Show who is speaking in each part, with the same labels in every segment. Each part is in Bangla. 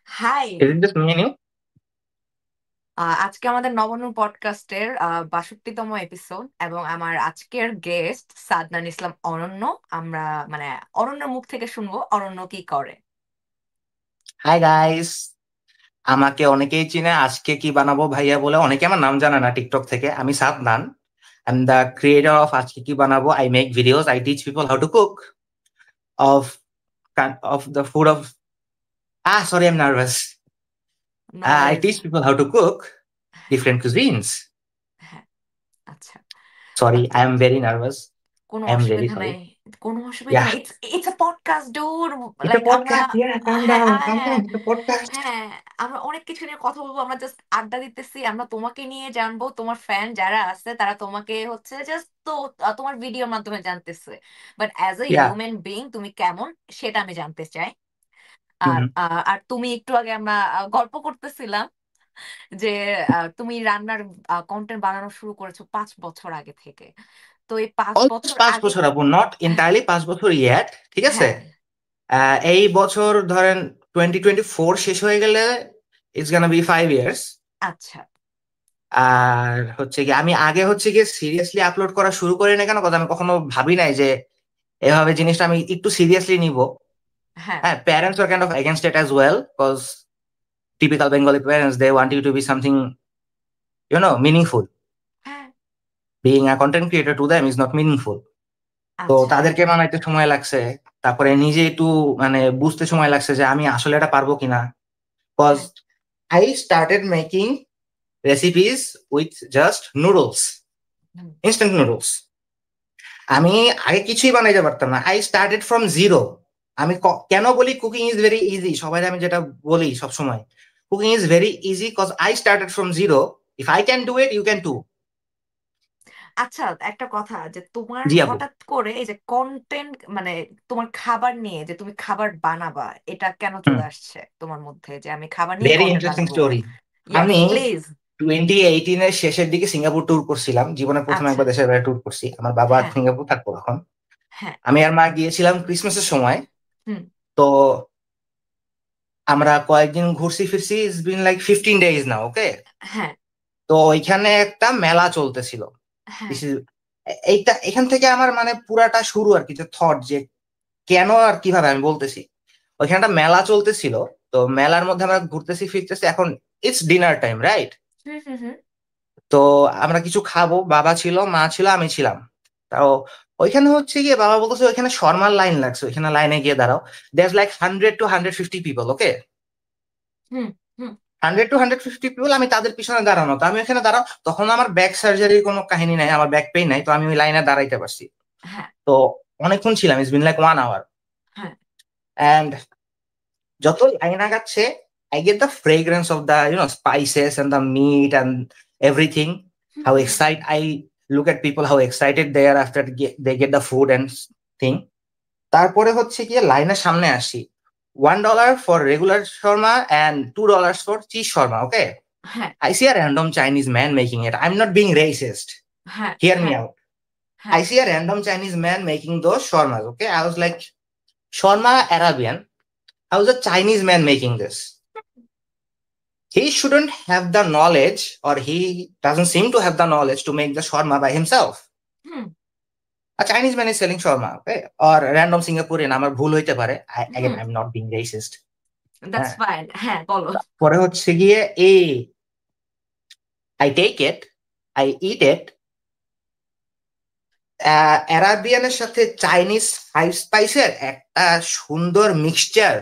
Speaker 1: High.
Speaker 2: Is it just me and you?
Speaker 1: আজকে আমাদের নবম পডকাস্টের ৬২তম এপিসোড এবং আমার আজকের গেস্ট সাদনান ইসলাম অনন্য। আমরা মানে অনন্যর মুখ থেকে শুনবো অনন্য কি করে।
Speaker 2: হাই গাইস, আমাকে অনেকেই চিনে আজকে কি বানাবো ভাইয়া বলে। অনেকে আমার নাম জানে না টিকটক থেকে। আমি Sadnan, I am the creator of আজকে কি বানাবো। I make videos, I teach people how to cook of the food of sorry I am nervous.
Speaker 1: No
Speaker 2: I
Speaker 1: worries.
Speaker 2: Teach people how to cook different cuisines.
Speaker 1: হ্যাঁ, আচ্ছা।
Speaker 2: সরি,
Speaker 1: তো
Speaker 2: আই এম ভেরি নার্ভাস।
Speaker 1: কোনো
Speaker 2: আই এম রিয়েলি
Speaker 1: অসুবিধা
Speaker 2: সরি।
Speaker 1: নাই, কোনো অসুবিধা
Speaker 2: ইয়া,
Speaker 1: নাই। It's it's a podcast dude.
Speaker 2: It's a
Speaker 1: like আমরা
Speaker 2: পডকাস্ট। ইয়া, কাম
Speaker 1: হ্যাঁ
Speaker 2: ডাউন, কাম
Speaker 1: হ্যাঁ
Speaker 2: ডাউন, ইটস আ পডকাস্ট।
Speaker 1: হ্যাঁ, আমরা অনেক কিছু নিয়ে কথা বলবো। আমরা জাস্ট আড্ডা দিতেছি, আমরা তোমাকে নিয়ে জানবো। তোমার ফ্যান যারা আছে তারা তোমাকে হচ্ছে জাস্ট তো তোমার ভিডিওর মাধ্যমে জানতেছে, but as a
Speaker 2: yeah.
Speaker 1: Human being তুমি কেমন সেটা আমি জানতে চাই। আর আর তুমি একটু আগে আমরা গল্প করতেছিলাম যে তুমি রান্নার কন্টেন্ট বানানো শুরু করেছো 5 বছর আগে থেকে। তো এই পাঁচ
Speaker 2: অলমোস্ট
Speaker 1: বছর
Speaker 2: 5
Speaker 1: আগে
Speaker 2: বছর আপু, নট এন্টায়ারলি 5 বছর ইয়েট, ঠিক আছে।
Speaker 1: হ্যাঁ,
Speaker 2: এই বছর ধরেন 2024 শেষ হয়ে গেলে ইটস গানা বি 5 ইয়ার্স।
Speaker 1: আচ্ছা,
Speaker 2: আর হচ্ছে কি, আমি আগে হচ্ছে গিয়ে সিরিয়াসলি আপলোড করা শুরু করি না কেন কথা, আমি কখনো ভাবি নাই যে এভাবে জিনিসটা আমি একটু সিরিয়াসলি নিব।
Speaker 1: হ্যাঁ
Speaker 2: হ্যাঁ, parents are kind of against it as well, because typical Bengali parents they want you to be something meaningful.
Speaker 1: হ্যাঁ,
Speaker 2: being a content creator to them is not meaningful. তো
Speaker 1: আচ্ছা,
Speaker 2: তাদেরকে মানাইতে সময় লাগছে, তারপরে নিজে একটু বুঝতে সময় লাগছে যে আমি আসলে এটা পারবো কিনা। Because
Speaker 1: হ্যাঁ,
Speaker 2: I started making recipes with just noodles,
Speaker 1: hmm,
Speaker 2: instant noodles. আমি আগে কিছুই বানাইতে পারতাম না। I started from zero. আমি কেন বলি কুকিং ইজ ভেরি ইজি, সবাই আমি যেটা বলি সব সময়, cooking is very easy cause I started from zero. If I can do it, you can too.
Speaker 1: আচ্ছা। একটা কথা যে তোমার
Speaker 2: জি আপু।
Speaker 1: হঠাৎ করে এই যে কন্টেন্ট মানে তোমার খাবার নিয়ে যে তুমি খাবার বানাবা, এটা কেন
Speaker 2: হুম।
Speaker 1: চলে আসছে তোমার মধ্যে যে আমি খাবার নিয়ে
Speaker 2: ভেরি
Speaker 1: কন্টেন্ট
Speaker 2: ইন্টারেস্টিং
Speaker 1: বানাবো?
Speaker 2: স্টোরি।
Speaker 1: ইয়াস
Speaker 2: আমি
Speaker 1: প্লিজ।
Speaker 2: 2018-এর শেষের দিকে সিঙ্গাপুর ট্যুর করছিলাম। জীবনের প্রথম
Speaker 1: আচ্ছা,
Speaker 2: একবার দেশের বাইরে ট্যুর করছি। আমার বাবা
Speaker 1: হ্যাঁ,
Speaker 2: সিঙ্গাপুর থাকতো তখন।
Speaker 1: হ্যাঁ,
Speaker 2: আমি আর মা গিয়েছিলাম ক্রিসমাসের সময়।
Speaker 1: হুম,
Speaker 2: তো আমরা কয়েকদিন ঘুরছি ফিরছি, ইটস বিন লাইক 15 days নাও, ওকে।
Speaker 1: হ্যাঁ,
Speaker 2: তো ওইখানে একটা মেলা চলতেছিল।
Speaker 1: হ্যাঁ,
Speaker 2: This is- এইটা এখান থেকে আমার পুরাটা শুরু আর কি, যে থট যে কেন আর কিভাবে আমি বলতেছি। ওইখানে একটা মেলা চলতেছিল। তো মেলার মধ্যে আমরা ঘুরতেছি ফিরতেছি, এখন ইটস ডিনার টাইম, রাইট?
Speaker 1: হুম, হুম, হুম,
Speaker 2: তো আমরা কিছু খাবো, বাবা ছিল, মা ছিল, আমি ছিলাম। তাও ওইখানে হচ্ছে গিয়ে বাবা বলতেছে ওইখানে শর্মার লাইন লাগছে, ওইখানে লাইনে গিয়ে দাঁড়াও। There like 100 to 150 people, okay.
Speaker 1: Hmm, hmm,
Speaker 2: 100 to 150 people, আমি তাদের পিছনে দাঁড়ানো। তো আমি ওখানে দাঁড়াও, তখন আমার ব্যাক সার্জারির কোনো কাহিনী নাই, আমার ব্যাক পেইন নাই, তো আমি ওই লাইনে দাঁড়াইতে পারছি।
Speaker 1: হ্যাঁ,
Speaker 2: তো অনেকক্ষণ ছিলাম, ইটস বিন লাইক 1 hour।
Speaker 1: হ্যাঁ,
Speaker 2: অ্যান্ড যত লাইন আগাচ্ছে, I get the fragrance of the spices and the meat and everything.
Speaker 1: Hmm,
Speaker 2: how
Speaker 1: hmm,
Speaker 2: excite I look at people, how excited they are after they get the food and thing. তারপরে হচ্ছে গিয়ে লাইনের সামনে আসি। $1 for regular shawarma and $2 for cheese shawarma, okay.
Speaker 1: হ্যাঁ,
Speaker 2: I see a random Chinese man making it. I'm not being racist.
Speaker 1: হ্যাঁ,
Speaker 2: Hear me
Speaker 1: হ্যাঁ,
Speaker 2: out.
Speaker 1: হ্যাঁ,
Speaker 2: I see a random Chinese man making those shawarmas. Okay. I was like, shawarma Arabian. How's a Chinese man making this? He shouldn't have the knowledge, or he doesn't seem to have the knowledge to make the shawarma by himself.
Speaker 1: Hmm,
Speaker 2: A Chinese man is selling shawarma, okay? Or random Singaporean. আমার ভুল হইতে পারে. Again,
Speaker 1: hmm,
Speaker 2: I'm not being racist.
Speaker 1: That's
Speaker 2: হ্যাঁ।
Speaker 1: ফাইন, হ্যাঁ বলো।
Speaker 2: পরে হচ্ছে গিয়ে I take it, I eat it. অ্যারাবিয়ানের সাথে চাইনিজ ফাইভ স্পাইসের একটা সুন্দর মিক্সচার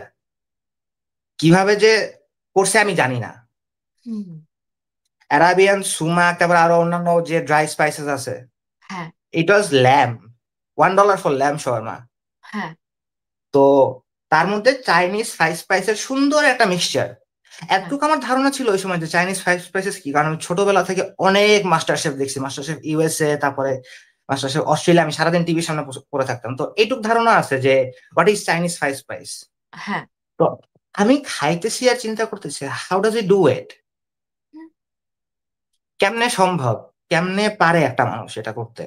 Speaker 2: কিভাবে যে করছে আমি জানি না।
Speaker 1: হুম,
Speaker 2: অ্যারাবিয়ান সুমাক, তারপর আরো অন্যান্য যে ড্রাই স্পাইসেস আছে,
Speaker 1: হ্যাঁ,
Speaker 2: it was lamb. $1 for lamb shawarma.
Speaker 1: হ্যাঁ,
Speaker 2: তো তার মধ্যে চাইনিজ ফাইভ স্পাইসের সুন্দর একটা মিক্সচার।
Speaker 1: হ্যাঁ,
Speaker 2: এতটুকু আমার ধারণা ছিল ওই সময় যে চাইনিজ ফাইভ স্পাইসেস কি, কারণ আমি ছোটবেলা থেকে অনেক মাস্টার শেফ দেখছি, মাস্টার শেফ ইউএসএ, তারপরে মাস্টার শেফ অস্ট্রেলিয়া। আমি সারাদিন টিভির সামনে পড়ে থাকতাম, তো এইটুক ধারণা আছে যে what is Chinese five spice.
Speaker 1: হ্যাঁ,
Speaker 2: তো আমি খাইতেছি আর চিন্তা করতেছি, how does he do it?
Speaker 1: হুম,
Speaker 2: কেমনে সম্ভব? কেমনে পারে একটা মানুষ এটা করতে?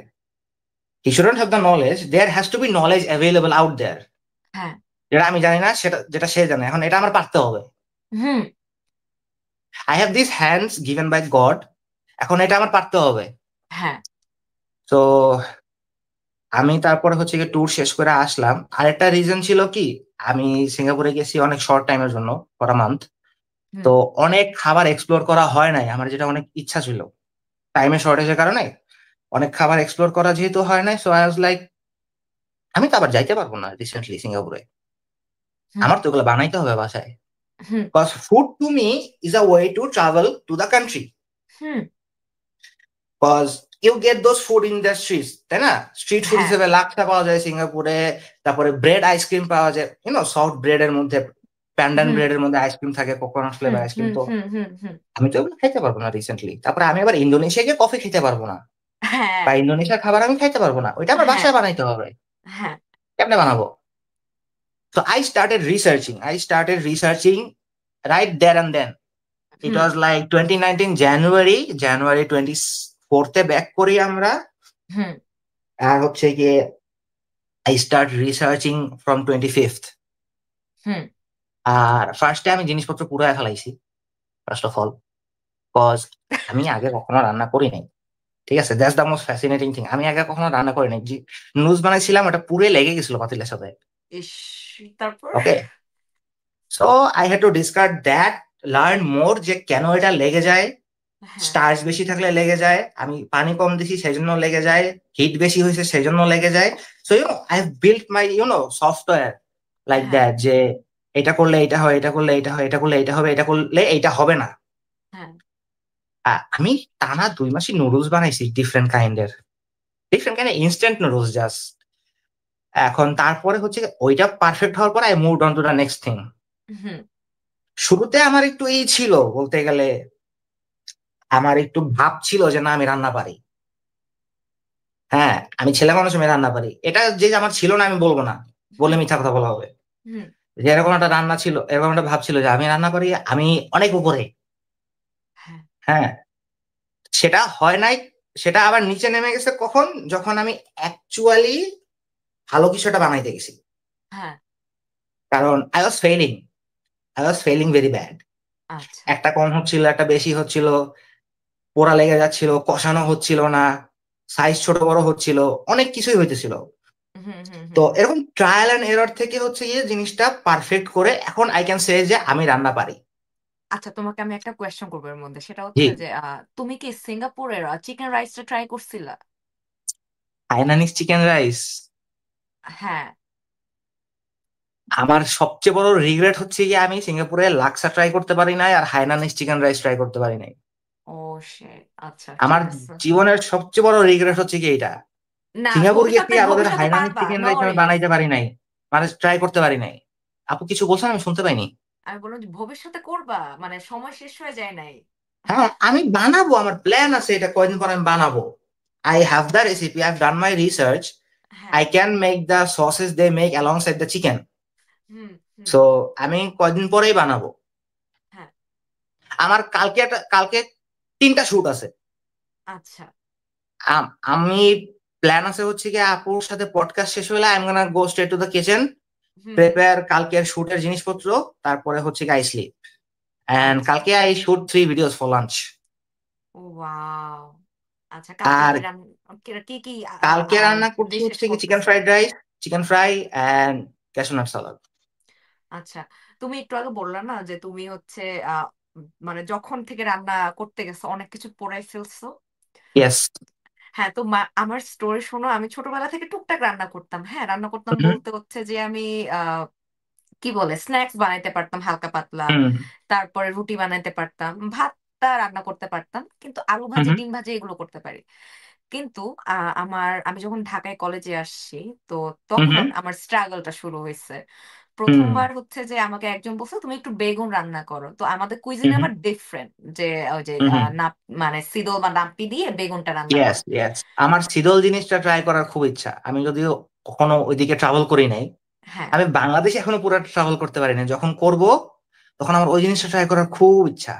Speaker 2: He shouldn't have the knowledge, there has to be knowledge available out there,
Speaker 1: হ্যাঁ,
Speaker 2: যেটা আমি জানি না, সেটা যেটা সে জানে। এখন এটা আমার পারতে হবে।
Speaker 1: হুম।
Speaker 2: I have this hands given by God, এখন এটা আমার পারতে হবে।
Speaker 1: হ্যাঁ।
Speaker 2: তো আমি তারপরে হচ্ছে কি ট্যুর শেষ করে আসলাম। আরেকটা রিজন ছিল কি, আমি সিঙ্গাপুরে গেছি অনেক শর্ট টাইমের জন্য, ফর আ মান্থ।
Speaker 1: হুম।
Speaker 2: তো অনেক খাবার এক্সপ্লোর করা হয় নাই আমার, যেটা অনেক ইচ্ছা ছিল। টাইমের শর্টেজের কারণে অনেক খাবার এক্সপ্লোর করা যেহেতু হয় নাই, সো আই ওয়াজ লাইক আমি তো আবার যাইতে পারবো না রিসেন্টলি সিঙ্গাপুরে,
Speaker 1: হুম।
Speaker 2: আমার তো এগুলো বানাইতে হবে বাসায়।
Speaker 1: হুম।
Speaker 2: Because food to me is a way to travel to the country.
Speaker 1: Hmm.
Speaker 2: Because you get those food in the streets, তাই না? স্ট্রিট ফুড
Speaker 1: হ্যাঁ।
Speaker 2: হিসেবে লাচ্ছা পাওয়া যায় সিঙ্গাপুরে, তারপরে ব্রেড আইসক্রিম পাওয়া যায়, সফট ব্রেড এর মধ্যে, প্যান্ডান
Speaker 1: হুম।
Speaker 2: ব্রেড এর মধ্যে আইসক্রিম থাকে, কোকোনাট
Speaker 1: হুম।
Speaker 2: Flavour ice cream.
Speaker 1: হুম।
Speaker 2: তো
Speaker 1: হুম। হুম। হুম।
Speaker 2: আমি তো এগুলো খাইতে পারবো না রিসেন্টলি। তারপরে আমি আবার ইন্দোনেশিয়া গিয়ে কফি খেতে পারবো না,
Speaker 1: হ্যাঁ।
Speaker 2: বা ইন্দোনেশিয়ার খাবার আমি খাইতে পারবো না, ওইটা আমার
Speaker 1: হ্যাঁ।
Speaker 2: বাসায় বানাইতে হবে।
Speaker 1: হ্যাঁ।
Speaker 2: কেমনে বানাবো? So I started researching right there and then. It
Speaker 1: hmm.
Speaker 2: was like 2019 January 24th A back করি আমরা।
Speaker 1: হুম।
Speaker 2: আর হচ্ছে গিয়ে I start researching from 25th।
Speaker 1: হুম।
Speaker 2: আর ফার্স্টে আমি জিনিসপত্র পুরায় ফেলাইছি, ফার্স্ট অফ অল, কজ আমি আগে কখনো রান্না করি নাই। ঠিক আছে, that's the most fascinating thing, আমি আগে কখনো রান্না করি নাই। নুডলস বানাইছিলাম, ওটা পুরে লেগে গেছিল পাতিলের সাথে।
Speaker 1: ইস। তারপর?
Speaker 2: Okay, so I had to discard that, learn more যে কেন এটা লেগে যায়।
Speaker 1: হ্যাঁ।
Speaker 2: স্টার্চ বেশি থাকলে লেগে যায়, আমি পানি কম দিছি সেই জন্য লেগে যায়, হিট বেশি হয়েছে সেই জন্য লেগে যায়। So I have built my software like
Speaker 1: হ্যাঁ।
Speaker 2: দ্যাট, যে এটা করলে এটা হয়, এটা করলে এটা হয়, এটা করলে এটা হবে, এটা করলে এটা হবে না।
Speaker 1: হ্যাঁ।
Speaker 2: আমি টানা 2 মাসই নুডলস বানাইছি, different kind instant noodles just. এখন তারপরে হচ্ছে ওইটা পারফেক্ট হওয়ার পর I move on to the next thing.
Speaker 1: হুম।
Speaker 2: শুরুতে আমার একটু এই ছিল বলতে গেলে, আমার একটু ভাব ছিল যে না আমি রান্না পারি। হ্যাঁ, আমি ছেলে মানুষ, আমি রান্না পারি, এটা যে আমার ছিল না আমি বলবো না, বলে
Speaker 1: হুম।
Speaker 2: মিথ্যা কথা বলা হবে।
Speaker 1: হুম।
Speaker 2: যে এরকম একটা রান্না ছিল, এরকম একটা ভাব ছিল যে আমি রান্না পারি, আমি অনেক উপরে।
Speaker 1: হ্যাঁ।
Speaker 2: হ্যাঁ, সেটা হয় নাই। সেটা আবার নিচে নেমে গেছে কখন, যখন আমি অ্যাকচুয়ালি ভালো কিছু একটা বানাইতে গেছি।
Speaker 1: হ্যাঁ।
Speaker 2: কারণ I was failing very bad.
Speaker 1: আচ্ছা।
Speaker 2: একটা কম হচ্ছিল, একটা বেশি হচ্ছিল, পোড়া লেগে যাচ্ছিল, কষানো হচ্ছিল না, সাইজ ছোট বড় হচ্ছিল, অনেক কিছুই হইতেছিল।
Speaker 1: হুম। হুম।
Speaker 2: তো
Speaker 1: হুম।
Speaker 2: এরকম ট্রায়াল এন্ড এরর থেকে হচ্ছে গিয়ে জিনিসটা পারফেক্ট করে এখন আই ক্যান সে যে আমি রান্না পারি।
Speaker 1: আচ্ছা, তোমাকে আমি একটা কোয়েশ্চেন করবো এর মধ্যে, সেটা
Speaker 2: জি।
Speaker 1: হচ্ছে যে তুমি কি সিঙ্গাপুরের চিকেন রাইসটা ট্রাই করছিলা?
Speaker 2: হাইনানিজ চিকেন রাইস,
Speaker 1: হ্যাঁ।
Speaker 2: আমার সবচেয়ে বড় রিগ্রেট হচ্ছে গিয়ে আমি সিঙ্গাপুরে লাক্সা ট্রাই করতে পারি নাই, আর হাইনানিজ চিকেন রাইস ট্রাই করতে পারি নাই।
Speaker 1: ও শিট, আচ্ছা ঠিক
Speaker 2: আমার
Speaker 1: আছে।
Speaker 2: জীবনের সবচেয়ে বড় রিগ্রেট হচ্ছে কি এটা,
Speaker 1: না,
Speaker 2: সিঙ্গাপুর গেছি
Speaker 1: ভবিষ্যতে
Speaker 2: আর ওদের
Speaker 1: ভবিষ্যতে
Speaker 2: হাইনানিজ
Speaker 1: পারবা,
Speaker 2: চিকেন
Speaker 1: নো
Speaker 2: রাইস আমি
Speaker 1: ওয়ারিজ।
Speaker 2: বানাইতে পারি নাই, মানে ট্রাই করতে পারি নাই। আপু কিছু বলছেন, আমি শুনতে পাইনি।
Speaker 1: আমি বললাম যে ভবিষ্যতে করবা, মানে সময় শেষ হয়ে যায় নাই।
Speaker 2: হ্যাঁ, আমি বানাবো, আমার প্ল্যান আছে, এটা কয়দিন পর আমি বানাবো। I have the recipe, I have done my research.
Speaker 1: হ্যাঁ।
Speaker 2: I can make the sauces they make alongside the chicken.
Speaker 1: Hmm. Hmm.
Speaker 2: So আমি কয়দিন পরেই বানাবো।
Speaker 1: হ্যাঁ।
Speaker 2: আমার কালকে 3টা শুট আছে।
Speaker 1: আচ্ছা।
Speaker 2: আমি প্ল্যান আছে হচ্ছে কি আপুর সাথে পডকাস্ট শেষ হলে I am gonna go straight to the kitchen,
Speaker 1: hmm. Hmm.
Speaker 2: Prepare কালকের শুটের জিনিসপত্র, তারপরে হচ্ছে কি আই স্লিপ, এন্ড
Speaker 1: আচ্ছা।
Speaker 2: কালকে I shoot 3 videos for lunch.
Speaker 1: Oh wow. আচ্ছা, কালকে
Speaker 2: আর
Speaker 1: কি কি কি কি
Speaker 2: কালকে রান্না করছি
Speaker 1: ডিশেস
Speaker 2: হচ্ছে কি চিকেন
Speaker 1: করতেছো?
Speaker 2: Fried rice, chicken fry and cashew nut salad.
Speaker 1: আচ্ছা, তুমি একটু আগে বললা না যে তুমি হচ্ছে আহ মানে যখন থেকে রান্না করতে গেছো অনেক কিছু পোড়াই ফেলছো।
Speaker 2: ইয়েস।
Speaker 1: হ্যাঁ, তো আমার স্টোরি শোনো। আমি ছোটবেলা থেকে টুকটাক রান্না করতাম। হ্যাঁ, রান্না করতাম
Speaker 2: হুম।
Speaker 1: বলতে হচ্ছে যে আমি আহ কি বলে স্ন্যাক্স বানাইতে পারতাম হালকা পাতলা।
Speaker 2: হুম।
Speaker 1: তারপরে রুটি বানাইতে পারতাম, ভাতটা রান্না করতে পারতাম, কিন্তু আলু ভাজি
Speaker 2: হুম।
Speaker 1: ডিম ভাজি এগুলো করতে পারি। কিন্তু আমি যখন ঢাকায় কলেজে আসছি, তো
Speaker 2: হুম।
Speaker 1: তখন আমার স্ট্রাগলটা শুরু হয়েছে।
Speaker 2: হুম।
Speaker 1: প্রথমবার হচ্ছে যে আমাকে একজন বলছে তুমি একটু বেগুন রান্না করো। তো আমাদের কুইজিনে
Speaker 2: হুম।
Speaker 1: আবার ডিফারেন্ট, যে ওই যে
Speaker 2: হুম।
Speaker 1: মানে সিদল বা নাপ্পি দিয়ে বেগুনটা রান্না
Speaker 2: ইয়েস,
Speaker 1: করে।
Speaker 2: ইয়েস, আমার শীতল জিনিসটা ট্রাই করার খুব ইচ্ছা, আমি যদিও কখনো ওইদিকে ট্রাভেল করি নাই।
Speaker 1: হ্যাঁ।
Speaker 2: আমি বাংলাদেশে এখনো পুরো ট্রাভেল করতে পারি না, যখন করব তখন আমার ওই জিনিসটা ট্রাই করার খুব ইচ্ছা।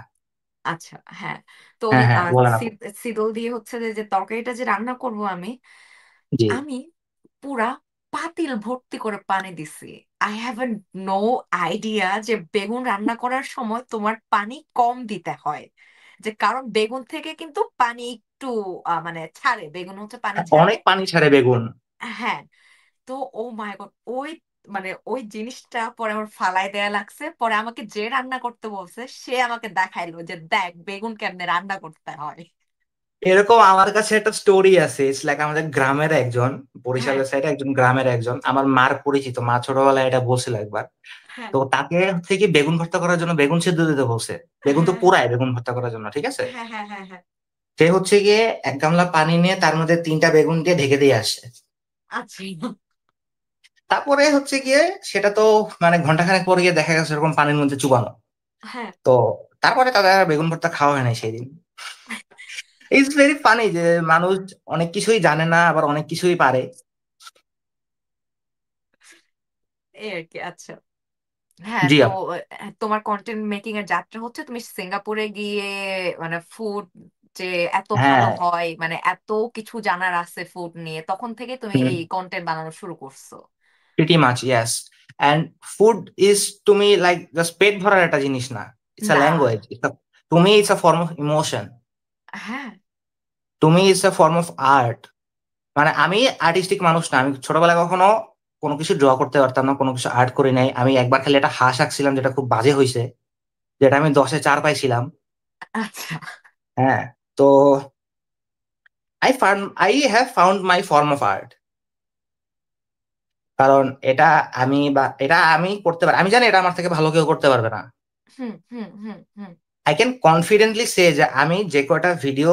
Speaker 1: আচ্ছা। হ্যাঁ, তো ওই
Speaker 2: হ্যাঁ, হ্যাঁ, বলেন আপু।
Speaker 1: সিদল দিয়ে হচ্ছে যে তরকারিটা যে রান্না করব আমি
Speaker 2: জি।
Speaker 1: আমি পুরা পাতিল ভর্তি করে পানি দিছি। আই হ্যাভ নো আইডিয়া যে বেগুন রান্না করার সময় তোমার পানি কম দিতে হয়, যে কারণ বেগুন থেকে কিন্তু পানি একটু মানে ছাড়ে, বেগুন হচ্ছে পানি ছাড়ে।
Speaker 2: অনেক পানি ছাড়ে বেগুন।
Speaker 1: হ্যাঁ। তো ও মাই গড, ওই মানে ওই জিনিসটা পরে আমার ফালাই দেয়া লাগছে, পরে আমাকে যে রান্না করতে বলছে সে আমাকে দেখাইলো যে দেখ বেগুন কেমনে রান্না করতে হয়।
Speaker 2: এরকম আমার কাছে একটা স্টোরি আছে। ইটস লাইক আমাদের গ্রামের একজন,
Speaker 1: হ্যাঁ
Speaker 2: বরিশালের সাইডে একজন গ্রামের একজন আমার মার পরিচিত, মা ছোটবেলায় এটা বলছিল একবার।
Speaker 1: হ্যাঁ
Speaker 2: তো তাকে হচ্ছে কি বেগুন ভর্তা করার জন্য বেগুন সিদ্ধ দিতে বলছে। বেগুন তো
Speaker 1: হ্যাঁ
Speaker 2: পোড়ায় বেগুন ভর্তা করার জন্য, ঠিক আছে।
Speaker 1: হ্যাঁ হ্যাঁ হ্যাঁ হ্যাঁ।
Speaker 2: সে হচ্ছে গিয়ে এক গামলা পানি নিয়ে তার মধ্যে 3টা বেগুন দিয়ে ঢেকে দিয়ে আসে।
Speaker 1: আচ্ছা।
Speaker 2: তারপরে হচ্ছে গিয়ে সেটা তো মানে ঘন্টাখানেক পরে গিয়ে দেখা গেছে এরকম পানির মধ্যে চুবানো।
Speaker 1: হ্যাঁ।
Speaker 2: তো তারপরে তাদের আর বেগুন ভর্তা খাওয়া হয় নাই সেই দিন। ইটস ভেরি ফানি যে মানুষ অনেক কিছুই জানে না, আবার অনেক কিছুই পারে।
Speaker 1: এই আর কি। আচ্ছা। হ্যাঁ
Speaker 2: জি
Speaker 1: তো
Speaker 2: আপু।
Speaker 1: তোমার কন্টেন্ট মেকিং এর যাত্রা হচ্ছে তুমি সিঙ্গাপুরে গিয়ে মানে ফুড যে এত ভালো
Speaker 2: হ্যাঁ।
Speaker 1: হয়, মানে এত কিছু জানার আছে ফুড নিয়ে, তখন থেকে তুমি
Speaker 2: হুম।
Speaker 1: এই কন্টেন্ট বানানো শুরু করছো।
Speaker 2: Pretty much yes. And food is to me like just পেট ভরার একটা জিনিস না। ইটস আ
Speaker 1: না।
Speaker 2: Language, to me it's a form of emotion,
Speaker 1: হ্যাঁ।
Speaker 2: To me it's a form of art. মানে আমি আর্টিস্টিক মানুষ না, আমি ছোটবেলায় কখনো কোনো কিছু ড্র করতে পারতাম না, কোনো কিছু আর্ট করি নাই। আমি একবার খালি একটা হাঁস আঁকছিলাম যেটা খুব বাজে হয়েছে, যেটা আমি 10-এ 4 পাইছিলাম।
Speaker 1: আচ্ছা।
Speaker 2: হ্যাঁ। তো I have found my form of art. কারণ এটা আমি করতে পারি, আমি জানি এটা আমার থেকে ভালো কেউ করতে পারবে না।
Speaker 1: হুম হুম হুম হুম
Speaker 2: আই ক্যান কনফিডেন্টলি সে যে আমি যে কটা ভিডিও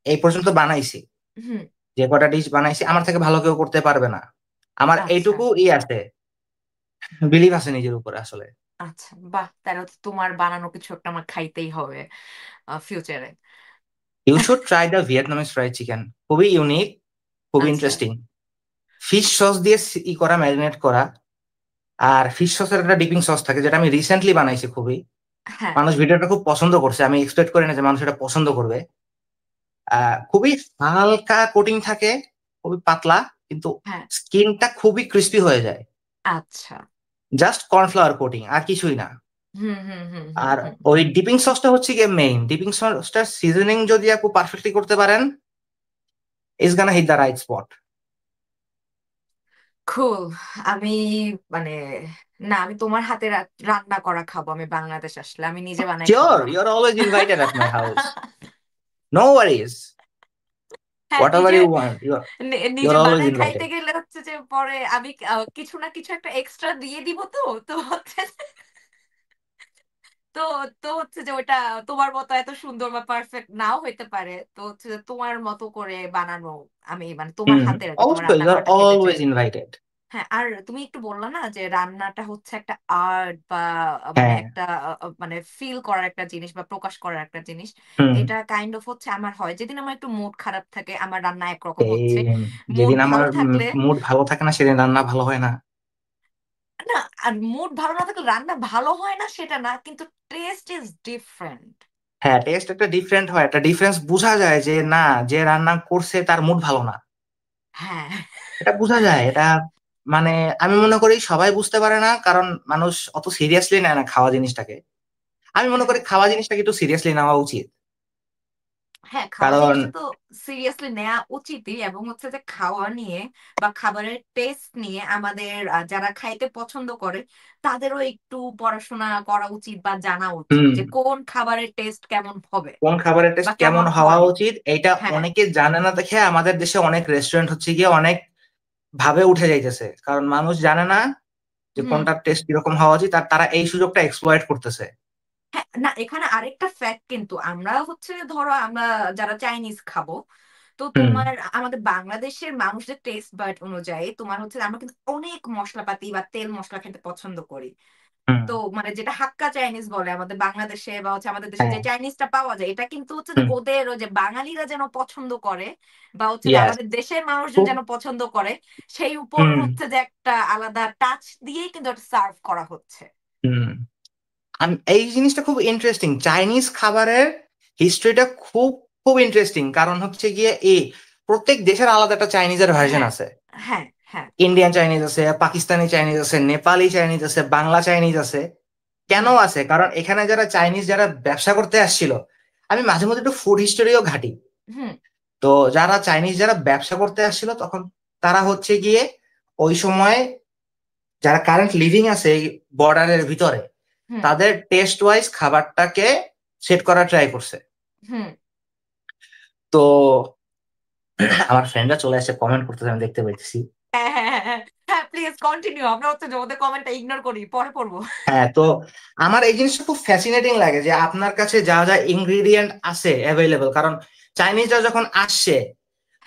Speaker 2: এই পর্যন্ত বানাইছি,
Speaker 1: হুম।
Speaker 2: যে কটা ডিশ বানাইছি, আমার থেকে ভালো কেউ করতে পারবে না। আমার
Speaker 1: আচ্ছা।
Speaker 2: এইটুকু আছে, বিলিভ আছে নিজের উপরে আসলে।
Speaker 1: আচ্ছা বাহ, তাহলে তো তোমার বানানো কিছু একটা আমার খাইতেই হবে ফিউচারে।
Speaker 2: You should try the Vietnamese fried chicken. খুবই ইউনিক, খুবই
Speaker 1: আচ্ছা।
Speaker 2: ইন্টারেস্টিং। ফিশ সস দিয়ে করা, ম্যারিনেট করা। আর ফিশ সসের একটা ডিপিং সস থাকে যেটা আমি রিসেন্টলি বানাইছি খুবই।
Speaker 1: হ্যাঁ
Speaker 2: মানুষ ভিডিওটা খুব পছন্দ করছে, আমি এক্সপেক্ট করি না যে মানুষ এটা পছন্দ করবে। খুবই হালকা কোটিং থাকে, খুবই পাতলা, কিন্তু
Speaker 1: হ্যাঁ।
Speaker 2: স্কিনটা খুবই ক্রিস্পি হয়ে যায়।
Speaker 1: আচ্ছা।
Speaker 2: জাস্ট কর্নফ্লাওয়ার কোটিং আর কিছুই না।
Speaker 1: হুম হুম হুম হুম
Speaker 2: আর
Speaker 1: হুম।
Speaker 2: ওই ডিপিং সসটা হচ্ছে গিয়ে মেইন, ডিপিং সসটার সিজনিং যদি আপু পারফেক্টলি করতে পারেন, is gonna hit the right spot.
Speaker 1: খুল। আমি মানে না, আমি তোমার হাতে রান্না করা খাবো, আমি বাংলাদেশ আসলে আমি নিজে বানাই খাবো
Speaker 2: শিওর,
Speaker 1: না।
Speaker 2: You're always invited at my house, no worries,
Speaker 1: হ্যাঁ
Speaker 2: হোয়াট এভার
Speaker 1: নিজে
Speaker 2: ইউ ওয়ান্ট, ইউর
Speaker 1: নিজে
Speaker 2: অলওয়েজ
Speaker 1: বানাই খাইতে
Speaker 2: ইনভাইটেড।
Speaker 1: গেলে হচ্ছে যে পরে আমি কিছু না কিছু একটা এক্সট্রা দিয়ে দিব, তো তো হচ্ছে তো তো হচ্ছে যে ওটা তোমার মতো এত সুন্দর বা পারফেক্ট নাও হইতে পারে, তো হচ্ছে যে তোমার মতো করে বানানো, আমি মানে তোমার
Speaker 2: হুম।
Speaker 1: হাতের আর কি তোমার
Speaker 2: অবশ্যই,
Speaker 1: রান্না
Speaker 2: ইউ আর
Speaker 1: করাটা খেতে চাই।
Speaker 2: Always invited.
Speaker 1: হ্যাঁ আর তুমি একটু বললা না যে রান্নাটা হচ্ছে একটা আর্ট বা মানে
Speaker 2: হ্যাঁ।
Speaker 1: একটা মানে ফিল করার একটা জিনিস বা প্রকাশ করার একটা জিনিস।
Speaker 2: হুম।
Speaker 1: এটা কাইন্ড অফ হচ্ছে আমার হয় যেদিন আমার একটু মুড খারাপ থাকে আমার রান্না একরকম
Speaker 2: এই
Speaker 1: হচ্ছে, মুড
Speaker 2: যেদিন আমার
Speaker 1: ভালো থাকলে
Speaker 2: মুড ভালো থাকে না সেদিন রান্না ভালো হয় না।
Speaker 1: না, আর মুড ভালো না থাকলে রান্না ভালো হয় না সেটা না, কিন্তু টেস্ট ইজ ডিফারেন্ট।
Speaker 2: হ্যাঁ, টেস্ট একটা ডিফারেন্ট হয়, একটা ডিফারেন্স বোঝা যায় যে না, যে রান্না করছে তার মুড ভালো না।
Speaker 1: হ্যাঁ
Speaker 2: এটা বোঝা যায়, এটা মানে আমি মনে করি সবাই বুঝতে পারে না, কারণ মানুষ অত সিরিয়াসলি নেয় না খাওয়া জিনিসটাকে। আমি মনে করি
Speaker 1: হ্যাঁ
Speaker 2: খাওয়া জিনিসটাকে একটু সিরিয়াসলি নেওয়া উচিত।
Speaker 1: হ্যাঁ, খাওয়া
Speaker 2: কারণ
Speaker 1: জিনিসটা তো সিরিয়াসলি নেওয়া উচিতই, এবং হচ্ছে যে খাওয়া নিয়ে বা খাবারের টেস্ট নিয়ে আমাদের যারা খাইতে পছন্দ করে তাদেরও একটু পড়াশোনা করা উচিত বা জানা উচিত
Speaker 2: হুম,
Speaker 1: যে কোন খাবারের টেস্ট কেমন হবে
Speaker 2: কোন খাবারের
Speaker 1: বা
Speaker 2: টেস্ট কেমন
Speaker 1: কেমন
Speaker 2: হওয়া
Speaker 1: হয়।
Speaker 2: উচিত এটা
Speaker 1: হ্যাঁ।
Speaker 2: অনেকে জানে না দেখে আমাদের দেশে অনেক রেস্টুরেন্ট হচ্ছে গিয়ে অনেক ভাবে উঠে যাইতেছে, কারণ মানুষ জানে না যে
Speaker 1: হুম।
Speaker 2: কোনটার টেস্ট কিরকম হওয়া উচিত, আর তারা এই সুযোগটা এক্সপ্লয়েট করতেছে।
Speaker 1: হ্যাঁ না, এখানে আরেকটা ফ্যাক্ট কিন্তু আমরা হচ্ছে ধরো আমরা যারা চাইনিজ খাবো, তো
Speaker 2: হুম।
Speaker 1: তোমার আমাদের বাংলাদেশের মানুষের টেস্ট বাড অনুযায়ী তোমার হচ্ছে আমরা কিন্তু অনেক মশলাপাতি বা তেল মশলা খেতে পছন্দ করি।
Speaker 2: হুম।
Speaker 1: তো মানে যেটা হাক্কা চাইনিজ বলে আমাদের বাংলাদেশে বা হচ্ছে আমাদের দেশে
Speaker 2: হ্যাঁ।
Speaker 1: যে চাইনিজটা পাওয়া যায়, এটা কিন্তু হচ্ছে যে
Speaker 2: হুম।
Speaker 1: ওদের ওই যে বাঙালিরা যেন পছন্দ করে বা হচ্ছে যে
Speaker 2: ইয়াস।
Speaker 1: আমাদের দেশের মানুষজন
Speaker 2: খুব।
Speaker 1: যেন পছন্দ করে, সেই উপর
Speaker 2: হুম।
Speaker 1: হচ্ছে যে একটা আলাদা টাচ দিয়েই কিন্তু এটা সার্ভ করা হচ্ছে।
Speaker 2: হুম। এই জিনিসটা খুব ইন্টারেস্টিং, চাইনিজ খাবারের হিস্ট্রিটা খুব খুব ইন্টারেস্টিং, কারণ হচ্ছে গিয়ে প্রত্যেক দেশের আলাদা একটা চাইনিজের ভার্সন
Speaker 1: হ্যাঁ
Speaker 2: আছে।
Speaker 1: হ্যাঁ হ্যাঁ।
Speaker 2: ইন্ডিয়ান চাইনিজ আছে, পাকিস্তানি চাইনিজ আছে, নেপালি চাইনিজ আছে, বাংলা চাইনিজ আছে। কেন
Speaker 1: হুম
Speaker 2: আছে? কারণ এখানে যারা চাইনিজ যারা ব্যবসা করতে আসছিল, আমি মাঝে মধ্যে একটু ফুড হিস্টোরিও ঘাঁটি।
Speaker 1: হুম
Speaker 2: তো যারা চাইনিজ যারা ব্যবসা করতে আসছিল তখন তারা হচ্ছে গিয়ে ওই সময় যারা কারেন্ট লিভিং আছে এই বর্ডারের ভিতরে,
Speaker 1: হুম
Speaker 2: তাদের টেস্ট ওয়াইজ খাবারটাকে সেট করার ট্রাই করছে।
Speaker 1: হুম।
Speaker 2: তো আমার ফ্রেন্ডরা চলে আসে, কমেন্ট করতেছে, আমি দেখতে পাইতেছি।
Speaker 1: হ্যাঁ হ্যাঁ হ্যাঁ হ্যাঁ হ্যাঁ, প্লিজ কন্টিনিউ। আমরা হচ্ছে যে ওদের কমেন্টটা ইগনোর করি, পরে পড়বো।
Speaker 2: হ্যাঁ, তো আমার এই জিনিসটা খুব ফ্যাসিনেটিং লাগে যে আপনার কাছে যা যা ইনগ্রিডিয়েন্ট আছে অ্যাভেলেবল, কারণ চাইনিজরা যখন আসছে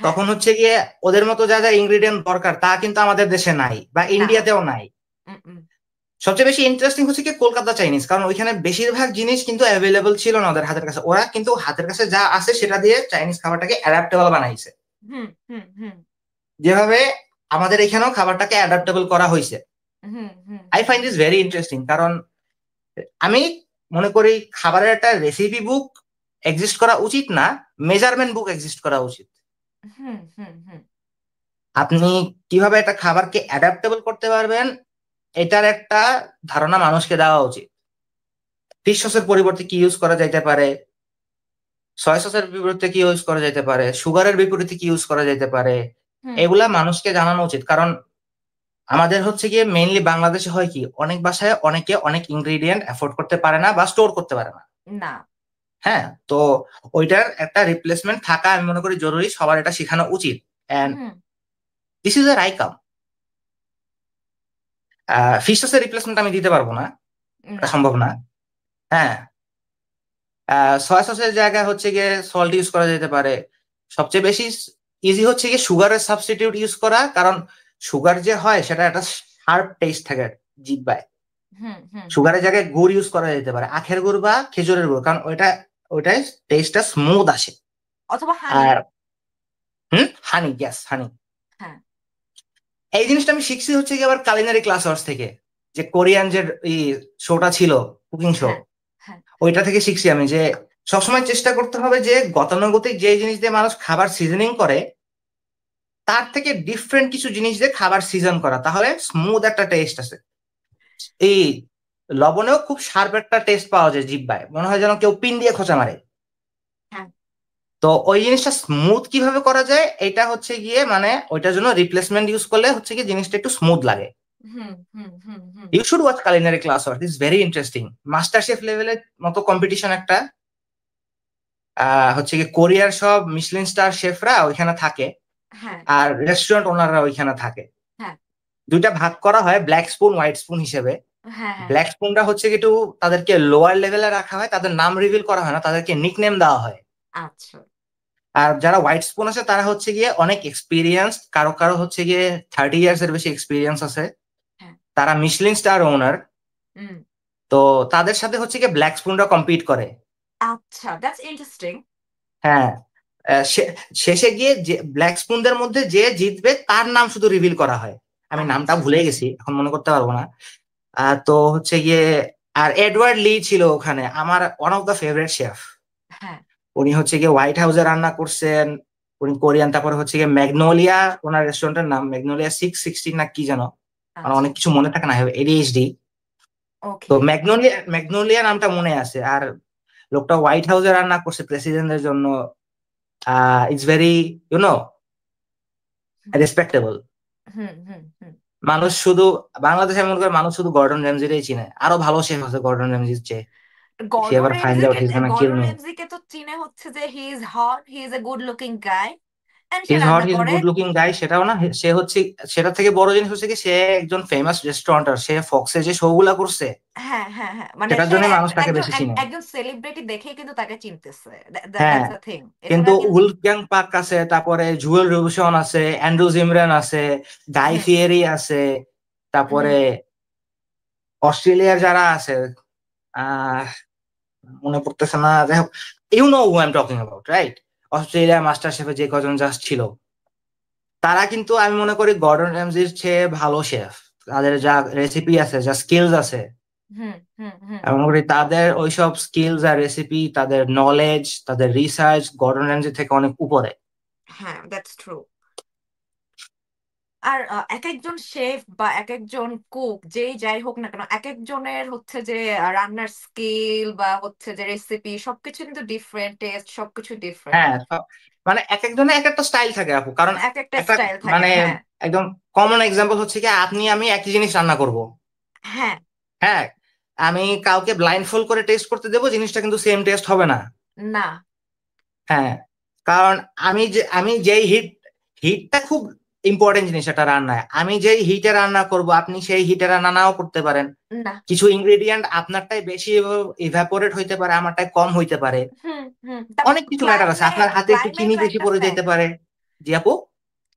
Speaker 1: হ্যাঁ।
Speaker 2: তখন হচ্ছে গিয়ে ওদের মতো যা যা ইনগ্রিডিয়েন্ট দরকার তা কিন্তু আমাদের দেশে নাই বা
Speaker 1: না।
Speaker 2: ইন্ডিয়াতেও নাই।
Speaker 1: হুম।
Speaker 2: সবচেয়ে বেশি ইন্টারেস্টিং হচ্ছে কি কলকাতা চাইনিজ, কারণ ওইখানে বেশিরভাগ জিনিস কিন্তু অ্যাভেলেবল ছিল না ওদের হাতের কাছে, ওরা কিন্তু হাতের কাছে যা আছে সেটা দিয়ে চাইনিজ খাবারটাকে অ্যাডাপ্টেবল বানাইছে।
Speaker 1: হুম হুম হুম
Speaker 2: যেভাবে আমাদের এখানেও খাবারটাকে অ্যাডাপ্টেবল করা হয়েছে।
Speaker 1: Hmm hmm
Speaker 2: I
Speaker 1: hmm
Speaker 2: find this very interesting, কারণ আমি মনে করি খাবারের একটা রেসিপি বুক এক্সিস্ট করা উচিত না, মেজারমেন্ট বুক এক্সিস্ট করা উচিত।
Speaker 1: হুম হুম হুম
Speaker 2: আপনি কিভাবে একটা খাবারকে অ্যাডাপ্টেবল করতে পারবেন এটার একটা ধারণা মানুষকে দেওয়া উচিত। ফিশ সসের পরিবর্তে কি ইউজ করা যাইতে পারে, সয়া সসের বিপরীতে কি ইউজ করা যেতে পারে, সুগারের বিপরীতে কি ইউজ করা যেতে পারে,
Speaker 1: হুম
Speaker 2: এগুলা মানুষকে জানানো উচিত। কারণ আমাদের হচ্ছে গিয়ে মেইনলি বাংলাদেশে হয় কি, অনেক বাসায় অনেকে অনেক ইনগ্রিডিয়েন্ট অ্যাফোর্ড করতে পারে না বা স্টোর করতে পারে না।
Speaker 1: না।
Speaker 2: হ্যাঁ, তো ওইটার একটা রিপ্লেসমেন্ট থাকা আমি মনে করি জরুরি, সবার এটা শেখানো উচিত। And
Speaker 1: hmm.
Speaker 2: দিস ইজ এর আইকাম। ফিশ সসের রিপ্লেসমেন্ট আমি দিতে পারবো না, এটা
Speaker 1: না।
Speaker 2: সম্ভব না। হ্যাঁ, সয়া সসের জায়গায় হচ্ছে গিয়ে সল্ট ইউজ করা যেতে পারে। সবচেয়ে বেশি ইজি হচ্ছে গিয়ে সুগারের সাবস্টিটিউট ইউজ করা, কারণ সুগার যে হয় সেটা একটা শার্প টেস্ট থাকে জিহ্বায়।
Speaker 1: হুম হুম হুম।
Speaker 2: সুগারের জায়গায় গুড় ইউজ করা যেতে পারে, আখের গুড় বা খেজুরের গুড়, কারণ ওইটাই টেস্টটা স্মুথ আসে।
Speaker 1: অথবা হানি।
Speaker 2: আর হানি, গ্যাস হানি।
Speaker 1: হ্যাঁ
Speaker 2: এই জিনিসটা আমি শিখছি হচ্ছে কি আবার কালিনারি ক্লাস আওয়ার্স থেকে, যে কোরিয়ান যে এই শোটা ছিল, কুকিং শো,
Speaker 1: হ্যাঁ হ্যাঁ
Speaker 2: ওইটা থেকে শিখছি আমি যে সবসময় চেষ্টা করতে হবে যে গতানুগতিক যে জিনিস দিয়ে মানুষ খাবার সিজনিং করে তার থেকে ডিফারেন্ট কিছু জিনিস দিয়ে খাবার সিজন করা, তাহলে স্মুথ একটা টেস্ট আছে। এই লবণেও খুব শার্প একটা টেস্ট পাওয়া যায় জিহ্বায়, মনে হয় যেন কেউ পিন দিয়ে খোঁচা মারে।
Speaker 1: হ্যাঁ।
Speaker 2: তো ওই জিনিসটা স্মুথ কিভাবে করা যায় এটা হচ্ছে গিয়ে মানে ওইটার জন্য রিপ্লেসমেন্ট ইউজ করলে হচ্ছে গিয়ে জিনিসটা একটু স্মুথ লাগে।
Speaker 1: হুম হুম হুম হুম।
Speaker 2: You should watch culinary class work, it's very interesting. Master chef লেভেলের মতো কম্পিটিশন একটা, হচ্ছে কি কোরিয়ার সব মিশলিন স্টার শেফরা ওইখানে থাকে,
Speaker 1: হ্যাঁ
Speaker 2: আর রেস্টুরেন্ট ওনাররা ওইখানে থাকে।
Speaker 1: হ্যাঁ
Speaker 2: দুইটা ভাগ করা হয় ব্ল্যাক স্পুন হোয়াইট স্পুন হিসেবে।
Speaker 1: হ্যাঁ হ্যাঁ।
Speaker 2: ব্ল্যাক স্পুনটা হচ্ছে কি একটু তাদেরকে লোয়ার লেভেলে রাখা হয়, তাদের নাম রিভিল করা হয় না, তাদেরকে নিকনেম দেওয়া হয়।
Speaker 1: আচ্ছা।
Speaker 2: আর যারা হোয়াইট স্পুন আছে তারা হচ্ছে গিয়ে অনেক এক্সপিরিয়েন্স, কারো কারো হচ্ছে গিয়ে 30 ইয়ার্স এর বেশি এক্সপিরিয়েন্স আছে,
Speaker 1: হ্যাঁ।
Speaker 2: তারা মিশলিন স্টার ওনার।
Speaker 1: হুম।
Speaker 2: তো তাদের সাথে হচ্ছে গিয়ে ব্ল্যাক স্পুনরা কম্পিট করে।
Speaker 1: আচ্ছা, দ্যাটস ইন্টারেস্টিং।
Speaker 2: হ্যাঁ, শেষে গিয়ে যে ব্ল্যাক স্পুনদের মধ্যে যে জিতবে তার নাম শুধু রিভিল করা হয়। আমি নামটা
Speaker 1: আচ্ছা।
Speaker 2: ভুলে গেছি, এখন মনে করতে পারবো না। তো হচ্ছে গিয়ে আর এডওয়ার্ড লি ছিল ওখানে, আমার one of the favourite chef.
Speaker 1: হ্যাঁ।
Speaker 2: উনি হচ্ছে গিয়ে হোয়াইট হাউসে রান্না করছেন, উনি কোরিয়ান। তারপরে হচ্ছে গিয়ে ম্যাগনোলিয়া, ওনার রেস্টুরেন্টের নাম ম্যাগনোলিয়া 616 না কি যেন, আমার
Speaker 1: আচ্ছা।
Speaker 2: অনেক কিছু মনে থাকে না, এডিএইচডি। তো
Speaker 1: ওকে।
Speaker 2: ম্যাগনোলিয়া ম্যাগনোলিয়া নামটা মনে আছে। আর লোকটা হোয়াইট হাউসে রান্না করছে প্রেসিডেন্টের জন্য। It's very you know
Speaker 1: hmm
Speaker 2: respectable.
Speaker 1: হুম হুম হুম।
Speaker 2: মানুষ শুধু বাংলাদেশে মনে করে মানুষ শুধু গর্ডন র্যামজিটাই চিনে, আরো ভালো শেফ আছে গর্ডন র্যামজির চেয়ে। If you
Speaker 1: Gordon
Speaker 2: ever find out
Speaker 1: রেমজিকে,
Speaker 2: he is gonna kill
Speaker 1: Gordon
Speaker 2: me.
Speaker 1: রেমজিকে তো চিনে হচ্ছে যে he is hot, he is a good looking guy, and
Speaker 2: he
Speaker 1: সে
Speaker 2: ইজ হট,
Speaker 1: রান্না
Speaker 2: হি ইজ
Speaker 1: করে।
Speaker 2: গুড লুকিং গাই, সেটাও না, সে হচ্ছে, সেটা থেকে বড় জিনিস হচ্ছে কি সে একজন ফেমাস রেস্টুরেন্টার, সে ফক্সে যে শো গুলা করছে
Speaker 1: হ্যাঁ হ্যাঁ হ্যাঁ, মানে
Speaker 2: সেটার
Speaker 1: সে
Speaker 2: জন্য মানুষ তাকে
Speaker 1: একজন
Speaker 2: বেশি চিনে।
Speaker 1: একজন সেলিব্রিটি দেখেই কিন্তু তাকে চিনতেছে।
Speaker 2: হ্যাঁ,
Speaker 1: দ্যাটস দ্য থিং।
Speaker 2: কিন্তু
Speaker 1: এছাড়া কিন্তু।
Speaker 2: উলফগ্যাং পার্ক আছে, তারপরে জুয়েল রুবিসন আছে, অ্যান্ড্রু জিমরান আছে, গাই
Speaker 1: হুম
Speaker 2: ফিয়েরি আছে, তারপরে
Speaker 1: হুম।
Speaker 2: অস্ট্রেলিয়ার যারা আছে, আহ মনে পড়তেছে না, যাই হোক, you know who I am talking about, right? Australia master শেফে যে কজন জাস্ট ছিল, তারা কিন্তু আমি মনে করি গর্ডন র্যামজির চেয়ে ভালো শেফ। তাদের যা রেসিপি আছে, যা স্কিলস আছে,
Speaker 1: হুম হুম হুম।
Speaker 2: আমি মনে করি তাদের ওইসব স্কিলস আর রেসিপি, তাদের নলেজ, তাদের রিসার্চ গর্ডন র্যামজি থেকে অনেক উপরে।
Speaker 1: হ্যাঁ, দ্যাটস ট্রু। আর এক একজন শেফ বা এক একজন কুক যেই যাই হোক না কেন, এক একজনের হচ্ছে যে রান্নার স্কিল বা হচ্ছে যে রেসিপি সবকিছু কিন্তু ডিফারেন্ট, টেস্ট সবকিছু ডিফারেন্ট।
Speaker 2: হ্যাঁ, মানে এক একজনের এক একটা স্টাইল থাকে আপু, কারণ
Speaker 1: এক একটা
Speaker 2: একটা
Speaker 1: স্টাইল থাকে,
Speaker 2: মানে
Speaker 1: হ্যাঁ।
Speaker 2: একদম কমন এক্সাম্পল হচ্ছে কি, আপনি আমি একই জিনিস রান্না করব,
Speaker 1: হ্যাঁ।
Speaker 2: হ্যাঁ, আমি কাউকে ব্লাইন্ড ফোল্ড করে টেস্ট করতে দেবো, জিনিসটা কিন্তু সেম টেস্ট হবে না।
Speaker 1: না।
Speaker 2: হ্যাঁ, কারণ আমি যেই হিটটা খুব ইম্পর্টেন্ট জিনিস এটা রান্নায়, আমি যেই হিটে রান্না করব আপনি সেই হিটে রান্না নাও করতে পারেন।
Speaker 1: না।
Speaker 2: কিছু ইনগ্রেডিয়েন্ট আপনারটাই বেশি ইভাপোরেট হইতে পারে, আমারটাই কম হইতে পারে।
Speaker 1: হুম। হুম। তারপর
Speaker 2: অনেক কিছু ম্যাটার আছে, আপনার হাতে একটু চিনি
Speaker 1: ক্লাইমেটও
Speaker 2: বেশি
Speaker 1: একটা
Speaker 2: পড়ে যেতে
Speaker 1: ফ্যাক্ট।
Speaker 2: পারে। জি আপু।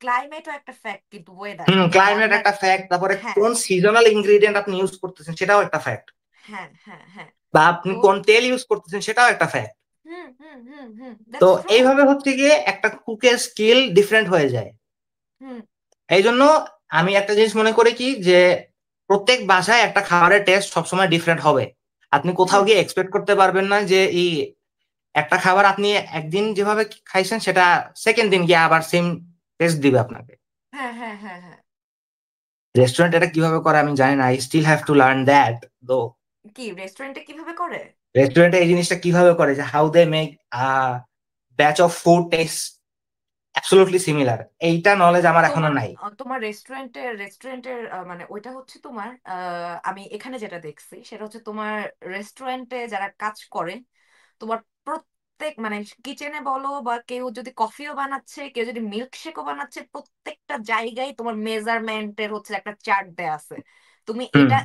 Speaker 1: ক্লাইমেটও একটা ফ্যাক্ট, কিন্তু ওয়েদার
Speaker 2: ক্লাইমেট
Speaker 1: রান্নার।
Speaker 2: একটা ফ্যাক্ট, তারপরে
Speaker 1: হ্যাঁ।
Speaker 2: কোন সিজনাল ইনগ্রেডিয়েন্ট আপনি ইউজ করতেছেন সেটাও একটা ফ্যাক্ট,
Speaker 1: হ্যাঁ। হ্যাঁ। হ্যাঁ।
Speaker 2: বা আপনি
Speaker 1: তো
Speaker 2: কোন তেল ইউজ করতেছেন সেটাও একটা ফ্যাক্ট।
Speaker 1: হুম। হুম। হুম। হুম,
Speaker 2: তো
Speaker 1: দ্যাটস ট্রু।
Speaker 2: এইভাবে হচ্ছে গিয়ে একটা কুকের স্কিল ডিফারেন্ট হয়ে যায়।
Speaker 1: হুম।
Speaker 2: এই জন্য আমি একটা জিনিস মনে করি কি, যে প্রত্যেক বাসায় একটা খাবারের টেস্ট সবসময় ডিফারেন্ট হবে। আপনি কোথাও
Speaker 1: হুম।
Speaker 2: গিয়ে এক্সপেক্ট করতে পারবেন না যে এই একটা খাবার আপনি একদিন যেভাবে খাইছেন সেটা সেকেন্ড দিন গিয়ে আবার সেম টেস্ট দিবে আপনাকে।
Speaker 1: হ্যাঁ। হ্যাঁ। হ্যাঁ। হ্যাঁ।
Speaker 2: রেস্টুরেন্ট এটা কিভাবে করে আমি জানি না, I still have to learn that though.
Speaker 1: কি রেস্টুরেন্টে কিভাবে করে?
Speaker 2: রেস্টুরেন্টে এই জিনিসটা কিভাবে করে, যে how they make batch of food taste absolutely similar, এইটা নলেজ আমার এখনো
Speaker 1: তোমার
Speaker 2: নাই।
Speaker 1: তোমার রেস্টুরেন্টের মানে ওইটা হচ্ছে তোমার আমি এখানে যেটা দেখছি সেটা হচ্ছে তোমার রেস্টুরেন্টে যারা কাজ করে, তোমার প্রত্যেক মানে কিচেনে বলো বা কেউ যদি কফিও বানাচ্ছে, কেউ যদি মিল্ক শেকও বানাচ্ছে, প্রত্যেকটা জায়গায় তোমার মেজারমেন্টের হচ্ছে একটা চার্ট দেয়া আছে। তুমি
Speaker 2: হুম।
Speaker 1: এটা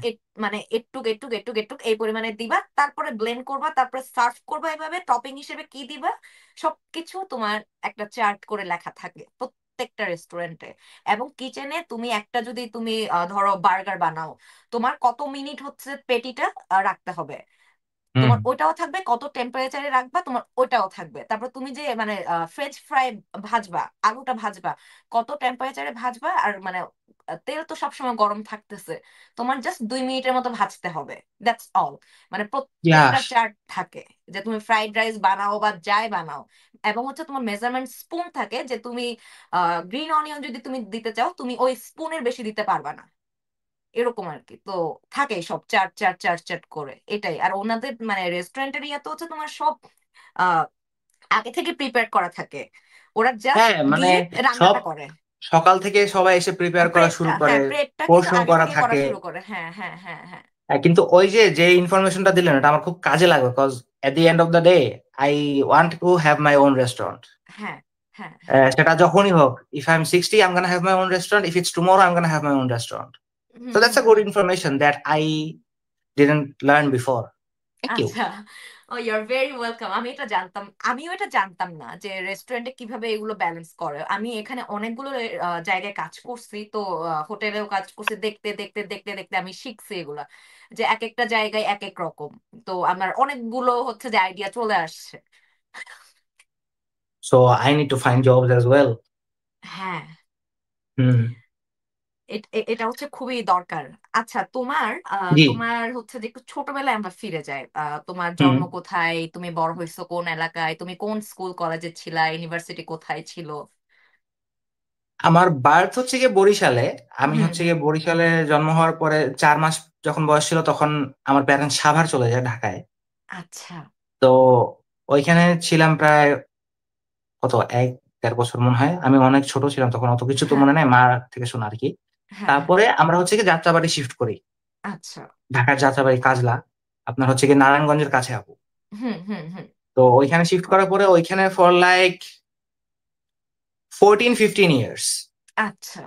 Speaker 1: মানে এটুক এটুক এটুক এটুক এই পরিমাণে দিবা, তারপরে ব্লেন্ড করবা, তারপরে সার্ভ করবা, এভাবে টপিং হিসেবে কি দিবা সবকিছু তোমার একটা চার্ট করে লেখা থাকে প্রত্যেকটা রেস্টুরেন্টে। এবং কিচেনে তুমি একটা যদি তুমি ধরো বার্গার বানাও, তোমার কত মিনিট হচ্ছে পেটিটা রাখতে হবে,
Speaker 2: হুম।
Speaker 1: তোমার ওটাও থাকবে, কত টেম্পারেচারে রাখবা তোমার ওটাও থাকবে। তারপর তুমি যে মানে ফ্রেঞ্চ ফ্রাই ভাজবা, আলুটা ভাজবা, কত টেম্পারেচারে ভাজবা, আর মানে তেল তো সবসময় গরম থাকতেছে, তোমার জাস্ট 2 মিনিটের মতো ভাজতে হবে, দ্যাটস অল। মানে প্রত্যেকটা
Speaker 2: ইয়াস।
Speaker 1: চার্ট থাকে যে তুমি ফ্রাইড রাইস বানাও বা যাই বানাও। এবং হচ্ছে তোমার মেজারমেন্ট স্পুন থাকে, যে তুমি গ্রিন অনিয়ন যদি তুমি দিতে চাও, তুমি ওই স্পুনের বেশি দিতে পারবা না, এরকম আর কি। তো থাকে সব চাট চাট চাট চাট করে, এটাই। আর ওনাদের মানে রেস্টুরেন্টের ইয়ে তো হচ্ছে তোমার সব আহ আগে থেকে প্রিপেয়ার করা থাকে, ওরা জাস্ট
Speaker 2: হ্যাঁ, মানে
Speaker 1: গিয়ে
Speaker 2: সব
Speaker 1: রান্নাটা করে।
Speaker 2: সকাল থেকে সবাই এসে প্রিপেয়ার করা
Speaker 1: প্রেপটা,
Speaker 2: শুরু করে,
Speaker 1: হ্যাঁ, প্রেপটা কিন্তু
Speaker 2: পোর্শন
Speaker 1: আগে
Speaker 2: করা
Speaker 1: থেকে করা
Speaker 2: থাকে।
Speaker 1: শুরু করে। হ্যাঁ। হ্যাঁ। হ্যাঁ। হ্যাঁ।
Speaker 2: কিন্তু ওই যে যে ইনফরমেশনটা দিলেন এটা আমার খুব কাজে লাগবে, because at the end of the day I want to have my own restaurant.
Speaker 1: হ্যাঁ। হ্যাঁ। হ্যাঁ।
Speaker 2: সেটা যখনই হোক, if I am 60 I am gonna have my own restaurant, if it's tomorrow I am gonna have my own restaurant.
Speaker 1: Hmm.
Speaker 2: So that's
Speaker 1: hmm.
Speaker 2: A good
Speaker 1: hmm.
Speaker 2: Information that I didn't learn before. Thank you.
Speaker 1: আচ্ছা। Oh you are very welcome. আমিও এটা জানতাম না যে রেস্টুরেন্টে কিভাবে এগুলো ব্যালেন্স করে। আমি এখানে অনেকগুলো জায়গায় কাজ করছি, তো হোটেলেও কাজ করছি, দেখতে দেখতে দেখতে দেখতে আমি শিখছি এগুলা, যে এক একটা জায়গায় এক এক রকম। তো আমার অনেকগুলো হচ্ছে যে আইডিয়া চলে আসছে।
Speaker 2: So I need to find jobs as well.
Speaker 1: হ্যাঁ।
Speaker 2: হুম।
Speaker 1: এটা হচ্ছে খুবই দরকার। আচ্ছা, তোমার
Speaker 2: জি।
Speaker 1: তোমার হচ্ছে যে একটু ছোটবেলায় আমরা ফিরে যাই, তোমার
Speaker 2: হুম।
Speaker 1: জন্ম কোথায়, তুমি বড় হয়েছো কোন এলাকায়, তুমি কোন স্কুল কলেজে ছিলা, ইউনিভার্সিটি কোথায় ছিল?
Speaker 2: আমার বার্থ হচ্ছে গিয়ে বরিশালে। আমি
Speaker 1: হুম।
Speaker 2: হচ্ছে
Speaker 1: হুম।
Speaker 2: গিয়ে বরিশালে জন্ম হওয়ার পরে 4 মাস যখন বয়স ছিল তখন আমার প্যারেন্টস সাভার চলে যায়, ঢাকায়।
Speaker 1: আচ্ছা।
Speaker 2: তো ওইখানে ছিলাম প্রায় কত 1-1.5 বছর মনে হয়। আমি অনেক ছোট ছিলাম তখন, অত কিছু তো
Speaker 1: হ্যাঁ।
Speaker 2: মনে নাই, মা থেকে শোনা আর কি।
Speaker 1: হ্যাঁ। হ্যাঁ।
Speaker 2: তারপরে আমরা হচ্ছে কি যাত্রাবাড়ি শিফট করি।
Speaker 1: আচ্ছা।
Speaker 2: ঢাকার যাত্রাবাড়ি কাজলা, আপনার হচ্ছে কি নারায়ণগঞ্জের কাছে আপু।
Speaker 1: হুম। হুম। হুম।
Speaker 2: তো ওইখানে শিফট করার পরে ওইখানে ফর লাইক 14-15 ইয়ার্স।
Speaker 1: আচ্ছা।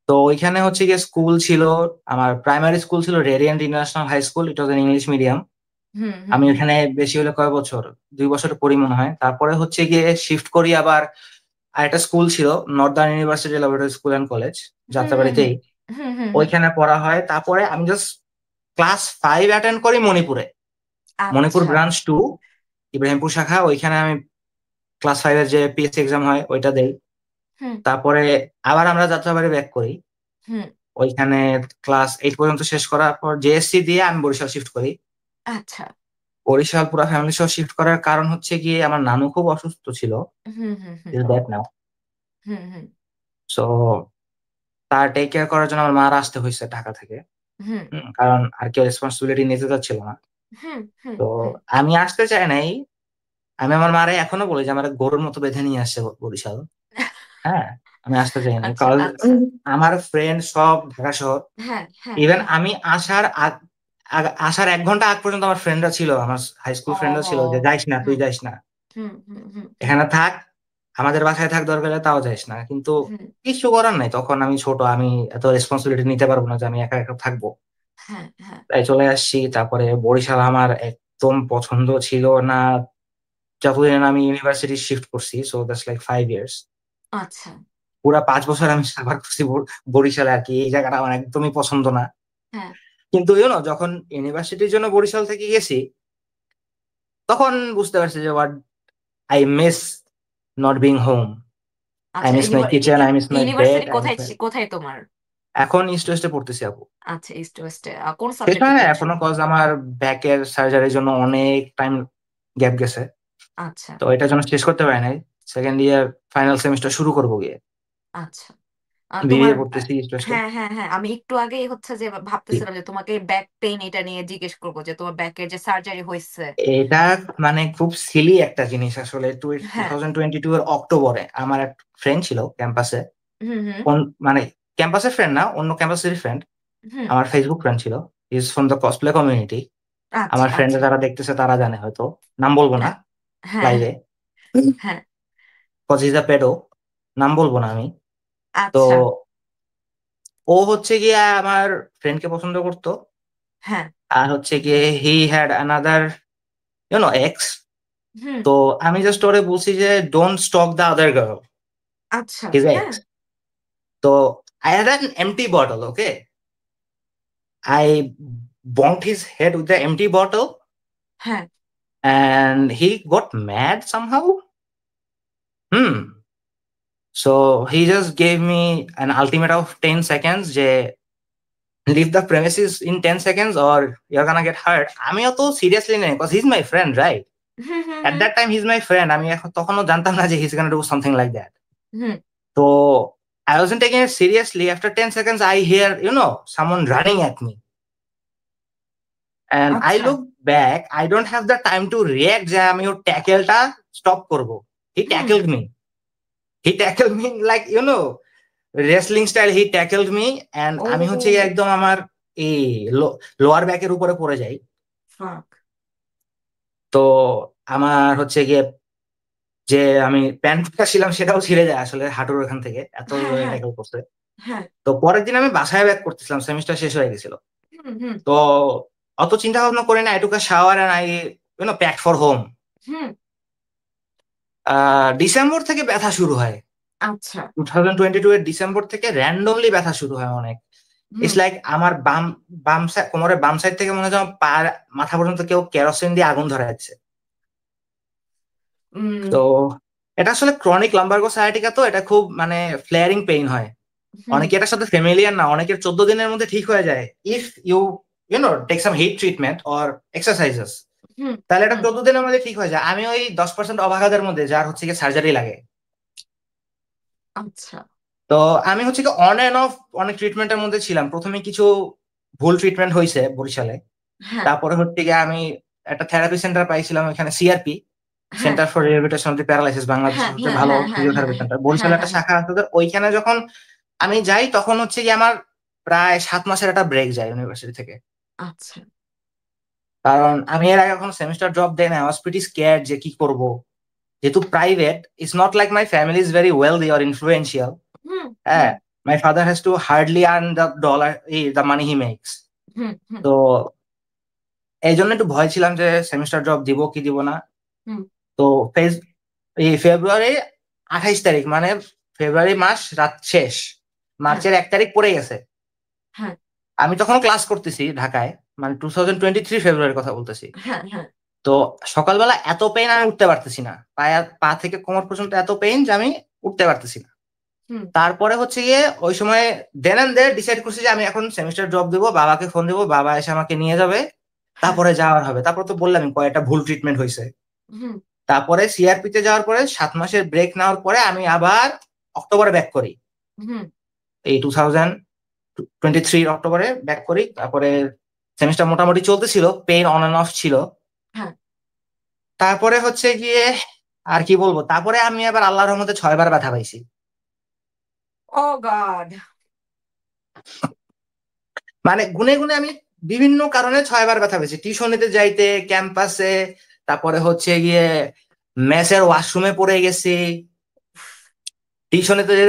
Speaker 2: তো ওইখানে হচ্ছে গিয়ে স্কুল ছিল, আমার প্রাইমারি স্কুল ছিল Radiant International High School, it was an English medium.
Speaker 1: হুম। হুম।
Speaker 2: আমি
Speaker 1: হুম।
Speaker 2: ওখানে বেশি হলে কয় বছর, 2 বছর পড়ি মনে হয়। তারপরে হচ্ছে গিয়ে শিফট করি আবার আরেকটা স্কুল ছিল, Northern University Laboratory School and College,
Speaker 1: হুম। হুম।
Speaker 2: যাত্রাবাড়িতেই।
Speaker 1: হুম। হুম। হুম।
Speaker 2: ওইখানে পড়া হয়। তারপরে আমি জাস্ট ক্লাস 5 অ্যাটেন্ড করি মণিপুরে, মণিপুর
Speaker 1: আচ্ছা।
Speaker 2: ব্রাঞ্চ 2, ইব্রাহিমপুর শাখা। ওইখানে আমি ক্লাস 5-এর যে পিএসসি এক্সাম হয় ওইটা দেই।
Speaker 1: হুম।
Speaker 2: তারপরে আবার আমরা যাত্রাবাড়ি ব্যাক করি।
Speaker 1: হুম।
Speaker 2: ওইখানে ক্লাস 8 পর্যন্ত শেষ করার পর জেএসসি দিয়ে আমি বরিশাল শিফট করি।
Speaker 1: আচ্ছা।
Speaker 2: বরিশাল পুরো ফ্যামিলি সহ শিফট করার কারণ হচ্ছে গিয়ে আমার নানু খুব অসুস্থ ছিল,
Speaker 1: হুম। হুম। হুম।
Speaker 2: Is that now.
Speaker 1: হুম। হুম।
Speaker 2: সো তার টেক কেয়ার করার জন্য আমার মার আসতে হয়েছে ঢাকা থেকে।
Speaker 1: হুম
Speaker 2: কারণ আর কেউ রেসপন্সিবিলিটি নিতে চাচ্ছিল না।
Speaker 1: হুম হুম
Speaker 2: তো
Speaker 1: হুম।
Speaker 2: আমি আসতে চাই নাই। আমি আমার মারে এখনো বলি যে আমার গরুর মতো বেঁধে নিয়ে আসছে বরিশাল। হ্যাঁ, আমি আসতে চাই নাই
Speaker 1: আচ্ছা
Speaker 2: কারণ
Speaker 1: আচ্ছা।
Speaker 2: আমার ফ্রেন্ড সব ঢাকা শহর।
Speaker 1: হ্যাঁ হ্যাঁ
Speaker 2: ইভেন
Speaker 1: হ্যাঁ।
Speaker 2: আমি আসার 1 ঘন্টা আগ পর্যন্ত আমার ফ্রেন্ডরা ছিল, আমার হাই স্কুল ফ্রেন্ডরা ছিল যে
Speaker 1: ও।
Speaker 2: যাইস না, তুই
Speaker 1: হুম
Speaker 2: যাইস না,
Speaker 1: হুম হুম হুম হুম
Speaker 2: এখানে থাক, আমাদের বাসায় থাক, দরকার হলে তাও যাইস না। কিন্তু
Speaker 1: হুম।
Speaker 2: কিছু করার নাই, তখন আমি ছোট, আমি এত রেসপন্সিবিলিটি নিতে পারবো না যে আমি একা একা থাকবো।
Speaker 1: হ্যাঁ হ্যাঁ।
Speaker 2: তাই চলে আসছি। তারপরে বরিশাল আমার একদম পছন্দ ছিল না যতদিন না আমি ইউনিভার্সিটি শিফট করছি, সো দ্যাটস লাইক 5 ইয়ার্স।
Speaker 1: আচ্ছা।
Speaker 2: পুরা 5 বছর আমি সাফার করছি বরিশালে আর কি। এই জায়গাটা আমার একদমই পছন্দ না।
Speaker 1: হ্যাঁ।
Speaker 2: কিন্তু যখন ইউনিভার্সিটির জন্য বরিশাল থেকে গেছি, তখন বুঝতে পারছি যে what I miss not being home. I
Speaker 1: আচ্ছা,
Speaker 2: miss my kitchen, I miss my bed,
Speaker 1: university
Speaker 2: I miss
Speaker 1: কোথায়
Speaker 2: মাই।
Speaker 1: কোথায় তোমার?
Speaker 2: এখন ইস্ট ওয়েস্টে পড়তেছি আপু।
Speaker 1: আচ্ছা, ইস্ট ওয়েস্টে। কোন
Speaker 2: শেষ
Speaker 1: সাবজেক্টে
Speaker 2: হয় না
Speaker 1: পড়ছো?
Speaker 2: এখনো, কজ আমার ব্যাকের সার্জারির জন্য অনেক টাইম গ্যাপ গেছে।
Speaker 1: আচ্ছা
Speaker 2: তো এটার জন্য শেষ করতে পারি নাই। সেকেন্ড ইয়ার ফাইনাল সেমিস্টার শুরু করবো গিয়ে।
Speaker 1: আচ্ছা। তোমার
Speaker 2: বিবিএ পড়তেছি ইস্ট ওয়েস্টে।
Speaker 1: হ্যাঁ হ্যাঁ হ্যাঁ, আমি একটু আগেই হচ্ছে যে ভাবতেছিলাম যে তোমাকে ব্যাক পেইন এটা নিয়ে জিজ্ঞেস করবো, যে তোমার ব্যাকের যে সার্জারি হয়েছে।
Speaker 2: এটা মানে খুব সিলি একটা জিনিস আসলে। টু
Speaker 1: হ্যাঁ।
Speaker 2: 2022 এর অক্টোবরে আমার এক ফ্রেন্ড ছিল ক্যাম্পাসে।
Speaker 1: হুম হুম।
Speaker 2: মানে ক্যাম্পাসের ফ্রেন্ড না, অন্য ক্যাম্পাসের ফ্রেন্ড।
Speaker 1: হুম।
Speaker 2: আমার ফেসবুক ফ্রেন্ড ছিল। Is from the cosplay community.
Speaker 1: আচ্ছা
Speaker 2: আমার ফ্রেন্ডরা
Speaker 1: আচ্ছা।
Speaker 2: যারা দেখতেছে তারা জানে হয়তো, নাম বলবো না
Speaker 1: হ্যাঁ হ্যাঁ
Speaker 2: লাইভে,
Speaker 1: হ্যাঁ।
Speaker 2: Cause is a pedo. নাম বলবো না আমি। তো
Speaker 1: আচ্ছা।
Speaker 2: ও হচ্ছে গিয়ে আমার ফ্রেন্ডকে পছন্দ করতো।
Speaker 1: হ্যাঁ।
Speaker 2: আর হচ্ছে গিয়ে হি হ্যাড অ্যানাদার এক্স।
Speaker 1: হুম।
Speaker 2: তো আমি জাস্ট ওরে বলছি যে don't stock the other girl,
Speaker 1: আচ্ছা।
Speaker 2: হিজ
Speaker 1: হ্যাঁ
Speaker 2: এক্স। তো I had an empty bottle, okay, I bonked his head with the empty bottle
Speaker 1: হ্যাঁ।
Speaker 2: and he got mad somehow. Hmm. So he just gave me an ultimatum of 10 seconds. যে leave the premises in 10 seconds or you're gonna get hurt. আমি অত সিরিয়াসলি নেই, because he's my friend, right?
Speaker 1: Hmm hmm
Speaker 2: At that time he's my friend. আমি এখন তখনও জানতাম না যে he's gonna do something like that.
Speaker 1: হুম।
Speaker 2: তো I wasn't taking it seriously. After 10 seconds I hear someone running at me. And I
Speaker 1: আচ্ছা।
Speaker 2: look back, I don't have the time to react যে আমি ওর ট্যাকেলটা স্টপ করব। He
Speaker 1: hmm.
Speaker 2: tackled me. He tackled me like wrestling style. He tackled me and আমি হচ্ছে গিয়ে
Speaker 1: ও
Speaker 2: একদম আমার এই লোয়ার ব্যাকের উপরে পড়ে যাই।
Speaker 1: ফাক।
Speaker 2: তো আমার হচ্ছে গিয়ে যে আমি প্যান্টটা ছিলাম সেটাও ছিঁড়ে যায় আসলে হাঁটুর ওখান থেকে, এত
Speaker 1: হ্যাঁ
Speaker 2: জোরে
Speaker 1: হ্যাঁ
Speaker 2: ট্যাকল করছে।
Speaker 1: হ্যাঁ।
Speaker 2: তো পরের দিন আমি বাসায় ব্যাক করতেছিলাম, সেমিস্টার শেষ হয়ে গেছিল।
Speaker 1: হুম হুম
Speaker 2: তো অত চিন্তা ভাবনা করি না, I took a shower and I pack for home.
Speaker 1: Hmm.
Speaker 2: December থেকে ব্যথা শুরু হয়।
Speaker 1: আচ্ছা।
Speaker 2: 2022 এর ডিসেম্বর থেকে র্যান্ডমলি ব্যথা শুরু হয় অনেক।
Speaker 1: হুম।
Speaker 2: ইটস লাইক আমার বাম বাম সাইড, কোমরের বাম সাইড থেকে মনে হয় যেন পা মাথা পর্যন্ত কেউ কেরোসিন দিয়ে আগুন ধরে যাচ্ছে।
Speaker 1: উম,
Speaker 2: তো এটা আসলে ক্রনিক লাম্বারগো সায়াটিকা, তো এটা খুব মানে ফ্লেয়ারিং পেইন হয়।
Speaker 1: হুম
Speaker 2: অনেকে এটার সাথে ফ্যামিলিয়ার না, অনেকের 14 দিনের মধ্যে ঠিক হয়ে যায় if you take some heat treatment or exercises.
Speaker 1: হুম
Speaker 2: তাহলে এটা
Speaker 1: হুম।
Speaker 2: 14 দিনের মধ্যে ঠিক হয়ে যায়। আমি ওই 10% অবাগাদের মধ্যে যার হচ্ছে কি সার্জারি লাগে।
Speaker 1: আচ্ছা।
Speaker 2: তো আমি হচ্ছে কি অন এন্ড অফ অনেক ট্রিটমেন্টের মধ্যে ছিলাম। প্রথমে কিছু ভুল ট্রিটমেন্ট হয়েছে বরিশালে।
Speaker 1: হ্যাঁ
Speaker 2: তারপরে হচ্ছে গিয়ে আমি একটা থেরাপি সেন্টার পাইছিলাম এখানে, সিআরপি,
Speaker 1: হ্যাঁ
Speaker 2: centre for rehabilitation of the paralysis, বাংলাদেশের
Speaker 1: হ্যাঁ
Speaker 2: সবচেয়ে
Speaker 1: হ্যাঁ
Speaker 2: ভালো
Speaker 1: হ্যাঁ হ্যাঁ হ্যাঁ
Speaker 2: ফিজিওথেরাপি
Speaker 1: হ্যাঁ
Speaker 2: সেন্টার।
Speaker 1: হ্যাঁ
Speaker 2: বরিশালে একটা
Speaker 1: হ্যাঁ হ্যাঁ।
Speaker 2: শাখা আছে ওদের। ওইখানে যখন আমি যাই তখন হচ্ছে কি আমার প্রায় 7 মাসের একটা ব্রেক যায় ইউনিভার্সিটি থেকে।
Speaker 1: আচ্ছা।
Speaker 2: কারণ আমি এর আগে কখনো সেমিস্টার ড্রপ দেই না। আই ওয়াজ প্রিটি স্কেয়ার্ড যে কি করব। যেহেতু private, it's not like my family is very wealthy or influential.
Speaker 1: হুম হুম
Speaker 2: হ্যাঁ, my father has to hardly earn the dollar, the money he makes.
Speaker 1: হুম হুম
Speaker 2: তো এই জন্য একটু ভয় ছিলাম যে সেমিস্টার ড্রপ দিব কি দিব না।
Speaker 1: হুম।
Speaker 2: তো এই ফেব্রুয়ারি 28 তারিখ, মানে ফেব্রুয়ারি মাস রাত শেষ,
Speaker 1: হ্যাঁ
Speaker 2: মার্চের 1 তারিখ পড়ে গেছে।
Speaker 1: হ্যাঁ
Speaker 2: আমি তখন ক্লাস করতেছি ঢাকায়, মানে 2023 ফেব্রুয়ারির কথা বলতেছি।
Speaker 1: হ্যাঁ হ্যাঁ।
Speaker 2: তো সকালবেলা এত পেইন, আমি উঠতে পারতেছি না, পা থেকে কোমর পর্যন্ত এত পেইন যে আমি উঠতে পারতেছি না।
Speaker 1: হুম।
Speaker 2: তারপরে হচ্ছে গিয়ে ওই সময় দেন এন্ড দেয়ার ডিসাইড করছি যে আমি এখন সেমিস্টার ড্রপ দিব, বাবাকে ফোন দিব, বাবা এসে আমাকে নিয়ে যাবে,
Speaker 1: হ্যাঁ।
Speaker 2: তারপরে যাওয়ার হবে। তারপর তো বললাম কয়েকটা ভুল ট্রিটমেন্ট হয়েছে।
Speaker 1: হুম।
Speaker 2: তারপরে সিআরপি তে যাওয়ার পরে 7 মাসের ব্রেক নেওয়ার পরে আমি আবার অক্টোবরে ব্যাক করি।
Speaker 1: হুম।
Speaker 2: এই 2023 অক্টোবরে ব্যাক করি। তারপরে সেমিস্টার মোটামুটি চলতেছিল, পেইন অন এন্ড অফ ছিল।
Speaker 1: হ্যাঁ।
Speaker 2: তারপরে হচ্ছে গিয়ে আর কি বলবো, তারপরে আমি আবার আল্লাহর রহমতে 6বার ব্যথা পাইছি।
Speaker 1: ও গড।
Speaker 2: মানে গুনে গুনে আমি বিভিন্ন কারণে 6বার ব্যথা পেয়েছি, টিউশন নিতে যাইতে, ক্যাম্পাসে, তারপরে হচ্ছে গিয়ে মেসের ওয়াশরুমে পড়ে গেছি, টিউশনে তো যে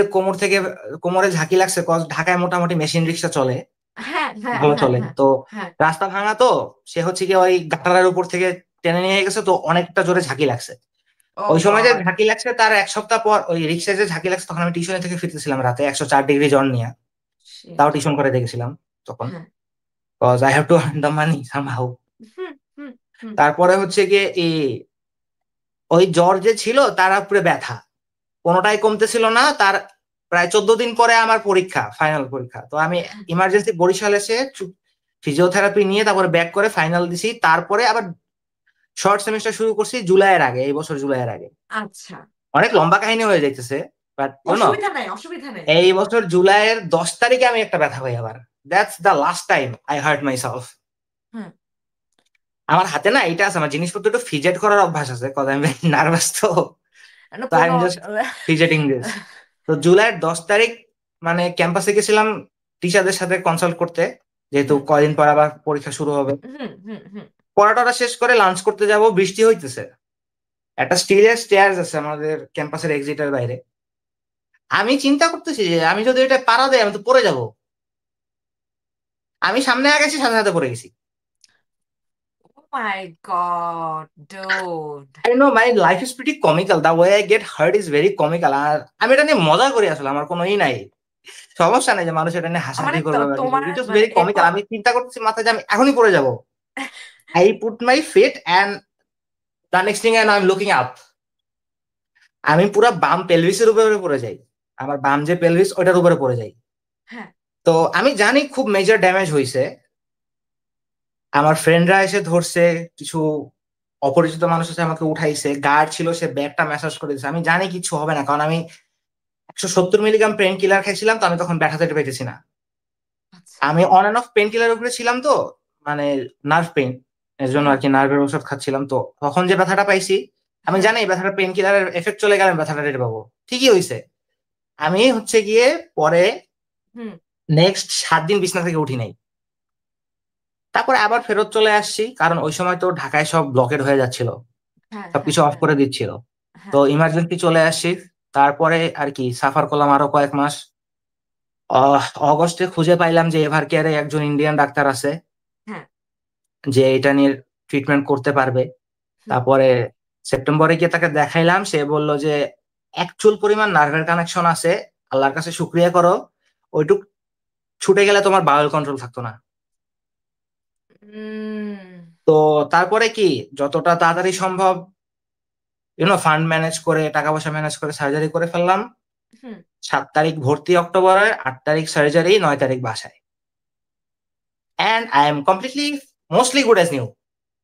Speaker 2: কোমরে ঝাঁকি লাগছে, কজ ঢাকায় মোটামুটি মেশিন রিক্সা চলে,
Speaker 1: হ্যাঁ হ্যাঁ
Speaker 2: ভালো
Speaker 1: হ্যাঁ
Speaker 2: চলে
Speaker 1: হ্যাঁ
Speaker 2: তো।
Speaker 1: হ্যাঁ।
Speaker 2: রাস্তা ভাঙা তো, সে হচ্ছে কি ওই গাটারের উপর থেকে টেনে নিয়ে গেছে, তো অনেকটা জোরে ঝাঁকি লাগছে।
Speaker 1: ও
Speaker 2: ওই সময় যে
Speaker 1: গড।
Speaker 2: ঝাঁকি লাগছে তার 1 সপ্তাহ পর ওই রিক্সায় যে ঝাঁকি লাগছে, তখন আমি টিউশনে থেকে ফিরতেছিলাম রাতে 104 ডিগ্রি জ্বর নিয়ে।
Speaker 1: শিট।
Speaker 2: তাও টিউশন করে দেখেছিলাম তখন,
Speaker 1: হ্যাঁ।
Speaker 2: Cause I have to earn the money somehow.
Speaker 1: হুম হুম হুম।
Speaker 2: তারপরে হচ্ছে গিয়ে ওই জ্বর যে ছিল তার উপরে ব্যথা, কোনোটাই কমতেছিল না। তার প্রায় 14 দিন পরে আমার পরীক্ষা, ফাইনাল পরীক্ষা। তো আমি ইমার্জেন্সি বরিশাল এসে ফিজিওথেরাপি নিয়ে তারপরে ব্যাক করে ফাইনাল দিছি। তারপরে আবার শর্ট সেমিস্টার শুরু করছি জুলাইয়ের আগে, এই বছর জুলাইয়ের আগে।
Speaker 1: আচ্ছা।
Speaker 2: অনেক লম্বা কাহিনী হয়ে যাইতেছে, বাট
Speaker 1: অসুবিধা নাই, অসুবিধা নেই।
Speaker 2: এই বছর জুলাইয়ের 10 তারিখে আমি একটা ব্যথা পাই আবার। That's the last time I hurt myself.
Speaker 1: হুম।
Speaker 2: আমার হাতে না এটা আছে, আমার জিনিসপত্র একটু ফিজেট করার অভ্যাস আছে, কজ আমি নার্ভাস তো।
Speaker 1: না,
Speaker 2: তো আই
Speaker 1: কোনো
Speaker 2: এম জাস্ট ফিজেটিং দিস। তো জুলাইয়ের 10 তারিখ মানে ক্যাম্পাসে গেছিলাম টিচারদের সাথে কনসাল্ট করতে, যেহেতু
Speaker 1: হুম
Speaker 2: কয়দিন পর আবার পরীক্ষা শুরু হবে।
Speaker 1: হুম হুম হুম।
Speaker 2: পড়াটা শেষ করে লাঞ্চ করতে যাব, বৃষ্টি হইতেছে, একটা স্টিলের স্টেয়ার্স আছে আমাদের ক্যাম্পাসের এক্সিটের বাইরে। আমি চিন্তা করতেছি যে আমি যদি এটা পাড়া দেয় আমি তো পড়ে যাব। আমি সামনে আগে গেছি, সাথে সাথে পড়ে গেছি।
Speaker 1: Oh my God dude.
Speaker 2: I know my life is pretty comical, the way I get hurt is very comical. আর আমি এটা নিয়ে মজা করি আসলে, আমার কোনো নাই, সমস্যা নেই যে মানুষ এটা নিয়ে
Speaker 1: মানে
Speaker 2: হাসাহাসি করবে বা কিছু।
Speaker 1: তোমার
Speaker 2: ইট ইজ
Speaker 1: মানে
Speaker 2: ভেরি কমিক্যাল।
Speaker 1: এরপর।
Speaker 2: আমি চিন্তা করতেছি মাথায় যে আমি এখনই পড়ে যাব। I put my feet and the next thing I am looking up, আমি পুরো বাম পেলভিসের উপরে পড়ে যাই। আমার বাম যে পেলভিস ওইটার উপরে পড়ে যাই।
Speaker 1: হ্যাঁ
Speaker 2: তো আমি জানি খুব মেজর ড্যামেজ হয়েছে। আমার ফ্রেন্ডরা এসে ধরছে, কিছু অপরিচিত মানুষ এসে আমাকে উঠাইছে, গার্ড ছিল সে ব্যাগটা ম্যাসাজ করে দিয়েছে। আমি জানি কিছু হবে না, কারণ আমি 170 মিলিগ্রাম পেন কিলার খাইছিলাম, তো আমি তখন ব্যথা পেতে পেতেছি না।
Speaker 1: আচ্ছা।
Speaker 2: আমি on and of pain killer উপরে ছিলাম তো, মানে নার্ভ পেন এর জন্য আর
Speaker 1: হ্যাঁ
Speaker 2: কি, নার্ভের ওষুধ খাচ্ছিলাম। তো তখন যে ব্যথাটা পাইছি, আমি
Speaker 1: হ্যাঁ।
Speaker 2: জানি এই ব্যথাটা পেন কিলারের এফেক্ট চলে গেলে আমি ব্যথাটা টের পাবো। ঠিকই হয়েছে। আমি হচ্ছে গিয়ে পরে
Speaker 1: হুম।
Speaker 2: নেক্সট 7 দিন বিছনা থেকে উঠি নাই। তারপরে আবার ফেরত চলে আসছি, কারণ ওই সময় তো ঢাকায় সব ব্লকেড হয়ে যাচ্ছিল,
Speaker 1: হ্যাঁ হ্যাঁ
Speaker 2: সবকিছু অফ
Speaker 1: হ্যাঁ
Speaker 2: করে দিচ্ছিল। তো
Speaker 1: হ্যাঁ
Speaker 2: ইমার্জেন্সি চলে আসছি। তারপরে আর কি সাফার করলাম আরো কয়েক মাস। অগস্টে খুঁজে পাইলাম যে এভার কেয়ারে একজন ইন্ডিয়ান ডাক্তার আছে
Speaker 1: হ্যাঁ।
Speaker 2: যে এটা নিয়ে ট্রিটমেন্ট করতে পারবে।
Speaker 1: হুম।
Speaker 2: তারপরে সেপ্টেম্বরে গিয়ে তাকে দেখাইলাম, সে বলল যে অ্যাকচুয়াল পরিমাণ নার্ভের কানেকশন আছে, আল্লাহর কাছে শুক্রিয়া করো, ওইটুক ছুটে গেলে তোমার বাউল কন্ট্রোল থাকতো না।
Speaker 1: উম,
Speaker 2: তো তারপরে কি, যতটা তাড়াতাড়ি সম্ভব ফান্ড ম্যানেজ করে, টাকা পয়সা ম্যানেজ করে সার্জারি করে ফেললাম।
Speaker 1: হুম।
Speaker 2: 7 তারিখ ভর্তি অক্টোবরের, 8 তারিখ সার্জারি, 9 তারিখ বাসায়। And I M completely mostly good as new.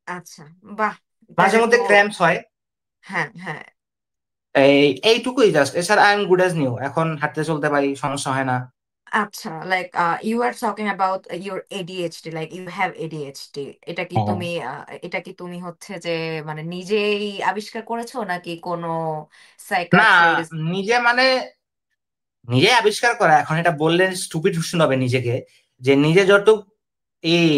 Speaker 1: আচ্ছা। বাহ।
Speaker 2: মাঝে
Speaker 1: তাহলে তো।
Speaker 2: মধ্যে ক্র্যাম্পস হয়,
Speaker 1: হ্যাঁ হ্যাঁ।
Speaker 2: এইটুকুই জাস্ট। এছাড়া I am good as new, এখন হাঁটতে চলতে পারি, সমস্যা হয় না।
Speaker 1: আচ্ছা, like you are talking about your ADHD, like you have ADHD. এটা কি
Speaker 2: হ্যাঁ।
Speaker 1: তুমি এটা কি তুমি হচ্ছে যে মানে নিজেই আবিষ্কার করেছো নাকি কোনো
Speaker 2: না,
Speaker 1: সাইকাট্রিস্ট?
Speaker 2: নিজে মানে নিজে আবিষ্কার করা, এখন এটা বললে স্টুপিড হবে নিজেকে, যে নিজে যতটুকু এই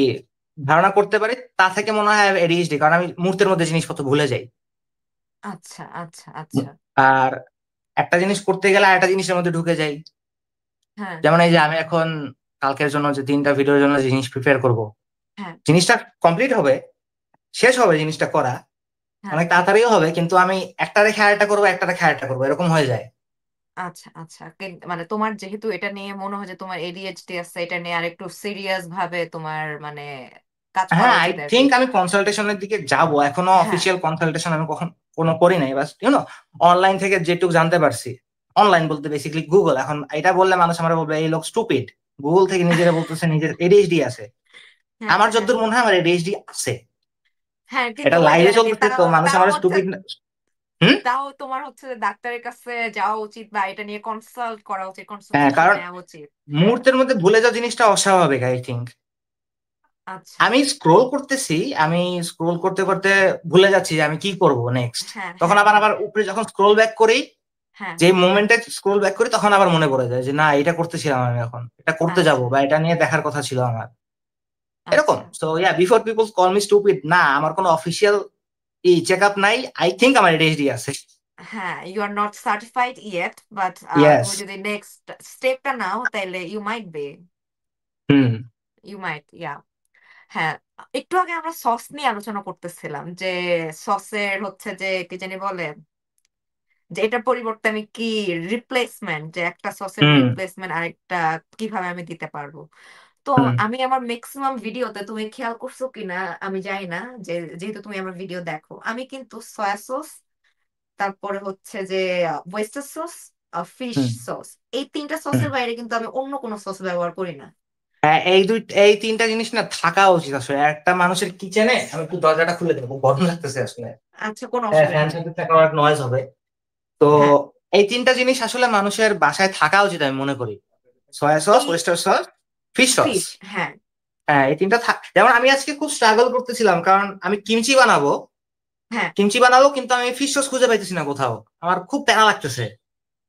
Speaker 2: ধারণা করতে পারি তা থেকে মনে হয় এডিএইচডি, কারণ আমি মুহূর্তের মধ্যে জিনিসপত্র ভুলে যাই।
Speaker 1: আচ্ছা আচ্ছা আচ্ছা।
Speaker 2: আর একটা জিনিস করতে গেলে আরেকটা জিনিসের মধ্যে ঢুকে যাই।
Speaker 1: হ্যাঁ
Speaker 2: যেমন এই যে আমি এখন কালকের জন্য যে 3টা ভিডিওর জন্য যে জিনিস প্রিপেয়ার করব,
Speaker 1: হ্যাঁ
Speaker 2: জিনিসটা কমপ্লিট হবে, শেষ হবে জিনিসটা করা,
Speaker 1: হ্যাঁ।
Speaker 2: অনেক তাড়াতাড়িও হবে, কিন্তু আমি একটা রেখে আরেকটা করবো, একটা রেখে আরেকটা করবো, এরকম হয়ে যায়।
Speaker 1: আচ্ছা আচ্ছা, মানে তোমার যেহেতু এটা নিয়ে মনে হয় যে তোমার এডিএইচডি আছে, এটা নিয়ে আরেকটু সিরিয়াস ভাবে তোমার মানে কাজ করা
Speaker 2: হ্যাঁ, আই
Speaker 1: উচিত আর কি।
Speaker 2: থিঙ্ক আমি কনসালটেশনের দিকে যাব। এখনো
Speaker 1: হ্যাঁ
Speaker 2: অফিসিয়াল কনসালটেশন আমি কোনো করি নাই, বাস অনলাইন থেকে যেটুকু জানতে পারছি। অনলাইন বলতে বেসিক্যালি গুগল। এখন এটা বললে মানুষ আমার বলবে এই লোক স্টুপিড, গুগল থেকে নিজেরা বলতেছে নিজের এডিএইচডি আছে।
Speaker 1: হ্যাঁ
Speaker 2: আমার
Speaker 1: হ্যাঁ
Speaker 2: যতদূর মনে হয় আমার এডিএইচডি আছে।
Speaker 1: হ্যাঁ। কিন্তু
Speaker 2: এটা
Speaker 1: ওই যে
Speaker 2: লাইভে
Speaker 1: আর কি,
Speaker 2: চলতেছে
Speaker 1: তারা
Speaker 2: তো মানুষ
Speaker 1: তারা
Speaker 2: আমার
Speaker 1: হচ্ছে
Speaker 2: স্টুপিড হুম।
Speaker 1: তাও তোমার হচ্ছে যে ডাক্তারের কাছে যাওয়া উচিত বা এটা নিয়ে কনসাল্ট করা উচিত,
Speaker 2: হ্যাঁ,
Speaker 1: কনসালটেশন
Speaker 2: কারণ
Speaker 1: নেওয়া উচিত।
Speaker 2: মুহূর্তের মধ্যে ভুলে যাওয়া জিনিসটা অস্বাভাবিক আই থিঙ্ক।
Speaker 1: আচ্ছা।
Speaker 2: আমি স্ক্রোল করতেছি, আমি স্ক্রোল করতে করতে ভুলে যাচ্ছি যে আমি কি করব নেক্সট।
Speaker 1: হ্যাঁ
Speaker 2: তখন
Speaker 1: হ্যাঁ
Speaker 2: আবার
Speaker 1: হ্যাঁ
Speaker 2: আবার উপরে যখন স্ক্রোল ব্যাক করি,
Speaker 1: হ্যাঁ।
Speaker 2: যে মোমেন্টে স্ক্রোল ব্যাক করি তখন আবার মনে পড়ে যায় যে না, এটা করতেছিলাম আমি, এখন এটা করতে যাব
Speaker 1: আচ্ছা
Speaker 2: বা এটা নিয়ে দেখার কথা ছিল আমার। এরকম।
Speaker 1: আচ্ছা।
Speaker 2: So yeah, before people call me stupid, না আমার কোনো অফিসিয়াল চেক আপ নাই। আই থিঙ্ক আমার এডিএইচডি আছে।
Speaker 1: হ্যাঁ, you are not certified yet, but
Speaker 2: yes.
Speaker 1: তুমি যদি নেক্সট স্টেপটা নাও তাহলে you might be,
Speaker 2: hmm.
Speaker 1: You might, yeah. হ্যাঁ, একটু আগে আমরা সস নিয়ে আলোচনা করতেছিলাম যে সসের হচ্ছে যে কি জানি বলে, যে এটার পরিবর্তে আমি কি রিপ্লেসমেন্ট, যে একটা সসের
Speaker 2: হুম।
Speaker 1: রিপ্লেসমেন্ট আরেকটা কিভাবে আমি দিতে পারবো। তো
Speaker 2: হুম।
Speaker 1: আমি আমার ম্যাক্সিমাম ভিডিওতে, তুমি খেয়াল করছো কিনা আমি জানি না, যে যেহেতু তুমি আমার ভিডিও দেখো, আমি কিন্তু সয়া সস, তারপরে হচ্ছে যে ওয়েস্টার সস, ফিশ
Speaker 2: হুম।
Speaker 1: সস, এই তিনটা
Speaker 2: হুম।
Speaker 1: সসের বাইরে কিন্তু আমি অন্য কোনো সস ব্যবহার করি না।
Speaker 2: হ্যাঁ, এই তিনটা জিনিস না থাকা উচিত আসলে একটা মানুষের কিচেনে। আমি একটু দরজাটা খুলে দেবো, গরম লাগতেছে আসলে।
Speaker 1: আচ্ছা, কোনো
Speaker 2: হ্যাঁ,
Speaker 1: অসুবিধা
Speaker 2: ফ্যান
Speaker 1: নেই।
Speaker 2: সাথে থাকা অনেক নয়েজ হবে। তো
Speaker 1: হ্যাঁ।
Speaker 2: এই তিনটা জিনিস আসলে মানুষের বাসায় থাকা উচিত আমি মনে করি: সয়া সস,
Speaker 1: এই
Speaker 2: oyster sauce, fish sauce.
Speaker 1: Fish, হ্যাঁ
Speaker 2: হ্যাঁ, এই তিনটা যেমন আমি আজকে খুব স্ট্রাগল করতেছিলাম, কারণ আমি কিমচি বানাবো।
Speaker 1: হ্যাঁ।
Speaker 2: কিমচি বানাবো কিন্তু আমি ফিশ সস খুঁজে পাইতেছি না কোথাও। আমার খুব প্যারা লাগতেছে।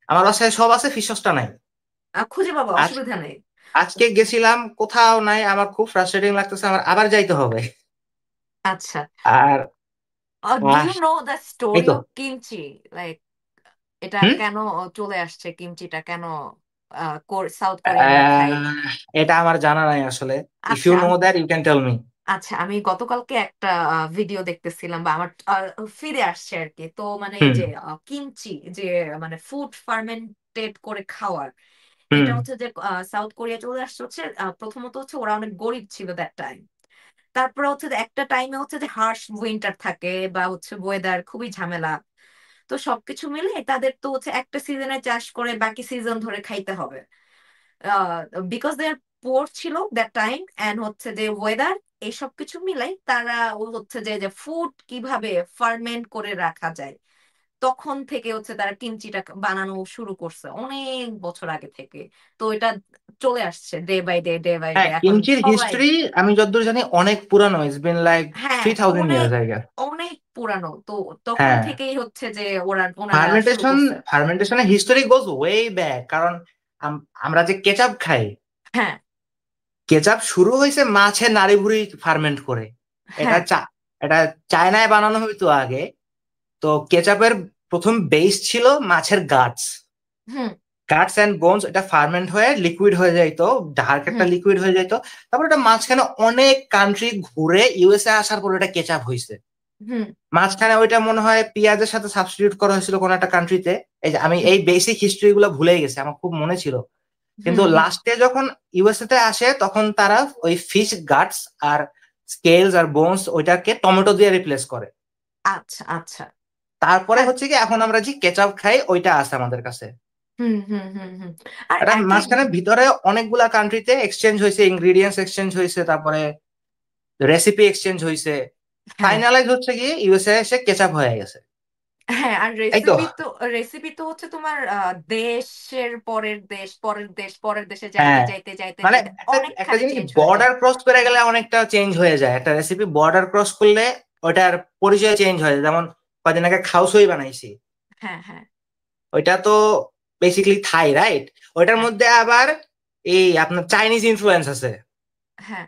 Speaker 2: আমার বাসায় সব আছে, ফিশ সসটা নাই।
Speaker 1: খুঁজে পাবো,
Speaker 2: আজ
Speaker 1: অসুবিধা নেই।
Speaker 2: আজকে গেছিলাম, কোথাও নাই। আমার খুব ফ্রাস্ট্রেটিং লাগতেছে, আমার আবার যাইতে হবে।
Speaker 1: আচ্ছা,
Speaker 2: আর
Speaker 1: do
Speaker 2: uh,
Speaker 1: you know the
Speaker 2: এই
Speaker 1: স্টোরি
Speaker 2: তো।
Speaker 1: Of kimchi? লাইক এটা
Speaker 2: হুম।
Speaker 1: কেন চলে আসছে, কিমচিটা কেন সাউথ কোরিয়ানরা খায়?
Speaker 2: আহ, এটা আমার জানা নাই আসলে। ইফ ইউ
Speaker 1: আচ্ছা
Speaker 2: know that you can tell me.
Speaker 1: আচ্ছা, আমি গতকালকে একটা ভিডিও দেখতেছিলাম, বা আমার ফিরে আসছে আর কি, তো মানে এই
Speaker 2: হুম।
Speaker 1: যে কিমচি, যে মানে ফুড ফার্মেন্টেড করে খাওয়ার,
Speaker 2: হুম।
Speaker 1: এটা হচ্ছে যে সাউথ কোরিয়া চলে আসছে হচ্ছে প্রথমত হচ্ছে ওরা অনেক গরিব ছিল দ্যাট টাইম। তারপরে হচ্ছে যে একটা টাইমে হচ্ছে যে হার্শ উইন্টার থাকে, বা হচ্ছে ওয়েদার খুবই ঝামেলা, তো সবকিছু মিলে তাদের তো হচ্ছে একটা সিজনে চাষ করে বাকি সিজন ধরে খাইতে হবে, বিকজ দে আর পোর ছিল দ্যাট টাইম, এন্ড হচ্ছে যে ওয়েদার, এই সব কিছু মিলাই তারা ও হচ্ছে যে যে ফুড কিভাবে ফার্মেন্ট করে রাখা যায়, তখন থেকে হচ্ছে তারা কিমচিটা বানানো শুরু করছে অনেক বছর আগে থেকে। তো এটা চলে আসছে day by day, day by day,
Speaker 2: হ্যাঁ,
Speaker 1: এখন
Speaker 2: কিমচির
Speaker 1: সবাই।
Speaker 2: হিস্ট্রি আমি যতদূর জানি অনেক পুরানো। ইটস বিন লাইক
Speaker 1: হ্যাঁ,
Speaker 2: 3000
Speaker 1: অনেক
Speaker 2: ইয়ার্স আই গেস।
Speaker 1: অনেক পুরানো তো, তখন
Speaker 2: হ্যাঁ,
Speaker 1: থেকেই হচ্ছে যে ওনারা শুরু
Speaker 2: ফার্মেন্টেশন
Speaker 1: করছে।
Speaker 2: ফার্মেন্টেশনের হিস্টোরি গোজ ওয়ে ব্যাক। কারণ আমরা যে কেচাপ খাই,
Speaker 1: হ্যাঁ
Speaker 2: কেচাপ শুরু হয়েছে মাছের নাড়িভুড়ি ফার্মেন্ট করে। এটা
Speaker 1: হ্যাঁ।
Speaker 2: এটা চায়নায় বানানো হইতো আগে। তো কেচাপের প্রথম বেস ছিল মাছের guts.
Speaker 1: Hmm
Speaker 2: guts and bones, এটা ফার্মেন্ট হয়ে লিকুইড হয়ে যাইতো, ডার্ক একটা
Speaker 1: হুম
Speaker 2: লিকুইড হয়ে যাইতো। তারপর এটা মাঝখানে অনেক কান্ট্রি ঘুরে ইউএসএ আসার পর এটা কেচাপ হয়েছে।
Speaker 1: হুম
Speaker 2: মাঝখানে ওইটা মনে হয় পেঁয়াজের সাথে সাবস্টিটিউট করা হয়েছিল কোন একটা কান্ট্রিতে। এই যে আমি
Speaker 1: হুম
Speaker 2: এই বেসিক হিস্ট্রি গুলো ভুলে গেছি, আমার খুব মনে ছিল। কিন্তু
Speaker 1: হুম হুম।
Speaker 2: লাস্টে যখন ইউএসএ তে আসে তখন তারা ওই ফিশ গাটস আর স্কেলস আর বোনস ওইটাকে টমেটো দিয়ে রিপ্লেস করে।
Speaker 1: আচ্ছা আচ্ছা।
Speaker 2: তারপরে
Speaker 1: হ্যাঁ।
Speaker 2: হচ্ছে কি এখন আমরা যে কেচাপ খাই ওইটা আছে আমাদের কাছে।
Speaker 1: হুম হুম হুম হুম। আর
Speaker 2: এটা
Speaker 1: এক এক।
Speaker 2: মাঝখানে ভিতরে অনেকগুলা কান্ট্রিতে এক্সচেঞ্জ হয়েছে, ইনগ্রিডিয়েন্টস এক্সচেঞ্জ হয়েছে, তারপরে রেসিপি এক্সচেঞ্জ হয়েছে।
Speaker 1: হ্যাঁ
Speaker 2: ফাইনালাইজ হচ্ছে কি ইউএসএ এসে কেচাপ হয়ে গেছে।
Speaker 1: হ্যাঁ। আর
Speaker 2: এই তো।
Speaker 1: রেসিপি তো হচ্ছে তোমার দেশের পরের দেশ, পরের দেশ, পরের দেশে যাইতে
Speaker 2: হ্যাঁ,
Speaker 1: যাইতে যাইতে
Speaker 2: মানে
Speaker 1: যাইতে
Speaker 2: একটা একটা
Speaker 1: অনেকখানি
Speaker 2: জিনিস
Speaker 1: চেঞ্জ হয়ে যায়।
Speaker 2: বর্ডার ক্রস করে গেলে অনেকটা চেঞ্জ হয়ে যায়। একটা রেসিপি বর্ডার ক্রস করলে ওটার পরিচয় চেঞ্জ হয়ে যায়। যেমন কয়দিন আগে খাউসই বানাইছি,
Speaker 1: হ্যাঁ হ্যাঁ
Speaker 2: ওইটা তো বেসিক্যালি থাই, রাইট? ওইটার
Speaker 1: হ্যাঁ
Speaker 2: মধ্যে আবার এই আপনার চাইনিজ ইনফ্লুয়েন্স আছে।
Speaker 1: হ্যাঁ।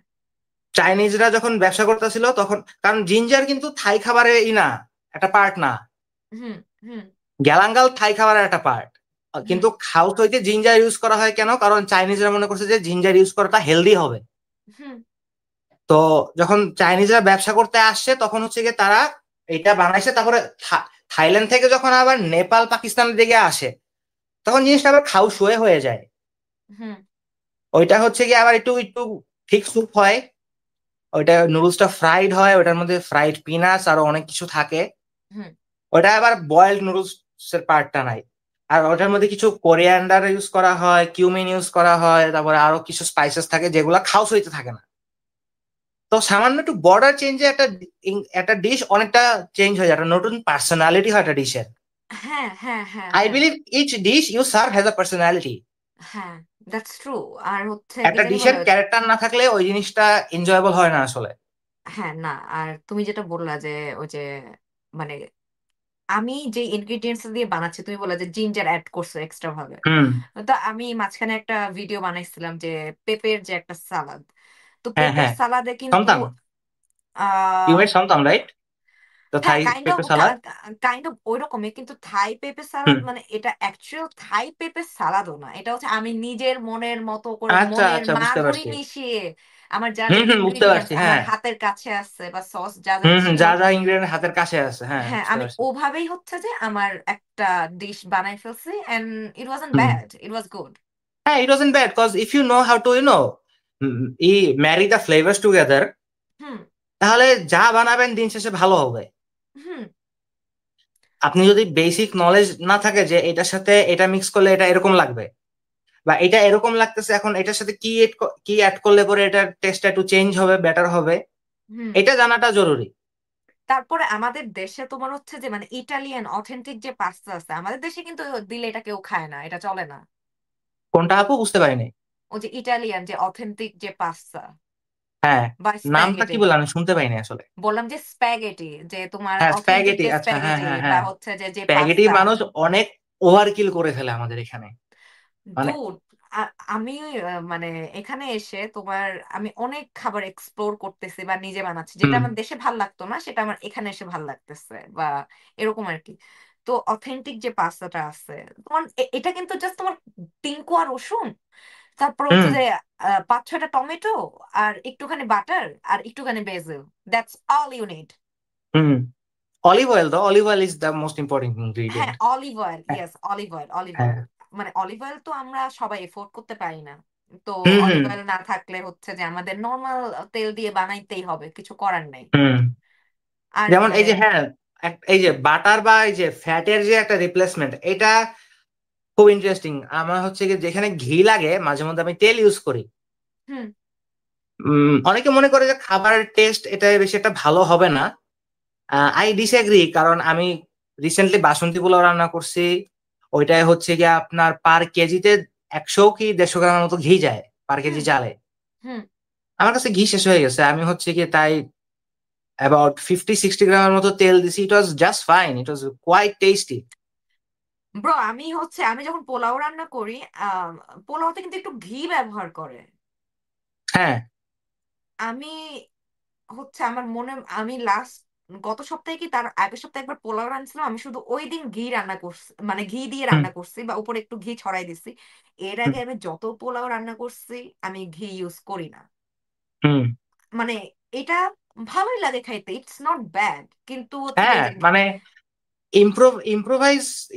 Speaker 2: চাইনিজরা যখন ব্যবসা করতেছিল তখন, কারণ জিঞ্জার কিন্তু থাই খাবারের না, একটা পার্ট না।
Speaker 1: হুম হুম
Speaker 2: গ্যালাঙ্গাল থাই খাবারের একটা পার্ট।
Speaker 1: হুম
Speaker 2: কিন্তু খাউস হইতে জিঞ্জার ইউজ করা হয় কেন? কারণ চাইনিজরা মনে করছে যে জিঞ্জার ইউজ করাটা হেলদি হবে।
Speaker 1: হুম
Speaker 2: তো যখন চাইনিজরা ব্যবসা করতে আসছে তখন হচ্ছে গিয়ে তারা এটা বানাইছে। তারপরে থাইল্যান্ড থেকে যখন আবার নেপাল পাকিস্তানের দিকে আসে তখন জিনিসটা আবার খাউস হয়ে যায়।
Speaker 1: হুম
Speaker 2: ওইটা হচ্ছে গিয়ে আবার একটু একটু ঠিক স্যুপ হয়। ওইটা নুডলসটা ফ্রাইড হয়, ওটার মধ্যে ফ্রাইড পিনাটস আরো অনেক কিছু থাকে।
Speaker 1: হুম
Speaker 2: ওটা আবার বয়েলড নুডলস এর পার্টটা নাই। আর ওটার মধ্যে কিছু কোরিয়ান্ডার ইউজ করা হয়, কিউমিন ইউজ করা হয়, তারপরে আরো কিছু স্পাইসেস থাকে যেগুলা খাউস হইতে থাকে না। তো সামান্য একটু বর্ডার চেঞ্জে একটা একটা ডিশ অনেকটা চেঞ্জ হয়ে যায়, একটা নতুন পার্সোনালিটি হয় একটা ডিশের।
Speaker 1: হ্যাঁ হ্যাঁ হ্যাঁ
Speaker 2: আই
Speaker 1: হ্যাঁ
Speaker 2: believe each dish you serve has a personality.
Speaker 1: হ্যাঁ, দ্যাটস ট্রু। আর হচ্ছে কি
Speaker 2: একটা
Speaker 1: জানি
Speaker 2: ডিশের
Speaker 1: বলে,
Speaker 2: ক্যারেক্টার না থাকলে ওই জিনিসটা এনজয়েবল হয় না আসলে।
Speaker 1: হ্যাঁ না, আর তুমি যেটা বললা যে ওই যে মানে আমি যে ইনগ্রিডিয়েন্টস দিয়ে বানাচ্ছি, তুমি বললা যে জিঞ্জার অ্যাড করছো এক্সট্রা ভাবে।
Speaker 2: হুম।
Speaker 1: তো আমি মাঝখানে একটা ভিডিও বানাইছিলাম যে পেঁপের যে একটা সালাদ, তো
Speaker 2: হ্যাঁ
Speaker 1: পেঁপের
Speaker 2: হ্যাঁ,
Speaker 1: সালাদে কিন্তু
Speaker 2: সন্তান, ইউ
Speaker 1: আহ
Speaker 2: মেড সন্তান রাইট, তো
Speaker 1: হ্যাঁ
Speaker 2: থাই
Speaker 1: কাইন্ড অফ,
Speaker 2: পেঁপে সালাদ।
Speaker 1: কাইন্ড অফ ওইরকমই, কিন্তু থাই পেঁপে সালাদ
Speaker 2: হুম।
Speaker 1: মানে এটা অ্যাকচুয়াল থাই পেঁপে সালাদও না, এটা হচ্ছে আমি নিজের মনের মতো করে
Speaker 2: আচ্ছা
Speaker 1: মনের
Speaker 2: আচ্ছা, বুঝতে
Speaker 1: মাধুরী
Speaker 2: পারছি।
Speaker 1: মিশিয়ে আমার যা যা
Speaker 2: হুম হুম, বুঝতে
Speaker 1: ইনগ্রিডিয়েন্টস
Speaker 2: পারছি,
Speaker 1: আমার
Speaker 2: হ্যাঁ।
Speaker 1: হাতের কাছে আছে বা সস যা যা
Speaker 2: হুম হুম,
Speaker 1: ছিল,
Speaker 2: যা যা ইনগ্রেডিয়েন্ট হাতের কাছে আছে, হ্যাঁ
Speaker 1: হ্যাঁ
Speaker 2: বুঝতে
Speaker 1: আমি
Speaker 2: পারছি।
Speaker 1: ওভাবেই হচ্ছে যে আমার একটা ডিশ বানাই ফেলছি, and it wasn't
Speaker 2: hmm.
Speaker 1: Bad, it was good.
Speaker 2: হ্যাঁ, it wasn't bad cause if you know how to ই marry the flavours together,
Speaker 1: hmm
Speaker 2: তাহলে যা বানাবেন দিন শেষে ভালো হবে।
Speaker 1: হুম
Speaker 2: আপনি যদি বেসিক নলেজ না থাকে যে এটার সাথে এটা মিক্স করলে এটা এরকম লাগবে, বা এটা এরকম লাগতেছে, এখন এটার সাথে কি অ্যাড করলে পরে এটার টেস্টটা একটু চেঞ্জ হবে, বেটার হবে,
Speaker 1: হুম।
Speaker 2: এটা জানাটা জরুরি।
Speaker 1: তারপরে আমাদের দেশে তোমার হচ্ছে যে মানে ইটালিয়ান অথেন্টিক যে পাস্তা আছে আমাদের দেশে, কিন্তু দিলে এটা কেউ খায় না, এটা চলে না।
Speaker 2: কোনটা আপু, বুঝতে পারিনি।
Speaker 1: ও যে ইটালিয়ান যে অথেন্টিক যে পাস্তা
Speaker 2: হ্যাঁ,
Speaker 1: বা
Speaker 2: নামটা
Speaker 1: স্প্যাগেটি,
Speaker 2: কি বলে, আমি শুনতে পাইনি আসলে।
Speaker 1: বললাম যে স্প্যাগেটি, যে তোমার
Speaker 2: হ্যাঁ,
Speaker 1: অথেন্টিক
Speaker 2: স্প্যাগেটি,
Speaker 1: যে
Speaker 2: আচ্ছা, হ্যাঁ
Speaker 1: স্প্যাগেটি
Speaker 2: হ্যাঁ
Speaker 1: বা
Speaker 2: হ্যাঁ।
Speaker 1: হচ্ছে যে যে
Speaker 2: স্প্যাগেটি
Speaker 1: পাস্তা।
Speaker 2: মানুষ অনেক ওভার কিল করে ফেলে আমাদের এখানে, মানে।
Speaker 1: দুধ, আমি মানে এখানে এসে তোমার আমি অনেক খাবার এক্সপ্লোর করতেছি বা নিজে বানাচ্ছি, যেটা
Speaker 2: হুম
Speaker 1: আমার দেশে ভাল লাগতো না সেটা আমার এখানে এসে ভাল লাগতেছে বা এরকম আর কি। তো অথেন্টিক যে পাস্তাটা আছে তোমার, এটা কিন্তু জাস্ট তোমার 3 কোয়া রসুন, তারপর হচ্ছে
Speaker 2: হুম
Speaker 1: যে 5-6টা টমেটো, আর একটুখানি বাটার, আর একটুখানি basil, that's all you need.
Speaker 2: হুম। অলিভ অয়েল, তো olive oil is the most important
Speaker 1: হ্যাঁ
Speaker 2: ইনগ্রিডিয়েন্ট।
Speaker 1: অলিভ অয়েল,
Speaker 2: হ্যাঁ
Speaker 1: ইয়েস অলিভ অয়েল, অলিভ
Speaker 2: হ্যাঁ।
Speaker 1: অয়েল। মানে অলিভ অয়েল তো আমরা সবাই এফোর্ড করতে পারি না, তো
Speaker 2: হুম
Speaker 1: অলিভ
Speaker 2: হুম
Speaker 1: অয়েল না থাকলে হচ্ছে যে আমাদের নর্মাল তেল দিয়ে বানাইতেই হবে, কিছু করার নেই।
Speaker 2: হুম।
Speaker 1: আর
Speaker 2: যেমন এই
Speaker 1: মানে
Speaker 2: যে, হ্যাঁ, এই যে বাটার বা এই যে ফ্যাটের যে একটা রিপ্লেসমেন্ট, এটা খুব ইন্টারেস্টিং। আমার হচ্ছে কি, যেখানে ঘি লাগে মাঝে মধ্যে আমি তেল ইউজ করি।
Speaker 1: হুম
Speaker 2: অনেকে মনে করে যে খাবারের টেস্ট এটা বেশি একটা ভালো হবে না। আই ডিসএগ্রি, কারণ আমি রিসেন্টলি বাসন্তী পোলাও রান্না করছি। ওইটাই হচ্ছে গিয়ে আপনার পার কেজিতে 100 কি 150 গ্রামের মতো ঘি যায় পার
Speaker 1: হুম
Speaker 2: কেজি চালে।
Speaker 1: হুম।
Speaker 2: আমার কাছে ঘি শেষ হয়ে গেছে, আমি হচ্ছে কি তাই অ্যাবাউট 50-60 গ্রামের মতো তেল দিছি। It was just fine, it was quite tasty.
Speaker 1: Bro আমি হচ্ছে আমি যখন পোলাও রান্না করি, আহ পোলাওতে কিন্তু একটু ঘি ব্যবহার করে।
Speaker 2: হ্যাঁ।
Speaker 1: আমি হচ্ছে আমার মনে, আমি লাস্ট গত সপ্তাহে কি তার আগের সপ্তাহে একবার পোলাও রান্নাছিলাম, আমি শুধু ওই দিন ঘি রান্না করছি, মানে ঘি দিয়ে
Speaker 2: হুম
Speaker 1: রান্না করছি বা উপরে একটু ঘি ছড়াই দিছি। এর
Speaker 2: হুম
Speaker 1: আগে আমি যত পোলাও রান্না করছি আমি ঘি ইউজ করি না।
Speaker 2: হুম।
Speaker 1: মানে এটা ভালোই লাগে খাইতে, ইটস নট ব্যাড, কিন্তু হচ্ছে কি
Speaker 2: হ্যাঁ,
Speaker 1: ওই যে
Speaker 2: মানে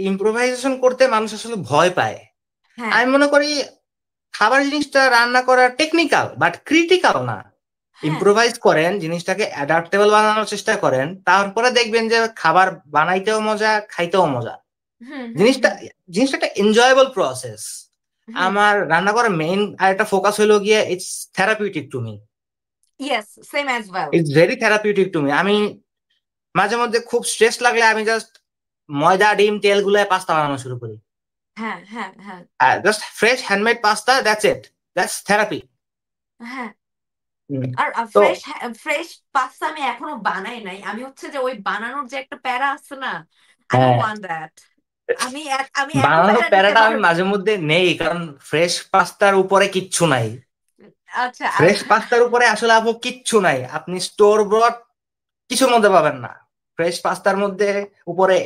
Speaker 2: ইম্প্রোভাইজেশন করতে মানুষ আসলে ভয় পায়।
Speaker 1: হ্যাঁ
Speaker 2: আমি মনে করি খাবার জিনিসটা রান্না করা টেকনিক্যাল বাট ক্রিটিক্যাল না।
Speaker 1: হ্যাঁ
Speaker 2: ইম্প্রোভাইজ করেন, জিনিসটাকে অ্যাডাপ্টেবল বানানোর চেষ্টা করেন, তারপরে দেখবেন যে খাবার বানাইতেও মজা, খাইতেও মজা।
Speaker 1: হুম হুম
Speaker 2: জিনিসটা
Speaker 1: হুম
Speaker 2: জিনিসটা একটা এনজয়েবল প্রসেস।
Speaker 1: হুম।
Speaker 2: আমার রান্না করার মেইন আর একটা ফোকাস হলো গিয়ে it's therapeutic to me.
Speaker 1: Yes same as well.
Speaker 2: It's very therapeutic to me. আমি মাঝে মধ্যে খুব স্ট্রেস লাগলে আমি জাস্ট ময়দা, ডিম, তেল গুলায় পাস্তা বানানো শুরু করি।
Speaker 1: হ্যাঁ হ্যাঁ হ্যাঁ
Speaker 2: just fresh handmade pasta, that's it, that's therapy.
Speaker 1: হ্যাঁ। আর
Speaker 2: তো
Speaker 1: ফ্রেশ ফ্রেশ পাস্তা আমি এখনো বানাই নাই, আমি হচ্ছে যে ওই বানানোর যে একটা প্যারা আছে না, আই ডোন্ট
Speaker 2: হ্যাঁ,
Speaker 1: ওয়ান্ট দ্যাট। আমি এত
Speaker 2: বানানোর
Speaker 1: প্যারা নিতে
Speaker 2: প্যারাটা আমি
Speaker 1: পারবো।
Speaker 2: মাঝে মধ্যে নেই, কারণ ফ্রেশ পাস্তার উপরে কিচ্ছু নাই।
Speaker 1: আচ্ছা
Speaker 2: ফ্রেশ পাস্তার উপরে আসলে আপু কিচ্ছু নাই, আপনি স্টোর ব্রড কিছুর মধ্যে পাবেন না। ফ্রেশ পাস্তার মধ্যে উপরে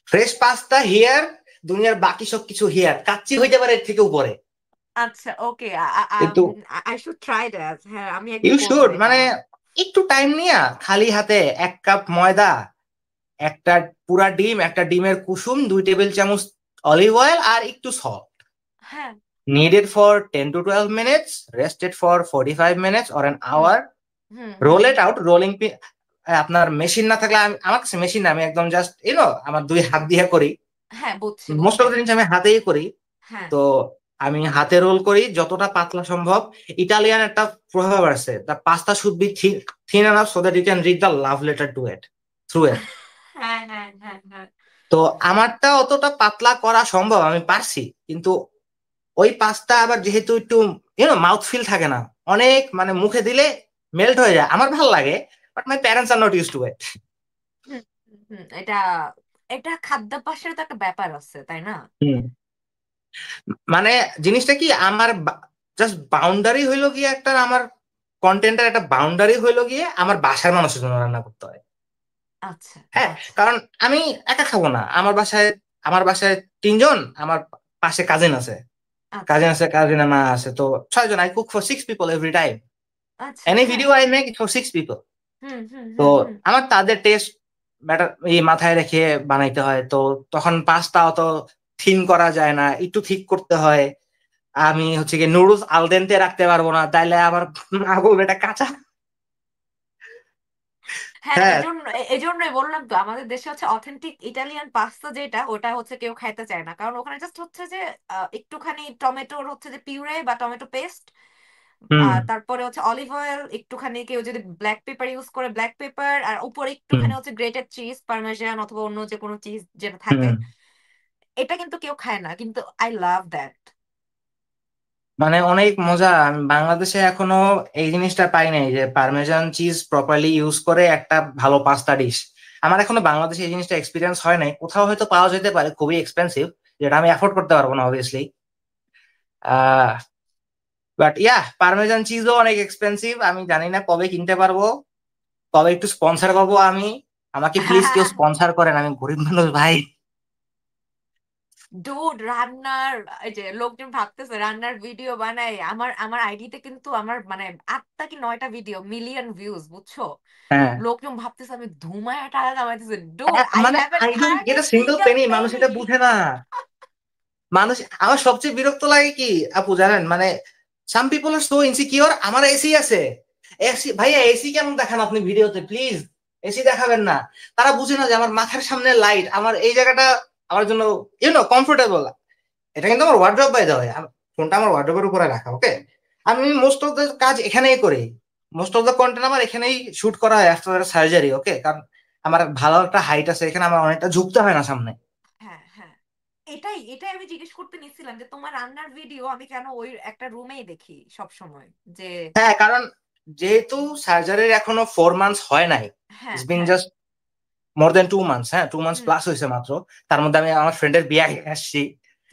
Speaker 2: ফ্রেশ পাস্তা হিয়ার, দুনিয়ার বাকি সবকিছু হিয়ার, কাচ্চি হইতে পারে এর থেকে উপরে।
Speaker 1: আচ্ছা ওকে,
Speaker 2: কিন্তু
Speaker 1: আই শুড ট্রাই দ্যাট, হ্যাঁ আমি
Speaker 2: ইউ
Speaker 1: একদিন করবো
Speaker 2: শুড,
Speaker 1: এটা।
Speaker 2: মানে একটু টাইম নিয়া খালি হাতে 1 কাপ ময়দা, একটা পুরা ডিম, একটা ডিমের কুসুম, 2 টেবিল চামচ অলিভ অয়েল, আর একটু সল্ট,
Speaker 1: হ্যাঁ।
Speaker 2: needed for 10 to 12 minutes, rested for 45 minutes or an
Speaker 1: hmm
Speaker 2: hour,
Speaker 1: hmm hmm.
Speaker 2: roll it out, rolling pin। আপনার মেশিন না থাকলে, আমার কাছে মেশিন না, আমি একদম জাস্ট আমার 2 হাত দিয়ে করি।
Speaker 1: হ্যাঁ বুঝছি
Speaker 2: মোস্ট
Speaker 1: বুঝছি।
Speaker 2: অফ দ্য জিনিস আমি হাতেই করি।
Speaker 1: হ্যাঁ
Speaker 2: তো আমি হাতে রোল করি যতটা পাতলা সম্ভব। ইটালিয়ান একটা প্রভাব আছে, the pasta should be thin enough so that you can read the love letter to it through it.
Speaker 1: হ্যাঁ হ্যাঁ হ্যাঁ হ্যাঁ।
Speaker 2: তো আমারটা অতটা পাতলা করা সম্ভব, আমি পারছি, কিন্তু ওই পাস্তা আবার যেহেতু একটু মাউথ ফিল থাকে না, অনেক মানে মুখে দিলে মেল্ট হয়ে যায়, আমার ভালো লাগে, but my parents are not use to it.
Speaker 1: হুম, এটা এটা খাদ্যাভ্যাসের তো একটা ব্যাপার আছে, তাই না?
Speaker 2: মানে জিনিসটা কি, আমার জাস্ট বাউন্ডারি হইলো গিয়ে একটা, আমার কন্টেন্টের একটা বাউন্ডারি হইলো গিয়ে আমার বাসার মানুষের জন্য রান্না করতে হয়।
Speaker 1: আচ্ছা
Speaker 2: হ্যাঁ,
Speaker 1: আচ্ছা
Speaker 2: কারণ আমি একা খাবো না, আমার বাসায় 3 জন, আমার পাশে কাজিন আছে,
Speaker 1: আচ্ছা
Speaker 2: কাজিনের মা আছে, তো 6 জন। I cook for 6 people every time.
Speaker 1: আচ্ছা।
Speaker 2: এনি
Speaker 1: হ্যাঁ।
Speaker 2: Video I make it for 6 people.
Speaker 1: হুম হুম
Speaker 2: তো
Speaker 1: হুম হুম।
Speaker 2: আমার তাদের টেস্ট ব্যাটার এই মাথায় রেখে বানাইতে হয়, তো তখন পাস্তা অত থিন করা যায় না, একটু ঠিক করতে হয়। আমি হচ্ছে কি নুডলস আল দেন্তে রাখতে পারবো না, তাইলে আবার মা বলবে এটা কাঁচা।
Speaker 1: হ্যাঁ,
Speaker 2: হ্যাঁ।
Speaker 1: এজন্যই বললাম তো, আমাদের দেশে হচ্ছে অথেন্টিক ইটালিয়ান পাস্তা যেটা, ওটা হচ্ছে কেউ খাইতে চায় না, কারণ ওখানে জাস্ট হচ্ছে যে একটুখানি টমেটোর হচ্ছে যে পিউরে বা টমেটো পেস্ট,
Speaker 2: হুম
Speaker 1: তারপরে হচ্ছে অলিভ অয়েল, একটুখানি কেউ যদি ব্ল্যাক পেপার ইউজ করে ব্ল্যাক পেপার, আর উপরে
Speaker 2: হুম
Speaker 1: একটুখানি হচ্ছে গ্রেটেড চিজ, পার্মেজান অথবা অন্য যে কোনো চিজ যেটা থাকে।
Speaker 2: হুম।
Speaker 1: এটা কিন্তু কেউ খায় না, কিন্তু আই লাভ দ্যাট।
Speaker 2: মানে অনেক মজা, আমি বাংলাদেশে এখনো এই জিনিসটা পাই নাই যে পারমেজান চিজ প্রপারলি ইউজ করে একটা ভালো পাস্তা ডিশ। আমার এখনো বাংলাদেশে এই জিনিসটা এক্সপিরিয়েন্স হয় নাই, কোথাও হয়তো পাওয়া যেতে পারে, খুবই এক্সপেন্সিভ, যেটা আমি অ্যাফোর্ড করতে পারবো না অবভিয়াসলি। আহ বাট ইয়া, পারমেজান চিজও অনেক এক্সপেন্সিভ, আমি জানি না কবে কিনতে পারবো, কবে একটু স্পন্সর পাবো আমি। আমাকে প্লিজ কেউ স্পন্সর করেন, আমি গরিব মানুষ ভাই।
Speaker 1: ডুড, রান্নার এই যে লোকজন ভাবতেছে রান্নার ভিডিও বানাই, আমার আমার আইডিতে কিন্তু আমার মানে 8টা কি 9টা ভিডিও, মিলিয়ন ভিউজ, বুঝছো?
Speaker 2: হ্যাঁ।
Speaker 1: লোকজন ভাবতেছে আমি ধুমায় টাকা কামাইতেছি। ডুড, আই
Speaker 2: মানে
Speaker 1: haven't
Speaker 2: I don't
Speaker 1: earned
Speaker 2: gate
Speaker 1: A
Speaker 2: a single
Speaker 1: single
Speaker 2: Penney, মানুষ
Speaker 1: পেনি।
Speaker 2: এটা বুঝে না। মানুষ, আমার সবচেয়ে বিরক্ত লাগে কি আপু জানেন, মানে সাম পিপল আর সো ইনসিকিউর, আমার এসি আছে, এসি ভাইয়া, এসি কেন দেখান আপনি ভিডিওতে, প্লিজ এসি দেখাবেন না। তারা বুঝে না যে আমার মাথার সামনে লাইট, আমার এই জায়গাটা আমার জন্য কমফোর্টেবল। এটা কিন্তু আমার ওয়ার্ড্রোব বাই দেওয়া হয়, ফোনটা আমার ওয়ার্ড্রোবের উপরে রাখা, ওকে। আমি মোস্ট অফ দ্য কাজ এখানেই করি, মোস্ট অফ দ্য কন্টেন্ট আমার এখানেই শুট করা হয় আফটার সার্জারি, ওকে, কারণ আমার ভালো একটা হাইট আছে এখানে, আমার অনেকটা ঝুঁকতে হয় না সামনে।
Speaker 1: হ্যাঁ হ্যাঁ, এটাই এটাই আমি জিজ্ঞেস করতে নিছিলাম যে তোমার রান্নার ভিডিও আমি কেন ওই একটা রুমেই দেখি সব সময়, যে
Speaker 2: হ্যাঁ, কারণ যেহেতু সার্জারির এখনো 4 মান্থস হয় নাই,
Speaker 1: হ্যাঁ
Speaker 2: ইটস বিন
Speaker 1: হ্যাঁ।
Speaker 2: জাস্ট মোর দেন 2 মান্থস, হ্যাঁ 2 মান্থস
Speaker 1: হুম।
Speaker 2: প্লাস হয়েছে মাত্র। তার মধ্যে আমি আমার ফ্রেন্ডের বিয়ে আসছি,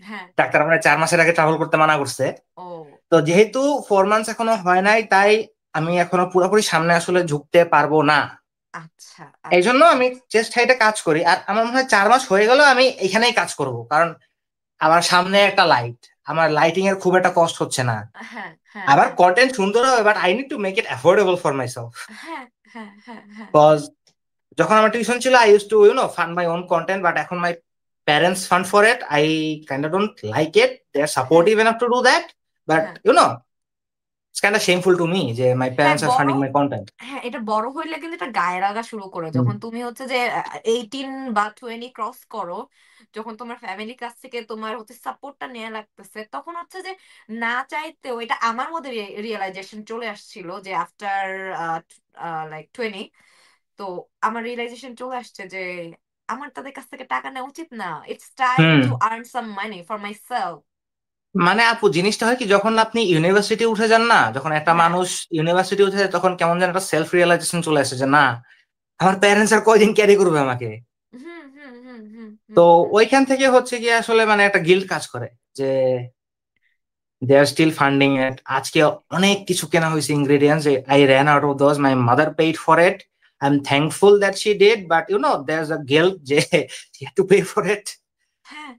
Speaker 1: হ্যাঁ।
Speaker 2: ডাক্তার মানে 4 মাসের আগে ট্রাভেল করতে মানা করছে।
Speaker 1: ও
Speaker 2: তো যেহেতু 4 মান্থস এখনো হয় নাই, তাই আমি এখনো পুরোপুরি সামনে আসলে ঝুঁকতে পারবো না।
Speaker 1: আচ্ছা
Speaker 2: এই
Speaker 1: আচ্ছা
Speaker 2: জন্য আমি
Speaker 1: আচ্ছা।
Speaker 2: চেস্ট হাইটে কাজ করি, আর আমার মনে হয় 4 মাস হয়ে গেল আমি এখানেই কাজ করব, কারণ আমার সামনে একটা লাইট, আমার লাইটিং এর খুব একটা কষ্ট হচ্ছে না।
Speaker 1: হ্যাঁ হ্যাঁ
Speaker 2: আবার
Speaker 1: হ্যাঁ
Speaker 2: কন্টেন্ট সুন্দর হবে, but I need to make it affordable for myself.
Speaker 1: হ্যাঁ হ্যাঁ হ্যাঁ হ্যাঁ।
Speaker 2: কজ যখন আমার টিউশন ছিল, I use to fund my own content, but এখন my parents fund for it, I kind of don't like it, they are
Speaker 1: হ্যাঁ
Speaker 2: supportive enough to do that, but
Speaker 1: হ্যাঁ
Speaker 2: it's kind of shameful to me যে মাই
Speaker 1: হ্যাঁ।
Speaker 2: প্যারেন্টস আর
Speaker 1: বড়,
Speaker 2: ফান্ডিং মাই কন্টেন্ট।
Speaker 1: হ্যাঁ এটা বড় হইলে কিন্তু এটা গায়ে লাগা শুরু করে, যখন তুমি হচ্ছে যে 18 বা 20 ক্রস করো, যখন তোমার ফ্যামিলির কাছ থেকে তোমার হচ্ছে সাপোর্টটা নেওয়া লাগতেছে, তখন হচ্ছে যে না চাইতেও, এটা আমার মধ্যে রিয়েলাইজেশন চলে আসছিল যে আফটার লাইক 20, তো আমার রিয়েলাইজেশন চলে আসছে যে আমার তাদের কাছ থেকে টাকা নেওয়া উচিত না, it's time
Speaker 2: hmm.
Speaker 1: To earn some money for my self.
Speaker 2: মানে আপু জিনিসটা হয় কি, যখন আপনি ইউনিভার্সিটি উঠে যান না, যখন একটা
Speaker 1: হ্যাঁ।
Speaker 2: মানুষ ইউনিভার্সিটি উঠে যায়, তখন কেমন যেন একটা সেলফ রিয়েলাইজেশন চলে আসে যে না, আমার প্যারেন্টস আর কয়দিন ক্যারি করবে আমাকে।
Speaker 1: হুম হুম হুম হুম
Speaker 2: তো
Speaker 1: হুম হুম।
Speaker 2: ওইখান থেকে হচ্ছে কি আসলে মানে একটা গিল্ট কাজ করে যে দে আর স্টিল ফান্ডিং ইট। আজকে অনেক কিছু কেনা হয়েছে ingredients, I ran out of those, my mother paid for it, I am thankful that she did, but there is a guilt যে she had to pay for it.
Speaker 1: হ্যাঁ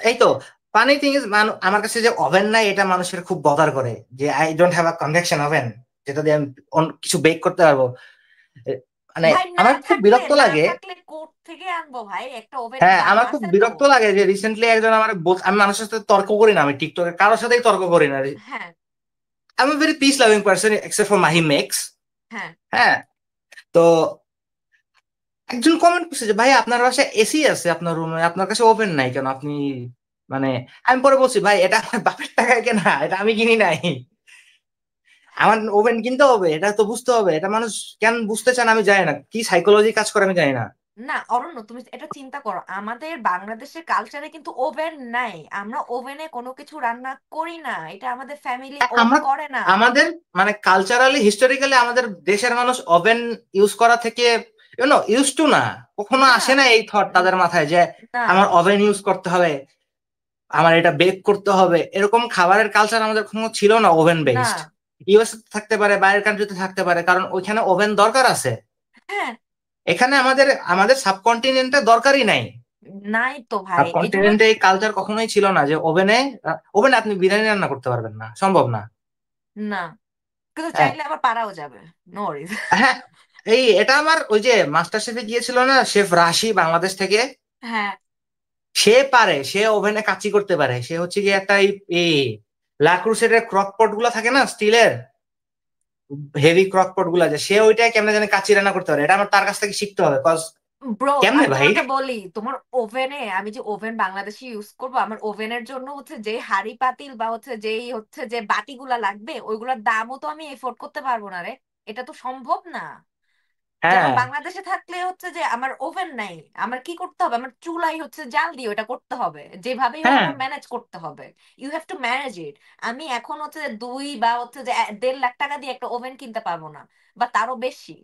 Speaker 2: এই তো, ফানি থিং ইজ, আমার কাছে যে ওভেন নাই, এটা মানুষের খুব বদার করে, যে I don't have a convection oven যেটা দিয়ে আমি কিছু বেক করতে পারবো। এ, মানে
Speaker 1: ভাই, না
Speaker 2: আমার খুব
Speaker 1: থাকলে,
Speaker 2: বিরক্ত
Speaker 1: না
Speaker 2: লাগে।
Speaker 1: থাকলে কোর্ট থেকে আনবো ভাই, একটা ওভেনের
Speaker 2: হ্যাঁ,
Speaker 1: দাম
Speaker 2: আমার খুব
Speaker 1: আছে তো।
Speaker 2: বিরক্ত লাগে যে রিসেন্টলি একজন আমার আমি মানুষের সাথে তর্ক করি না, আমি টিকটকে কারোর সাথেই তর্ক করি না,
Speaker 1: হ্যাঁ
Speaker 2: I am very peace loving person except for Mahi makes.
Speaker 1: হ্যাঁ
Speaker 2: হ্যাঁ। তো একজন কমেন্ট করছে যে ভাই আপনার বাসায় এসি আছে আপনার রুমে, আপনার কাছে ওভেন নাই কেন, আপনি মানে আমি পরে বলছি ভাই এটা আমার বাপের টাকায় কেনা, এটা আমি কিনি নাই, আমার ওভেন কিনতে হবে, এটা তো বুঝতে হবে, এটা মানুষ কেন বুঝতে চান আমি জানি না, কি সাইকোলজি কাজ করে আমি জানি না।
Speaker 1: না অরণ্য, তুমি এটা চিন্তা করো, আমাদের বাংলাদেশের কালচারে কিন্তু ওভেন নাই, আমরা ওভেনে কোনো কিছু রান্না করি না, এটা আমাদের ফ্যামিলি ওন
Speaker 2: আমরা
Speaker 1: করে না।
Speaker 2: আমাদের মানে কালচারালি হিস্টোরিক্যালি আমাদের দেশের মানুষ ওভেন ইউজ করা থেকে ইউজ টু না, কখনো
Speaker 1: না
Speaker 2: আসে না এই থট
Speaker 1: উম,
Speaker 2: তাদের মাথায় যে
Speaker 1: না
Speaker 2: আমার ওভেন ইউজ করতে হবে, আমার এটা বেক করতে হবে, এরকম খাবারের কালচার আমাদের কোনো ছিল না ওভেন
Speaker 1: না।
Speaker 2: বেসড। ইউএস থাকতে পারে, বাইরের কান্ট্রিতে থাকতে পারে, কারণ ওইখানে ওভেন দরকার আছে।
Speaker 1: হ্যাঁ,
Speaker 2: এখানে আমাদের আমাদের সাবকন্টিনেন্টে দরকারই নাই।
Speaker 1: নাই তো ভাই, এই জন্য।
Speaker 2: সাবকন্টিনেন্টে এই কালচার কখনোই ছিল না যে ওভেনে, ওভেনে আপনি বিরিয়ানি রান্না করতে পারবেন না, সম্ভব না।
Speaker 1: না, কিন্তু
Speaker 2: হ্যাঁ,
Speaker 1: চাইলে আবার পারাও যাবে, নো ওয়ারিজ।
Speaker 2: হ্যাঁ, এই এটা আমার ওই যে মাস্টার শেফে গিয়েছিল না শেফ রাশি বাংলাদেশ থেকে,
Speaker 1: হ্যাঁ,
Speaker 2: সে পারে, সে ওভেনে কাচ্চি করতে পারে, সে হচ্ছে কি একটা এই লাক্রুসের ক্রক পট গুলা থাকে না স্টিলের, হেভি ক্রক পট গুলা, যে সে ওইটাই কেমনে জানি কাচ্চি রান্না করতে পারে, এটা আমার তার কাছ থেকে শিখতে হবে কজ
Speaker 1: ব্রো,
Speaker 2: কেমনে
Speaker 1: আমি
Speaker 2: ভাই।
Speaker 1: তোমাকে বলি, তোমার ওভেনে, আমি যে ওভেন বাংলাদেশে ইউজ করবো, আমার ওভেনের জন্য হচ্ছে যে হাঁড়ি পাতিল বা হচ্ছে যেই হচ্ছে যে বাটিগুলা লাগবে, ওইগুলোর দামও তো আমি এফোর্ড করতে পারবো না রে, এটা তো সম্ভব না। যেমন
Speaker 2: হ্যাঁ,
Speaker 1: বাংলাদেশে থাকলে হচ্ছে যে আমার ওভেন নাই, আমার কি করতে হবে, আমার চুলাই হচ্ছে জাল দিয়ে ওটা করতে হবে, যেভাবেই হোক
Speaker 2: হ্যাঁ,
Speaker 1: আমার ম্যানেজ করতে হবে। You have to manage it. আমি এখন হচ্ছে যে 2 বা হচ্ছে যে 1.5 লাখ দিয়ে একটা ওভেন কিনতে পারবো না, বা তারও বেশি।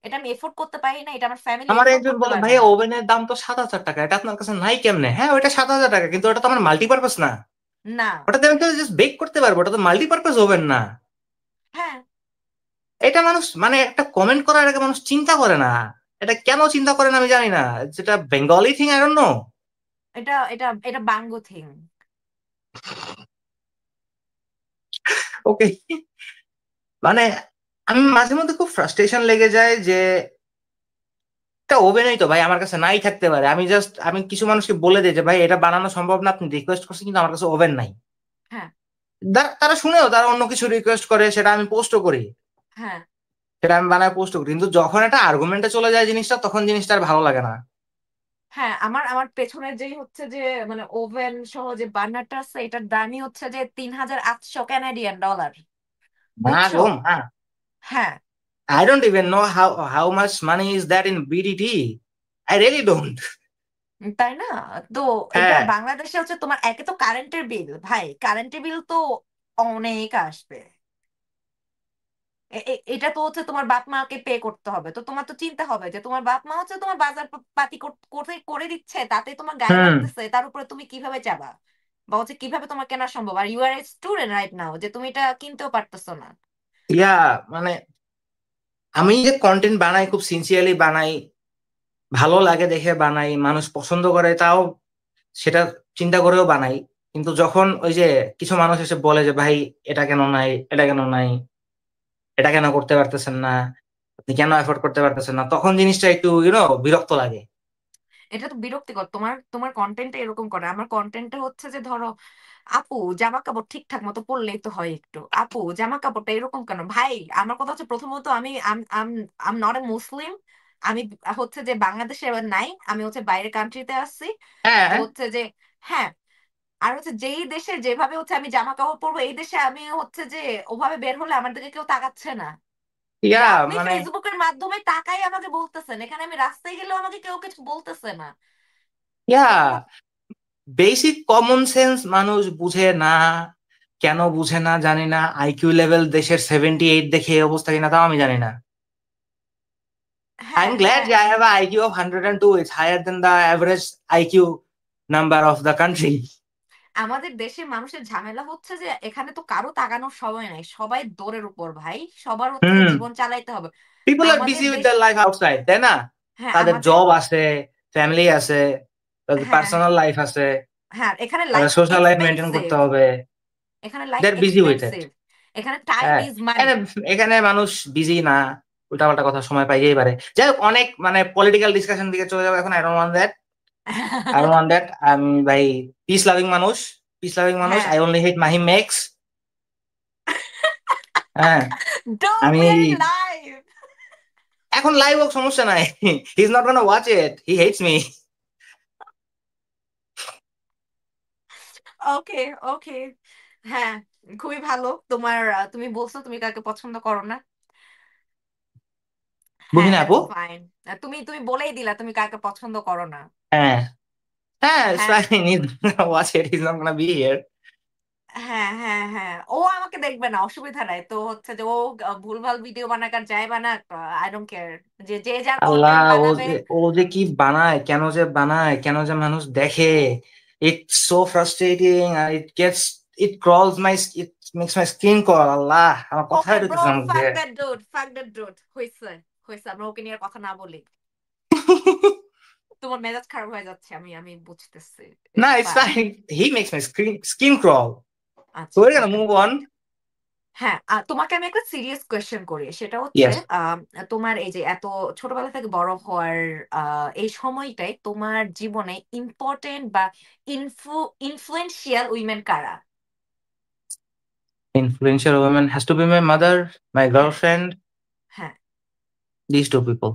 Speaker 1: এটা আমি এফোর্ড করতে পারি না, এটা আমার ফ্যামিলি
Speaker 2: আমার
Speaker 1: এফোর্ড
Speaker 2: একজন
Speaker 1: করতে
Speaker 2: বলে
Speaker 1: পারবে
Speaker 2: ভাই
Speaker 1: না।
Speaker 2: ওভেনের দাম তো 7,000 টাকা, এটা আপনার কাছে নাই কেমনে? হ্যাঁ, ওইটা 7,000 টাকা, কিন্তু ওটা তো আমার মাল্টিপারপাস না,
Speaker 1: না।
Speaker 2: ওটাতে আমি তো জাস্ট বেক করতে পারবো, ওটা তো মাল্টিপারপাস ওভেন না।
Speaker 1: হ্যাঁ,
Speaker 2: এটা মানুষ মানে একটা কমেন্ট করার আগে মানুষ চিন্তা করে না, এটা কেন চিন্তা করে না আমি জানি না, যেটা Bengali thing I don't know.
Speaker 1: এটা এটা এটা বাঙ্গো থিং।
Speaker 2: ওকে, মানে আমি মাঝে মধ্যে খুব ফ্রাস্ট্রেশন লেগে যায় যে এটা ওভেনই তো ভাই আমার কাছে নাই থাকতে পারে, আমি কিছু মানুষকে বলে দিই যে ভাই এটা বানানো সম্ভব না, আপনি রিকোয়েস্ট করছেন কিন্তু আমার কাছে ওভেন নাই,
Speaker 1: হ্যাঁ,
Speaker 2: তারা শুনেও তারা অন্য কিছু রিকোয়েস্ট করে, সেটা আমি পোস্টও করি,
Speaker 1: হ্যাঁ,
Speaker 2: সেটা আমি বানায় পোস্ট করি, কিন্তু যখন এটা আর্গুমেন্টে চলে যায় জিনিসটা, তখন জিনিসটা আর ভালো লাগে না।
Speaker 1: হ্যাঁ। আমার আমার পেছনের যেই হচ্ছে যে মানে ওভেন সহ যে বার্নারটা আছে, এটার দামই হচ্ছে যে 3,800 কানাডিয়ান ডলার,
Speaker 2: না
Speaker 1: বুঝছো?
Speaker 2: গো মা,
Speaker 1: হ্যাঁ।
Speaker 2: I don't even know how much money is that in BDT. I really don't.
Speaker 1: তাই না? তো এটা
Speaker 2: হ্যাঁ,
Speaker 1: বাংলাদেশে হচ্ছে তোমার একে তো কারেন্টের বিল, ভাই কারেন্টের বিল তো অনেক আসবে। এটা তো হচ্ছে তোমার বাপ মাকে পে করতে হবে, তো তোমার তো চিন্তা হবে যে তোমার বাপ মা হচ্ছে তোমার বাজার পাতি করে করে দিচ্ছে, তাতে তোমার গায়ে
Speaker 2: হুম,
Speaker 1: লাগতেছে, তার উপরে তুমি কিভাবে চাবা, বা হচ্ছে কিভাবে তোমার কেনা সম্ভব? আর you are a student right now, যে তুমি এটা কিনতেও পারতেছো না।
Speaker 2: ইয়া মানে আমি যে কন্টেন্ট বানাই খুব সিনসিয়ারলি বানাই, ভালো লাগে দেখে বানাই, মানুষ পছন্দ করে তাও সেটা চিন্তা করেও বানাই, কিন্তু যখন ওই যে কিছু মানুষ এসে বলে যে ভাই এটা কেন নাই, এটা কেন নাই, এটা কেন করতে পারতেছেন না, আপনি কেন এফোর্ড করতে পারতেছেন না, তখন জিনিসটা একটু বিরক্ত লাগে।
Speaker 1: এটা তো বিরক্তিকর, তোমার তোমার কন্টেন্টটা এরকম করে। আমার কন্টেন্টটা হচ্ছে যে ধরো, আপু জামা কাপড় ঠিকঠাক মতো পরলেই তো হয়, একটু আপু জামা কাপড়টা এরকম কেন ভাই। আমার কথা হচ্ছে, প্রথমত আমি আম নট এ মুসলিম, আমি হচ্ছে যে বাংলাদেশে এবার নাই, আমি হচ্ছে বাইরের কান্ট্রিতে আসছি। তো
Speaker 2: হ্যাঁ,
Speaker 1: হচ্ছে যে, হ্যাঁ, আর হচ্ছে যেই দেশে যেভাবে হচ্ছে আমি জামা কাপড় পরবো, এই দেশে আমি হচ্ছে যে ওভাবে বের হলে আমার দিকে কেউ তাকাচ্ছে না। যে
Speaker 2: ইয়া
Speaker 1: আপনি
Speaker 2: মানে
Speaker 1: ফেসবুকের মাধ্যমে তাকাই আমাকে বলতেছেন, এখানে আমি রাস্তায় গেলেও আমাকে কেউ কিছু বলতেছে না।
Speaker 2: ইয়া
Speaker 1: তো কোনো,
Speaker 2: বেসিক কমন সেন্স মানুষ বুঝে না, কেন বুঝে না জানি না, আইকিউ লেভেল দেশের 78 দেখে এই অবস্থা কিনা তাও আমি জানি না। আই
Speaker 1: হ্যাঁ,
Speaker 2: এম গ্ল্যাড
Speaker 1: হ্যাঁ।
Speaker 2: যে I have IQ of 102, it's higher than the average IQ number of the country.
Speaker 1: আমাদের দেশের মানুষের ঝামেলা হচ্ছে যে এখানে তো কারো তাকানোর সময় নাই, সবাই দৌড়ের উপর ভাই, সবার হচ্ছে যে
Speaker 2: হুম,
Speaker 1: জীবন চালাইতে হবে।
Speaker 2: পিপল আর
Speaker 1: আমাদের
Speaker 2: বিজি উইথ
Speaker 1: দেশ,
Speaker 2: দ্যার লাইফ আউটসাইড, তাই না?
Speaker 1: হ্যাঁ
Speaker 2: তাদের
Speaker 1: আমাদের,
Speaker 2: জব আছে, ফ্যামিলি আছে, তাদের
Speaker 1: হ্যাঁ,
Speaker 2: পার্সোনাল লাইফ আছে,
Speaker 1: হ্যাঁ, এখানে লাইফ
Speaker 2: তাদের সোশ্যাল লাইফ মেনটেন
Speaker 1: এক্সপেন্সিভ,
Speaker 2: করতে হবে,
Speaker 1: এখানে
Speaker 2: they
Speaker 1: life
Speaker 2: are busy with it.
Speaker 1: Expensive, এখানে টাইম
Speaker 2: হ্যাঁ,
Speaker 1: ইজ মানি।
Speaker 2: এখানে এখানে মানুষ বিজি না, উল্টাপাল্টা কথা সময় পাইয়েই পারে। যাই হোক, অনেক মানে পলিটিক্যাল ডিসকাশন দিকে চলে যাবো এখন, I don't want that, I don't want that. আমি ভাই পিস লাভিং মানুষ, পিস লাভিং মানুষ,
Speaker 1: হ্যাঁ,
Speaker 2: I only hate Mahim makes. হ্যাঁ,
Speaker 1: ডোন্ট
Speaker 2: আমি
Speaker 1: উই আর ইন লাইভ।
Speaker 2: এখন লাইভ হোক সমস্যা নাই, he is not gonna watch it, he hates me.
Speaker 1: Okay, okay. হ্যাঁ, খুবই ভালো। তোমার তুমি বলছো তুমি কাকে পছন্দ করো না।
Speaker 2: বুঝি
Speaker 1: হ্যাঁ,
Speaker 2: না আপু।
Speaker 1: That's fine. তুমি তুমি বলেই দিলা তুমি কাকে পছন্দ করো না।
Speaker 2: হ্যাঁ, হ্যাঁ, it's
Speaker 1: হ্যাঁ,
Speaker 2: fine. He's gonna watch it. He's not gonna be here.
Speaker 1: হ্যাঁ, হ্যাঁ, হ্যাঁ, ও আমাকে দেখবে না, অসুবিধা নাই তো। হচ্ছে যে ও ভুলভাল ভিডিও বানাক আর যাই বানাক, আই ডোন্ট কেয়ার। যে যে যার
Speaker 2: আল্লাহ,
Speaker 1: কন্টেন্ট
Speaker 2: ও
Speaker 1: বানাবে।
Speaker 2: যে ও যে কি বানায়, কেন যে বানায়, কেন যে মানুষ দেখে, ইটস সো ফ্রাস্ট্রেটিং, আর it crawls my, it makes my skin crawl. আল্লাহ, আমার
Speaker 1: ওকে
Speaker 2: কথাই
Speaker 1: ব্রো,
Speaker 2: ঢুকতেছে না মুখ
Speaker 1: ফাক
Speaker 2: দিয়ে।
Speaker 1: That dude, fuck that dude. হইছে, হইছে, আমরা ওকে নিয়ে আর কথা না বলি। তোমার মেজাজ খারাপ হয়ে যাচ্ছে, আমি আমি বুঝতেছি।
Speaker 2: না,
Speaker 1: it's
Speaker 2: it's
Speaker 1: fine.
Speaker 2: Fine, he makes my skin crawl.
Speaker 1: আচ্ছা,
Speaker 2: We're gonna
Speaker 1: okay.
Speaker 2: move on.
Speaker 1: হ্যাঁ, তোমাকে আমি একটা সিরিয়াস কোয়েশ্চেন করি। সেটা হচ্ছে
Speaker 2: Yes.
Speaker 1: তোমার এই যে এত ছোটবেলা থেকে বড় হওয়ার এই সময়টাই তোমার জীবনে ইম্পর্টেন্ট বা ইনফ্লুয়েন্সিয়াল উইমেন কারা?
Speaker 2: Influential woman has to be my mother, my
Speaker 1: হ্যাঁ,
Speaker 2: girlfriend,
Speaker 1: হ্যাঁ।
Speaker 2: these two people.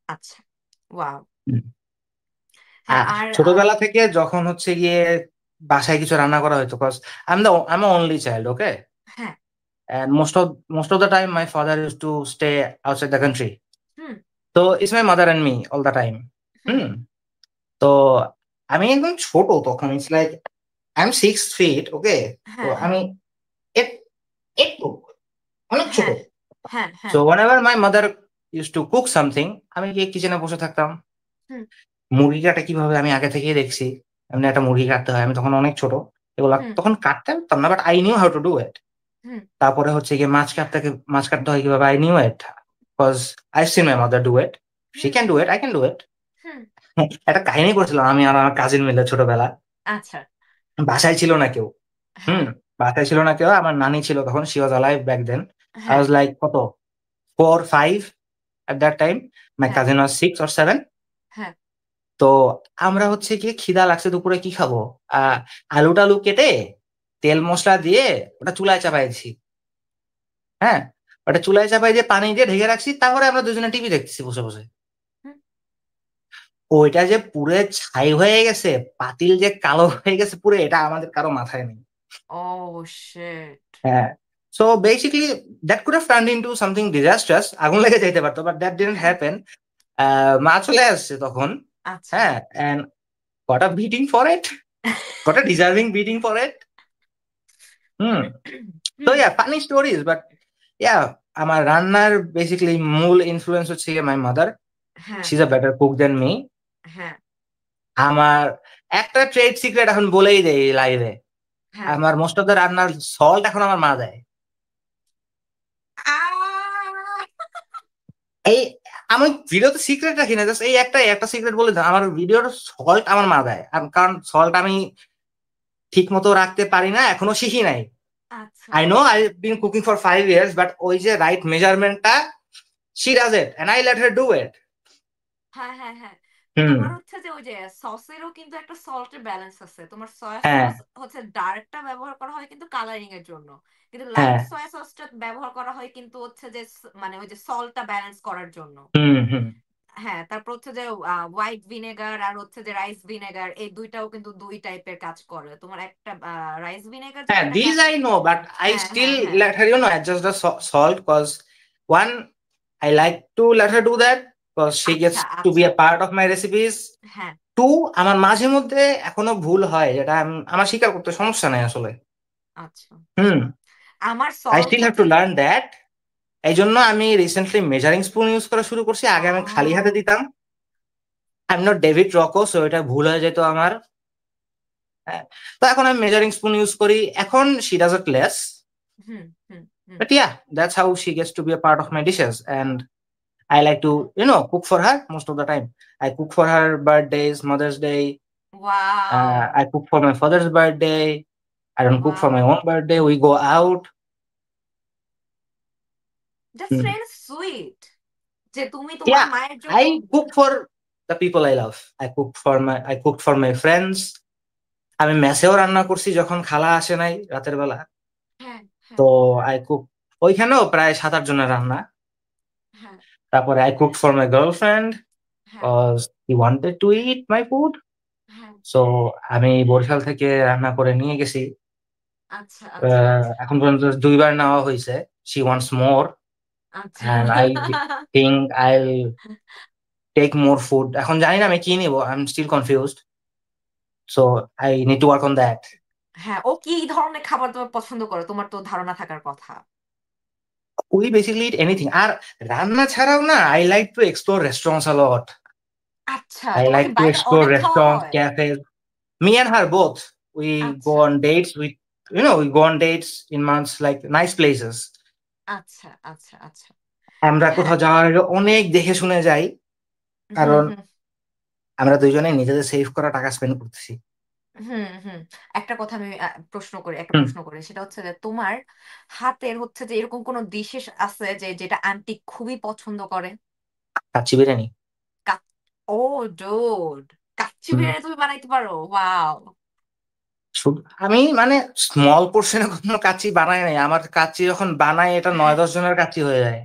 Speaker 1: আচ্ছা, ওয়াও।
Speaker 2: হুম।
Speaker 1: হ্যাঁ, আর
Speaker 2: ছোটবেলা থেকে যখন হচ্ছে গিয়ে বাসায় কিছু রান্না করা হয়তো, cause I'm a only child, okay?
Speaker 1: হ্যাঁ।
Speaker 2: And most of the time my father used to stay outside the country.
Speaker 1: Hmm,
Speaker 2: So it's my mother and me all the time.
Speaker 1: হুম।
Speaker 2: হুম। তো আমি একদম ছোট তখন, it's like I am 6 feet, ওকে? তো
Speaker 1: হ্যাঁ, হ্যাঁ,
Speaker 2: আমি এক- একটু অনেক ছোট।
Speaker 1: হ্যাঁ, হ্যাঁ, হ্যাঁ।
Speaker 2: So whenever my mother used to cook something, আমি গিয়ে কিচেনে বসে থাকতাম।
Speaker 1: হুম,
Speaker 2: মুরগি কাটা কিভাবে আমি আগে থেকেই দেখছি। এমনি একটা মুরগি কাটতে হয়, আমি তখন অনেক ছোট, এগুলা
Speaker 1: হুম,
Speaker 2: তখন কাটতে পারতাম না, but I knew how to do it.
Speaker 1: হুম,
Speaker 2: তারপরে হচ্ছে গিয়ে মাছ কাটতে হয় কিভাবে, I knew it, because I seen my mother do it. She
Speaker 1: hmm,
Speaker 2: can do it, I can do it.
Speaker 1: হুম।
Speaker 2: একটা কাহিনী করছিলাম আমি আর আমার কাজিন মিলে ছোটবেলা।
Speaker 1: আচ্ছা।
Speaker 2: বাসায় ছিল না কেউ। হুম।
Speaker 1: হ্যাঁ,
Speaker 2: বাসায় ছিল না কেউ, আমার নানি ছিল তখন, she was alive back then. I
Speaker 1: হ্যাঁ,
Speaker 2: ওয়াজ লাইক কত, 4 5 at that time. My
Speaker 1: হ্যাঁ,
Speaker 2: cousin was 6 or 7.
Speaker 1: হ্যাঁ।
Speaker 2: তো আমরা হচ্ছে গিয়ে খিদা লাগছে, দুপুরে কি খাবো, আলু টালু কেটে তেল মশলা দিয়ে ওটা চুলায় চাপাইছি। হ্যাঁ, ওটা চুলায় চাপাই দিয়ে পানি দিয়ে ঢেকে রাখছি, তারপরে আমরা দুজনে টিভি দেখতেছি বসে বসে।
Speaker 1: হুম।
Speaker 2: ওইটা যে পুরে ছাই হয়ে গেছে, পাতিল যে কালো হয়ে গেছে পুরো, এটা আমাদের কারো মাথায় নেই।
Speaker 1: Oh shit.
Speaker 2: হ্যাঁ। So basically that could have turned into something disastrous, আগুন লেগে যেতে পারতো, বাট দ্যাট ডিডন্ট
Speaker 1: হ্যাঁ।
Speaker 2: হ্যাপেন। মা চলে আসছে তখন।
Speaker 1: আচ্ছা।
Speaker 2: হ্যাঁ, and got a beating for it, got a deserving beating for it. হুম। তো
Speaker 1: হুম।
Speaker 2: Yeah, funny stories, but yeah, আমার রান্নার বেসিক্যালি মূল ইনফ্লুয়েন্স হচ্ছে মাই মাদার।
Speaker 1: হ্যাঁ,
Speaker 2: she is a better cook than me.
Speaker 1: হ্যাঁ,
Speaker 2: আমার একটা ট্রেড সিক্রেট এখন বলেই দেই লাইভে,
Speaker 1: হ্যাঁ।
Speaker 2: আমার মোস্ট অফ দ্য রান্নার সল্ট এখন আমার মা দেয়।
Speaker 1: আহ!
Speaker 2: এই, আমি ভিডিওতে সিক্রেট রাখি না, জাস্ট এই একটা সিক্রেট বলে দিই, আমার ভিডিওর সল্ট আমার মা দেয়। কারণ সল্ট আমি ঠিক মতো রাখতে পারি না, এখনো শিখি নাই।
Speaker 1: আচ্ছা।
Speaker 2: I know I been cooking for 5 years, but ওই যে রাইট মেজারমেন্টটা, she does it and I let her do it.
Speaker 1: হ্যাঁ, হ্যাঁ, হ্যাঁ।
Speaker 2: হুম।
Speaker 1: তোমার হচ্ছে যে ওই যে সসেরও কিন্তু একটা সল্টের ব্যালেন্স আছে। তোমার সয়া
Speaker 2: হ্যাঁ,
Speaker 1: সস হচ্ছে ডার্কটা ব্যবহার করা হয় কিন্তু কালারিং এর জন্য, কিন্তু লাইট
Speaker 2: হ্যাঁ।
Speaker 1: সয়া সসটা ব্যবহার করা হয় কিন্তু হচ্ছে যে মানে ওই যে সল্টটা ব্যালেন্স করার জন্য।
Speaker 2: হুম, হুম।
Speaker 1: হ্যাঁ, তারপর হচ্ছে যে হোয়াইট ভিনেগার আর হচ্ছে যে রাইস ভিনেগার, এই দুইটাও কিন্তু দুই টাইপের কাজ করে। তোমার একটা রাইস ভিনেগার যেটা
Speaker 2: হ্যাঁ,
Speaker 1: এটা
Speaker 2: these I know, but I
Speaker 1: হ্যাঁ,
Speaker 2: still
Speaker 1: হ্যাঁ, হ্যাঁ।
Speaker 2: let her, adjust the salt, cause one, I like to let her do that, cause she gets
Speaker 1: আচ্ছা,
Speaker 2: to be
Speaker 1: আচ্ছা।
Speaker 2: a part of my recipes.
Speaker 1: হ্যাঁ।
Speaker 2: Two, আমার মাঝে মধ্যে এখনো ভুল হয়, যেটা আমার স্বীকার করতে সমস্যা নাই আসলে।
Speaker 1: আচ্ছা।
Speaker 2: হুম।
Speaker 1: আমার
Speaker 2: I
Speaker 1: সল্ট
Speaker 2: still have
Speaker 1: হচ্ছে
Speaker 2: to learn that. এই জন্য আমি রিসেন্টলি মেজারিং স্পুন ইউজ করা শুরু করছি, আগে আমি খালি হাতে
Speaker 1: ও।
Speaker 2: দিতাম। I am not David Rocco, so এটা ভুল হয়ে যেত আমার। হ্যাঁ। তো এখন আমি মেজারিং স্পুন ইউজ করি, এখন শি ডাজ ইট লেস।
Speaker 1: হুম, হুম, হুম।
Speaker 2: But yeah, that's how she gets to be a part of my dishes. And I like to, cook for her most of the time. I cook for her birthdays, Mother's Day.
Speaker 1: Wow,
Speaker 2: I cook for my father's birthday. I don't cook for my
Speaker 1: wow,
Speaker 2: own birthday. We go out.
Speaker 1: That's
Speaker 2: Hmm.
Speaker 1: Really sweet যে তুমি তোমার
Speaker 2: Yeah,
Speaker 1: মায়ের জন্য।
Speaker 2: I cook for the people I love. I cooked for my friends. আমি মেসেও রান্না করছি যখন খালা আসে নাই রাতের বেলা।
Speaker 1: হ্যাঁ,
Speaker 2: তো
Speaker 1: হ্যাঁ,
Speaker 2: আই কুক, ওইখানেও প্রায় 7 8 জনের রান্না।
Speaker 1: হ্যাঁ,
Speaker 2: তারপরে I cooked for my girlfriend
Speaker 1: হ্যাঁ,
Speaker 2: because he wanted to eat my food. So আমি বরিশাল থেকে রান্না করে নিয়ে গেছি।
Speaker 1: আচ্ছা আচ্ছা আচ্ছা
Speaker 2: এখন পর্যন্ত 2বার নেওয়া হয়েছে। শি ওয়ান্টস মোর,
Speaker 1: আচ্ছা।
Speaker 2: And I think I take more food. এখন জানি না আমি কি নিবো, I am still confused. So I need to work on that.
Speaker 1: হ্যাঁ, ও কি ধরনের খাবার তোমার পছন্দ করে, তোমার তো ধারণা থাকার কথা।
Speaker 2: We basically eat anything. আর রান্না ছাড়াও না, I like to explore restaurants a lot.
Speaker 1: আচ্ছা,
Speaker 2: আই
Speaker 1: তোমার
Speaker 2: লাইক
Speaker 1: কি
Speaker 2: টু
Speaker 1: বাইরে
Speaker 2: এক্সপ্লোর
Speaker 1: অনেক খাওয়া
Speaker 2: রেস্টুরেন্টস,
Speaker 1: হয়?
Speaker 2: ক্যাফেজ। Me and her both. We go
Speaker 1: আচ্ছা
Speaker 2: on dates with, we go on dates in months, like nice places.
Speaker 1: আচ্ছা আচ্ছা আচ্ছা।
Speaker 2: আমরা
Speaker 1: হ্যাঁ।
Speaker 2: কোথাও যাওয়ার আগে অনেক দেখে শুনে যাই,
Speaker 1: হুম
Speaker 2: কারণ
Speaker 1: হুম
Speaker 2: আমরা দুইজনে নিজেদের সেভ করা টাকা স্পেন্ড করতেছি।
Speaker 1: হুম হুম। একটা কথা আমি একটা
Speaker 2: হুম।
Speaker 1: প্রশ্ন করি, সেটা হচ্ছে যে তোমার হাতের হচ্ছে যে এরকম কোন ডিশেস আছে যে যেটা আন্টি খুবই পছন্দ করে?
Speaker 2: কাচ্চি বিরিয়ানি।
Speaker 1: কা- ও ডুড, কাচ্চি
Speaker 2: হুম।
Speaker 1: বিরিয়ানি তুমি বানাইতে পারো? ওয়াও।
Speaker 2: শুধু আমি মানে স্মল পোর্শনে কোনো কাচ্চি বানাই নাই। আমার কাচ্চি যখন বানাই এটা 9-10 জনের কাচ্চি হয়ে যায়।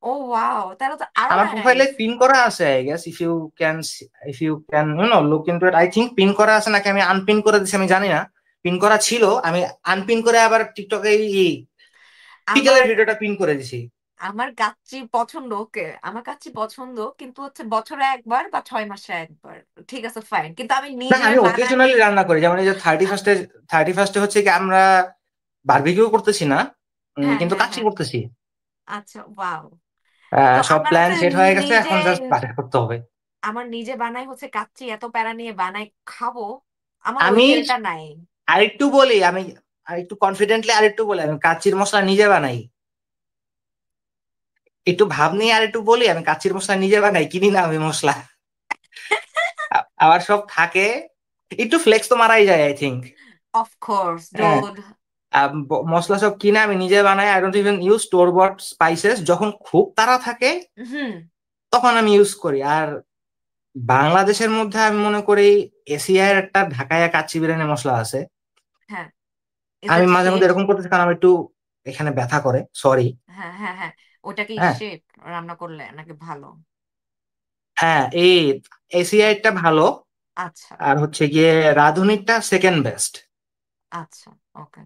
Speaker 1: ও ওয়াও, তাহলে তো আরো
Speaker 2: আমার প্রোফাইলে
Speaker 1: নাইস।
Speaker 2: পিন করা আছে, I guess, if you can look into it. I think pin করা আছে নাকি আমি আনপিন করে দিছি আমি জানি না। পিন করা ছিল, আমি আনপিন করে আবার টিকটকে এই বিকেলের
Speaker 1: আমার
Speaker 2: ভিডিওটা পিন করে দিছি।
Speaker 1: আমার কাচ্চি পছন্দ, ওকে, আমার কাচ্চি পছন্দ, কিন্তু হচ্ছে বছরে একবার বা 6 মাসে একবার। ঠিক আছে, ফাইন, কিন্তু আমি
Speaker 2: না,
Speaker 1: নিজে
Speaker 2: আমি
Speaker 1: বানাই।
Speaker 2: ওকেশনালি রান্না করি। যেমন এই যে 31st হচ্ছে কি আমরা বারবিকিউ করতেছি না,
Speaker 1: হ্যাঁ
Speaker 2: কিন্তু
Speaker 1: হ্যাঁ
Speaker 2: কাচ্চি
Speaker 1: হ্যাঁ।
Speaker 2: করতেছি।
Speaker 1: আচ্ছা, ওয়াও। তো
Speaker 2: সব
Speaker 1: আমার
Speaker 2: প্ল্যান
Speaker 1: হচ্ছে
Speaker 2: সেট হয়ে গেছে,
Speaker 1: নিজে
Speaker 2: এখন জাস্ট বাজেট করতে হবে।
Speaker 1: আমার নিজে বানাই হচ্ছে কাচ্চি, এত প্যারা নিয়ে বানাই খাবো, আমার ওই
Speaker 2: আমি
Speaker 1: ফিলটা নাই।
Speaker 2: আরেকটু বলি, আমি আরেকটু কনফিডেন্টলি আরেকটু বলি, আমি কাচ্চির মশলা নিজে বানাই। একটু ভাব নিয়ে আর একটু বলি, আমি কাচ্চির মশলা নিজে বানাই, কিনি না আমি মশলা। আবার সব থাকে, একটু ফ্লেক্স তো মারাই যায় আই থিঙ্ক।
Speaker 1: অফ কোর্স
Speaker 2: হ্যাঁ।
Speaker 1: ডুড।
Speaker 2: মশলা সব কিনে আমি নিজে বানাই। I don't even use store bought spices. যখন খুব তাড়া থাকে
Speaker 1: হুম।
Speaker 2: তখন আমি ইউজ করি। আর বাংলাদেশের মধ্যে আমি মনে করি এশিয়ার একটা ঢাকাইয়া কাচ্চি বিরিয়ানি মশলা আছে।
Speaker 1: হ্যাঁ। ইজ
Speaker 2: আমি
Speaker 1: দ্যাট
Speaker 2: মাঝে মধ্যে
Speaker 1: শিট?
Speaker 2: এরকম করতেছি কারণ আমি একটু এখানে ব্যথা করে, সরি।
Speaker 1: হ্যাঁ হ্যাঁ হ্যাঁ। ওটা কি
Speaker 2: হ্যাঁ।
Speaker 1: শিট রান্না করলে নাকি ভালো?
Speaker 2: হ্যাঁ, এই এশিয়ারটা ভালো।
Speaker 1: আচ্ছা
Speaker 2: আর হচ্ছে গিয়ে রাঁধুনিটা সেকেন্ড বেস্ট।
Speaker 1: আচ্ছা। ওকে।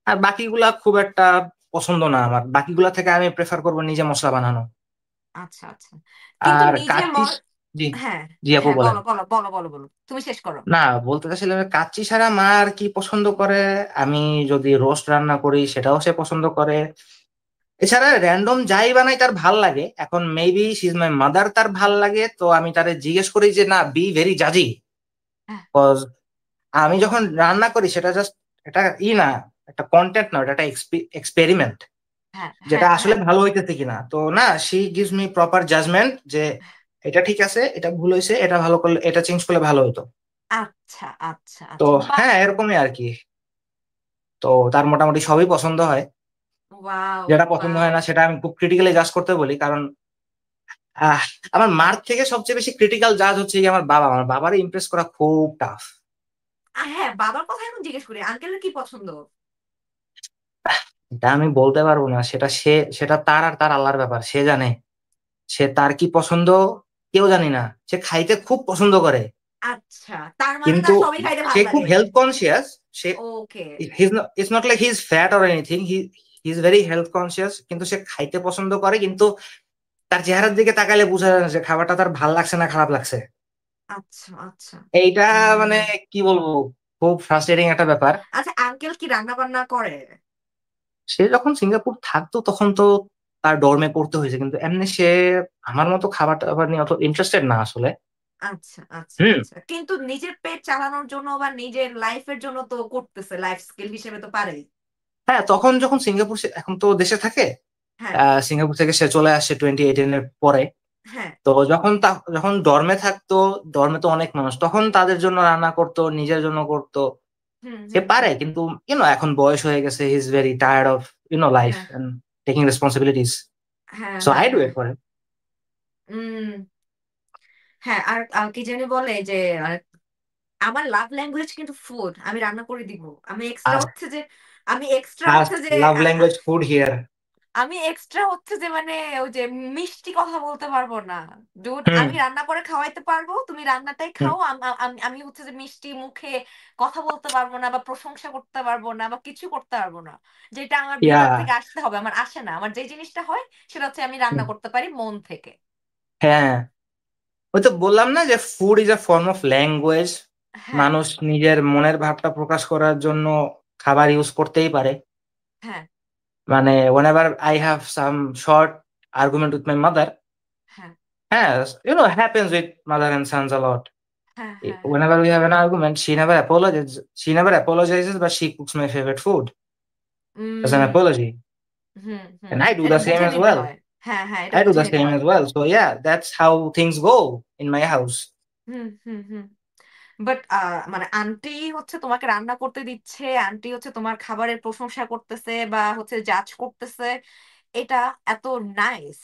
Speaker 2: আর বাকিগুলা খুব একটা পছন্দ না আমার। বাকিগুলা থেকে আমি প্রেফার করবো নিজে মশলা বানানো।
Speaker 1: আচ্ছা আচ্ছা। কিন্তু
Speaker 2: আর
Speaker 1: নিজে
Speaker 2: কাচ্চি, জি,
Speaker 1: হ্যাঁ
Speaker 2: জি আপু
Speaker 1: হ্যাঁ,
Speaker 2: বলেন।
Speaker 1: বলো বলো বলো বলো বলো, তুমি শেষ করো।
Speaker 2: না, বলতে চাচ্ছিলাম যে কাচ্চি ছাড়া মা আর কি পছন্দ করে। আমি যদি রোস্ট রান্না করি সেটাও সে পছন্দ করে। এছাড়া র্যান্ডম যাই বানাই তার ভাল লাগে। এখন maybe she is my mother, তার ভাল লাগে, তো আমি তারে জিজ্ঞেস করি যে না, বি ভেরি জাজি।
Speaker 1: হ্যাঁ
Speaker 2: কজ আমি যখন রান্না করি সেটা জাস্ট, এটা না, একটা কন্টেন্ট না, এটা একটা এক্সপেরিমেন্ট,
Speaker 1: হ্যাঁ
Speaker 2: যেটা
Speaker 1: হ্যাঁ
Speaker 2: আসলে
Speaker 1: হ্যাঁ।
Speaker 2: ভালো হইতেছে কিনা। তো না, she gives me proper judgement যে এটা ঠিক আছে, এটা ভুল হয়েছে, এটা ভালো করলে, এটা চেঞ্জ করলে ভালো হতো।
Speaker 1: আচ্ছা আচ্ছা
Speaker 2: তো
Speaker 1: আচ্ছা, বাহ।
Speaker 2: হ্যাঁ, এরকমই আর কি। তো তার মোটামুটি সবই পছন্দ হয়।
Speaker 1: ওয়াও
Speaker 2: যেটা পছন্দ
Speaker 1: ওয়াও।
Speaker 2: হয় না সেটা আমি খুব ক্রিটিক্যালি জাজ করতে বলি, কারণ আহ আমার মার থেকে সবচেয়ে বেশি ক্রিটিক্যাল জাজ হচ্ছে কি আমার বাবা। আমার বাবারে ইমপ্রেস করা খুব টাফ।
Speaker 1: হ্যাঁ, বাবার কথা এখন জিজ্ঞেস করি, আঙ্কেলের কি পছন্দ?
Speaker 2: এটা আমি বলতে পারবো না, সেটা তার আর তার আল্লাহর ব্যাপার, সে জানে। সে তার কি পছন্দ কেউ জানি না। সে খাইতে খুব পছন্দ করে,
Speaker 1: আচ্ছা, তার মানে
Speaker 2: কিন্তু
Speaker 1: তার সবই খাইতে
Speaker 2: সে
Speaker 1: ভালো
Speaker 2: খুব
Speaker 1: লাগে।
Speaker 2: Health conscious. Say
Speaker 1: okay.
Speaker 2: It's not like he is fat or anything, he is very health conscious, কিন্তু সে খাইতে পছন্দ করে। কিন্তু তার চেহারার দিকে তাকালে বোঝা যায় না যে খাবারটা তার ভাল লাগছে না খারাপ লাগছে।
Speaker 1: আচ্ছা আচ্ছা।
Speaker 2: এইটা মানে
Speaker 1: উম,
Speaker 2: কি বলবো, খুব ফ্রাস্ট্রেটিং একটা ব্যাপার।
Speaker 1: আচ্ছা, আঙ্কেল কি রান্না বান্না করে?
Speaker 2: সে যখন সিঙ্গাপুর থাকতো তখন তো তার ডর্মে পড়তে হয়েছে, কিন্তু এমনি সে আমার মতো খাবার টাবার নিয়ে অত ইন্টারেস্টেড না আসলে।
Speaker 1: আচ্ছা আচ্ছা
Speaker 2: হুম।
Speaker 1: আচ্ছা, কিন্তু নিজের পেট চালানোর জন্য বা নিজের লাইফের জন্য তো করতেছে, লাইফ স্কিল হিসেবে তো পারে।
Speaker 2: হ্যাঁ, তখন যখন সিঙ্গাপুর, এখন তো দেশে থাকে।
Speaker 1: হ্যাঁ
Speaker 2: সিঙ্গাপুর থেকে সে চলে আসছে 2018-এর পরে।
Speaker 1: হ্যাঁ।
Speaker 2: তো যখন ডর্মে থাকতো, ডর্মে তো অনেক মানুষ, তখন তাদের জন্য রান্না করতো, নিজের জন্য করতো।
Speaker 1: হুম
Speaker 2: সে
Speaker 1: হুম
Speaker 2: পারে,
Speaker 1: হুম।
Speaker 2: কিন্তু এখন বয়স হয়ে গেছে, he is very tired of life
Speaker 1: হ্যাঁ
Speaker 2: এন্ড টেকিং রেসপন্সিবিলিটিস।
Speaker 1: হ্যাঁ
Speaker 2: সো
Speaker 1: হ্যাঁ
Speaker 2: আই ডু
Speaker 1: হ্যাঁ।
Speaker 2: It for.
Speaker 1: উম হ্যাঁ, আর কি জানি বলে যে আহ, আমার লাভ ল্যাঙ্গুয়েজ কিন্তু ফুড, আমি রান্না করে দিব। আমি এক্সট্রা হচ্ছে যে আমি এক্সট্রা হচ্ছে
Speaker 2: ফার্স্ট
Speaker 1: যে
Speaker 2: লাভ ল্যাঙ্গুয়েজ ফুড হিয়ার।
Speaker 1: আমি এক্সট্রা হচ্ছে যে মানে ওই যে মিষ্টি কথা বলতে পারবো না। ডুড,
Speaker 2: হুম
Speaker 1: আমি রান্না করে খাওয়াইতে পারবো, তুমি রান্নাটাই
Speaker 2: হুম।
Speaker 1: খাও। আমি হচ্ছে যে মিষ্টি মুখে কথা বলতে পারবো না, বা প্রশংসা করতে পারবো না, বা কিছু করতে পারবো না। যেটা আমার
Speaker 2: ইয়া।
Speaker 1: ভিতর থেকে আসতে হবে, আমার আসে না। আমার যে জিনিসটা হয় সেটা হচ্ছে আমি রান্না করতে পারি মন থেকে।
Speaker 2: হ্যাঁ, ওই তো বললাম না যে food is a form of language.
Speaker 1: হ্যাঁ,
Speaker 2: মানুষ নিজের মনের ভাবটা প্রকাশ করার জন্য খাবার ইউজ করতেই পারে।
Speaker 1: হ্যাঁ,
Speaker 2: মানে whenever I have some short argument with my mother,
Speaker 1: হ্যাঁ,
Speaker 2: হ্যাঁ, happens with mother and sons a lot.
Speaker 1: হ্যাঁ, হ্যাঁ, হ্যাঁ।
Speaker 2: Whenever we have an argument, she never apologizes, but she cooks my favorite food as an
Speaker 1: um
Speaker 2: apology.
Speaker 1: Hmm, hmm.
Speaker 2: And I do
Speaker 1: এটা
Speaker 2: the same
Speaker 1: বুঝে
Speaker 2: as
Speaker 1: নিতে
Speaker 2: well.
Speaker 1: হয়। হ্যাঁ, হ্যাঁ, এটা
Speaker 2: I do
Speaker 1: বুঝে
Speaker 2: the
Speaker 1: নিতে
Speaker 2: same
Speaker 1: হয়।
Speaker 2: as well. So yeah, that's how things go in my house.
Speaker 1: হুম, হুম, হুম। বাট মানে আন্টি হচ্ছে তোমাকে রান্না করতে দিচ্ছে, আন্টি হচ্ছে তোমার খাবারের প্রশংসা করতেছে বা হচ্ছে জাজ করতেছে, এটা এত নাইস।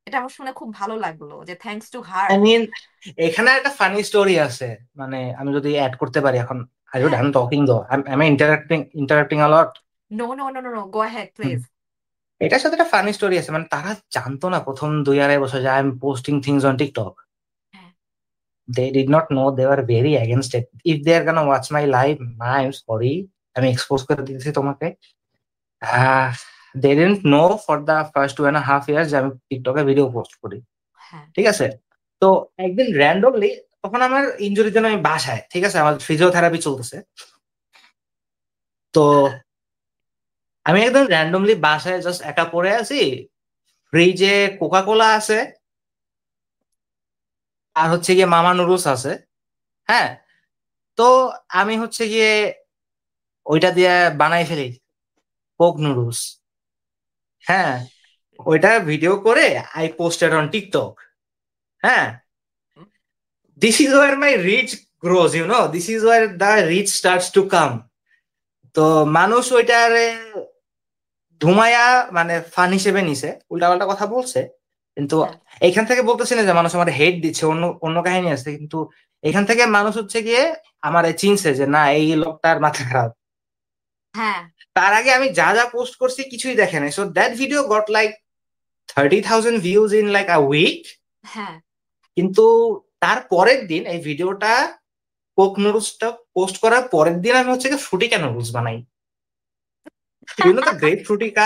Speaker 1: এটা আমার শুনে খুব ভালো লাগলো যে thanks to her.
Speaker 2: I mean, এখানে একটা ফানি স্টোরি আছে। মানে আমি যদি অ্যাড করতে পারি এখন। Are you
Speaker 1: হ্যাঁ।
Speaker 2: done talking though? Am I interrupting a lot?
Speaker 1: No, no, no, no, no, go ahead
Speaker 2: hmm.
Speaker 1: Please.
Speaker 2: এটার সাথে একটা ফানি স্টোরি আছে। মানে তারা জানতো না প্রথম 2-2.5 বছর যে I am posting things on TikTok.
Speaker 1: হ্যাঁ,
Speaker 2: They did not know, they were very against it. If they are gonna watch my live, I'm sorry, আমি এক্সপোজ করে দিতেছি তোমাকে। আহ they didn't know for the first 2.5 years যে আমি টিকটকে ভিডিও পোস্ট করি।
Speaker 1: হ্যাঁ,
Speaker 2: ঠিক আছে? তো একদিন র্যান্ডমলি, তখন আমার ইনজুরির জন্য আমি বাসায়, ঠিক আছে, আমার ফিজিওথেরাপি চলতেছে। তো আমি একদম র্যান্ডমলি বাসায় জাস্ট একা পড়ে আছি, ফ্রিজে কোকা কোলা আছে, আর হচ্ছে গিয়ে মামা নুডলস আছে। হ্যাঁ, তো আমি হচ্ছে গিয়ে ওইটা দিয়ে বানাই ফেলি কোক নুডলস। হ্যাঁ, ওইটা ভিডিও করে আই পোস্টেড অন টিকটক। হ্যাঁ, this is where my reach grows, this is where the reach starts to come. তো মানুষ ওইটারে ধুমায়া, মানে ফান হিসেবে নিছে, উল্টাপাল্টা কথা বলছে। কিন্তু
Speaker 1: হ্যাঁ,
Speaker 2: এইখান থেকে বলতেছি না যে মানুষ আমার হেট দিচ্ছে, অন্য অন্য কাহিনী আছে। কিন্তু এখান থেকে মানুষ হচ্ছে গিয়ে আমার চিনছে যে না, এই লোকটার মাথা খারাপ।
Speaker 1: হ্যাঁ,
Speaker 2: তার আগে আমি যা যা পোস্ট করছি কিছুই দেখে নাই। So that video got like 30,000 views in like a week.
Speaker 1: হ্যাঁ।
Speaker 2: কিন্তু তার পরের দিন এই ভিডিওটা, কোক নুডলসটা পোস্ট করার পরের দিন আমি হচ্ছে গিয়ে ফ্রুটিকা নুডলস বানাই। The great Frutika.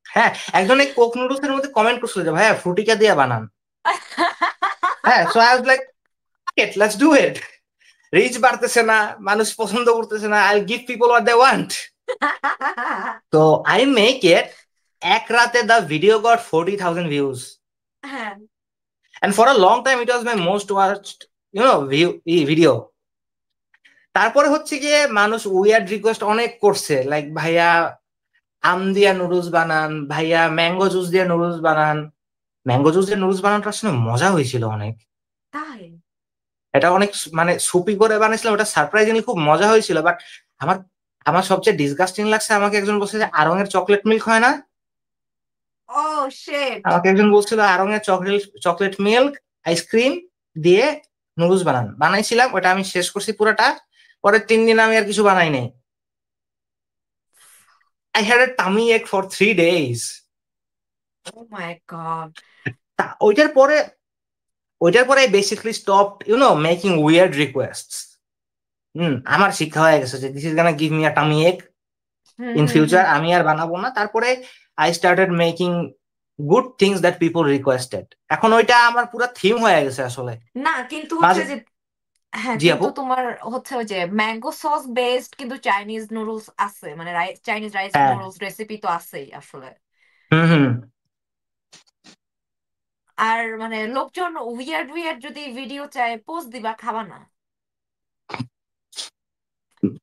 Speaker 2: হ্যাঁ, একজন এই কোক নুডলস এর মধ্যে কমেন্ট করছিল যে ভাইয়া ফ্রুটিকা দিয়ে বানান। হ্যাঁ, so I was like, let's do it. Reach বাড়তেছে না, মানুষ পছন্দ করতেছে না, I give people what they want. তো আই মেক ইট। এক রাতে দ্য ভিডিও গট 40,000 ভিউজ,
Speaker 1: হ্যাঁ।
Speaker 2: And for a long time it was my most watched video. তারপরে হচ্ছে গিয়ে মানুষ উইয়ার্ড রিকোয়েস্ট অনেক করছে, লাইক ভাইয়া আম দিয়া নুডলস বানান, ভাইয়া ম্যাঙ্গো জুস দিয়ে নুডলস বানান। ম্যাঙ্গো জুস দিয়ে নুডলস বানানোটা আসলে মজা হয়েছিল অনেক।
Speaker 1: তাই?
Speaker 2: এটা অনেক মানে সুপি করে বানিয়েছিলাম, ওটা সারপ্রাইজিংলি খুব মজা হয়েছিল। বাট আমার আমার সবচেয়ে ডিসগাস্টিং লাগছে, আমাকে একজন বলছে যে আড়ং এর চকলেট মিল্ক হয় না।
Speaker 1: ও শিট।
Speaker 2: আমাকে একজন বলছিল আড়ং এর চকলেট চকলেট মিল্ক আইসক্রিম দিয়ে নুডলস বানান। বানাইছিলাম, ওটা আমি শেষ করছি পুরোটা। পরের 3 দিন আমি আর কিছু বানাই নাই। I had a tummy ache for 3 days।
Speaker 1: Oh my god.
Speaker 2: ওইটার পরে, I basically stop making weird requests. আমার শিক্ষা হয়ে গেছে যে this is gonna give me a tummy ache.
Speaker 1: Hmm,
Speaker 2: in
Speaker 1: hmm,
Speaker 2: future
Speaker 1: hmm.
Speaker 2: আমি আর বানাবো না। তারপরে I started making good things that people requested. এখন ওইটা আমার পুরো থিম হয়ে গেছে আসলে।
Speaker 1: না কিন্তু হচ্ছে
Speaker 2: মাঝে।
Speaker 1: যে, হ্যাঁ
Speaker 2: জি
Speaker 1: কিন্তু
Speaker 2: আপু।
Speaker 1: তোমার হচ্ছে ওই যে ম্যাঙ্গো সস বেসড কিন্তু চাইনিজ নুডলস আছে, মানে চাইনিজ রাইস
Speaker 2: হ্যাঁ।
Speaker 1: নুডলস রেসিপি তো আছেই আসলে।
Speaker 2: হুম হুম।
Speaker 1: আর মানে লোকজন উইয়ার্ড উইয়ার্ড যদি ভিডিও চায় পোস্ট দিবা, খাবা না।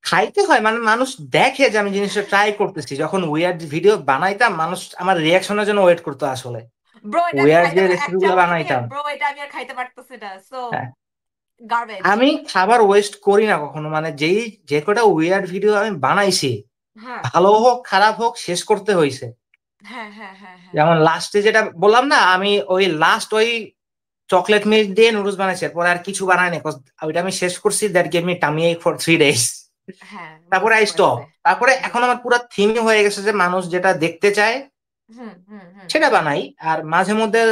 Speaker 2: খাইতে হয়, মানে মানুষ দেখে যে আমি জিনিসটা ট্রাই করতেছি। যখন উইয়ার্ড ভিডিও বানাইতাম, মানুষ আমার রিয়াকশনের জন্য ওয়েট করতো আসলে।
Speaker 1: ব্রো এটা আমি
Speaker 2: উইয়ার্ড
Speaker 1: খাইতে
Speaker 2: যে রেসিপি গুলো
Speaker 1: অ্যাকচুয়ালি
Speaker 2: বানাইতাম।
Speaker 1: ব্রো এটা আমি আর খাইতে পারতেছি না, সো
Speaker 2: হ্যাঁ,
Speaker 1: গার্বেজ।
Speaker 2: আমি খাবার ওয়েস্ট করি না কখনো। মানে যে কটা উইয়ার্ড ভিডিও আমি বানাইছি,
Speaker 1: হ্যাঁ,
Speaker 2: ভালো হোক খারাপ হোক, শেষ করতে হয়েছে।
Speaker 1: হ্যাঁ, হ্যাঁ, হ্যাঁ, হ্যাঁ,
Speaker 2: যেমন লাস্টে যেটা বললাম না, আমি ওই লাস্ট ওই চকলেট মিল্ক দিয়ে নুডলস বানাইছি, এরপরে আর কিছু বানাইনি। 'cause ওইটা আমি শেষ করছি, that gave me tummy ache for 3 days।
Speaker 1: হ্যাঁ,
Speaker 2: তারপরে
Speaker 1: বুঝতে
Speaker 2: আই স্টপ।
Speaker 1: পারছি।
Speaker 2: তারপরে এখন
Speaker 1: বুঝতে
Speaker 2: আমার পুরো থিমই হয়ে গেছে যে মানুষ যেটা দেখতে চায়
Speaker 1: হুম হুম হুম।
Speaker 2: সেটা বানাই। আর মাঝে মধ্যে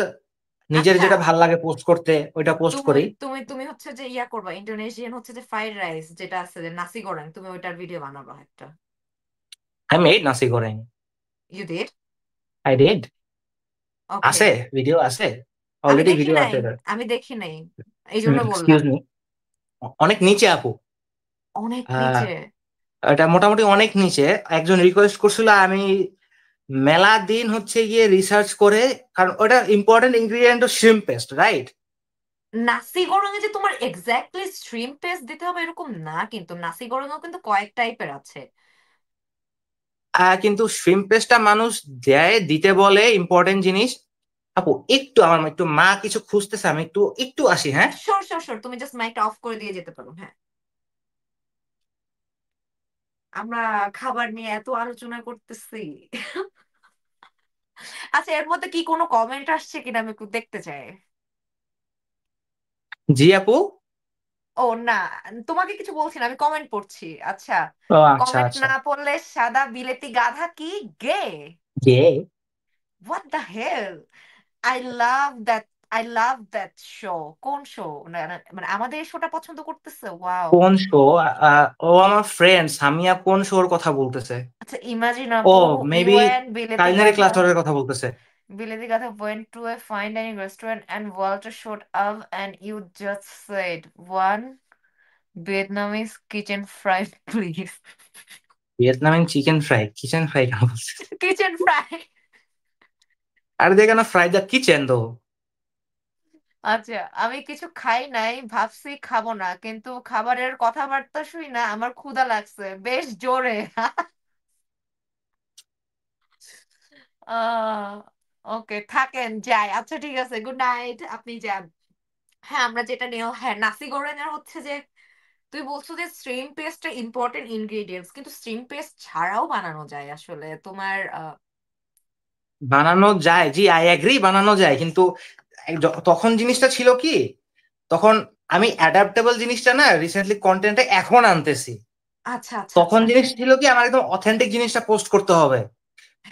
Speaker 2: নিজের
Speaker 1: আচ্ছা,
Speaker 2: যেটা ভাল লাগে পোস্ট করতে ওইটা পোস্ট
Speaker 1: তুমি
Speaker 2: করি।
Speaker 1: তুমি তুমি হচ্ছে যে ইয়া করবা, ইন্দোনেশিয়ান হচ্ছে যে ফ্রাইড রাইস যেটা আছে, যে নাসি গোরেং, তুমি ওইটার ভিডিও বানাবা একটা।
Speaker 2: I made nasi goreng.
Speaker 1: You did?
Speaker 2: I did.
Speaker 1: Okay.
Speaker 2: আছে, ভিডিও আছে,
Speaker 1: আমি
Speaker 2: অলরেডি
Speaker 1: দেখি
Speaker 2: ভিডিও
Speaker 1: নাই,
Speaker 2: আছে এটার।
Speaker 1: আমি দেখি নাই, এই জন্য বললাম।
Speaker 2: এক্সকিউজ মি, অনেক নিচে আপু।
Speaker 1: অনেক
Speaker 2: আহ,
Speaker 1: নিচে?
Speaker 2: এটা মোটামুটি অনেক নিচে। একজন রিকোয়েস্ট করছিল, আমি মেলা দিন হচ্ছে গিয়ে রিসার্চ করে, কারণ ওটা important ingredient shrimp paste, right?
Speaker 1: Nasi goreng এ যে তোমার এক্স্যাক্টলি স্ট্রিম পেস্ট দিতে হবে এরকম না, কিন্তু নাসি গোরেংও কিন্তু কয়েক টাইপের আছে।
Speaker 2: কিন্তু শ্রিম্প পেস্টটা মানুষ দেয়, দিতে বলে ইম্পর্টেন্ট জিনিস। আপু একটু আমার একটু মা কিছু খুঁজতেছে, আমি একটু একটু আসি, হ্যাঁ?
Speaker 1: শোর শোর শোর, তুমি জাস্ট মাইকটা অফ করে দিয়ে যেতে পারো, হ্যাঁ। আমরা খাবার নিয়ে এত আলোচনা করতেছি। আচ্ছা, এর মধ্যে কি কোনো কমেন্ট আসছে কিনা আমি একটু দেখতে চাই।
Speaker 2: জি আপু।
Speaker 1: ও না, তোমাকে কিছু বলছি না, আমি কমেন্ট পড়ছি। আচ্ছা,
Speaker 2: ও আচ্ছা
Speaker 1: কমেন্ট
Speaker 2: আচ্ছা।
Speaker 1: না পড়লে সাদা বিলেতি গাধা কি gay?
Speaker 2: Gay?
Speaker 1: What the hell! I love that, I love that show. কোন শো? মানে আমাদের শোটা পছন্দ করতেছে, ওয়াও।
Speaker 2: কোন শো? ও আমার ফ্রেন্ড সামিয়া কোন শোর কথা বলতেছে?
Speaker 1: আচ্ছা, ইমাজিন
Speaker 2: ও
Speaker 1: আপু, ইউ
Speaker 2: মেবি
Speaker 1: এন্ড বিলেতি
Speaker 2: কালিনারি
Speaker 1: গাধা,
Speaker 2: ক্লাসরের কথা বলতেছে।
Speaker 1: Billy Gatha went to a fine dining restaurant and Walter showed up and you just said one Vietnamese kitchen fry, please.
Speaker 2: Vietnamese chicken fry, kitchen fry কেন বলছে?
Speaker 1: Kitchen fry.
Speaker 2: আর দেখে না ফ্রাই দা কিচেন তো।
Speaker 1: আচ্ছা, আমি কিছু খাই নাই, ভাবছি খাবো না, কিন্তু খাবারের কথাবার্তা শুই না আমার ক্ষুধা লাগছে বেশ জোরে। আহ ওকে, থাকেন, যাই। আচ্ছা ঠিক আছে, গুড নাইট, আপনি যান। হ্যাঁ, আমরা যেটা নিয়ে, হ্যাঁ, নাসি গোরেনের হচ্ছে যে তুই বলছো যে স্ট্রিম পেস্টটা ইম্পর্টেন্ট ইনগ্রেডিয়েন্টস, কিন্তু স্ট্রিম পেস্ট ছাড়াও বানানো যায় আসলে তোমার
Speaker 2: বানানো যায়, জি আই এগ্রি, বানানো যায়, কিন্তু তখন জিনিসটা ছিল কি, তখন আমি অ্যাডাপ্টেবল জিনিসটা না রিসেন্টলি কন্টেন্টে এখন আনতেছি।
Speaker 1: আচ্ছা আচ্ছা
Speaker 2: তখন
Speaker 1: আচ্ছা
Speaker 2: জিনিস
Speaker 1: আচ্ছা।
Speaker 2: ছিল কি আমার একদম অথেন্টিক জিনিসটা পোস্ট করতে হবে।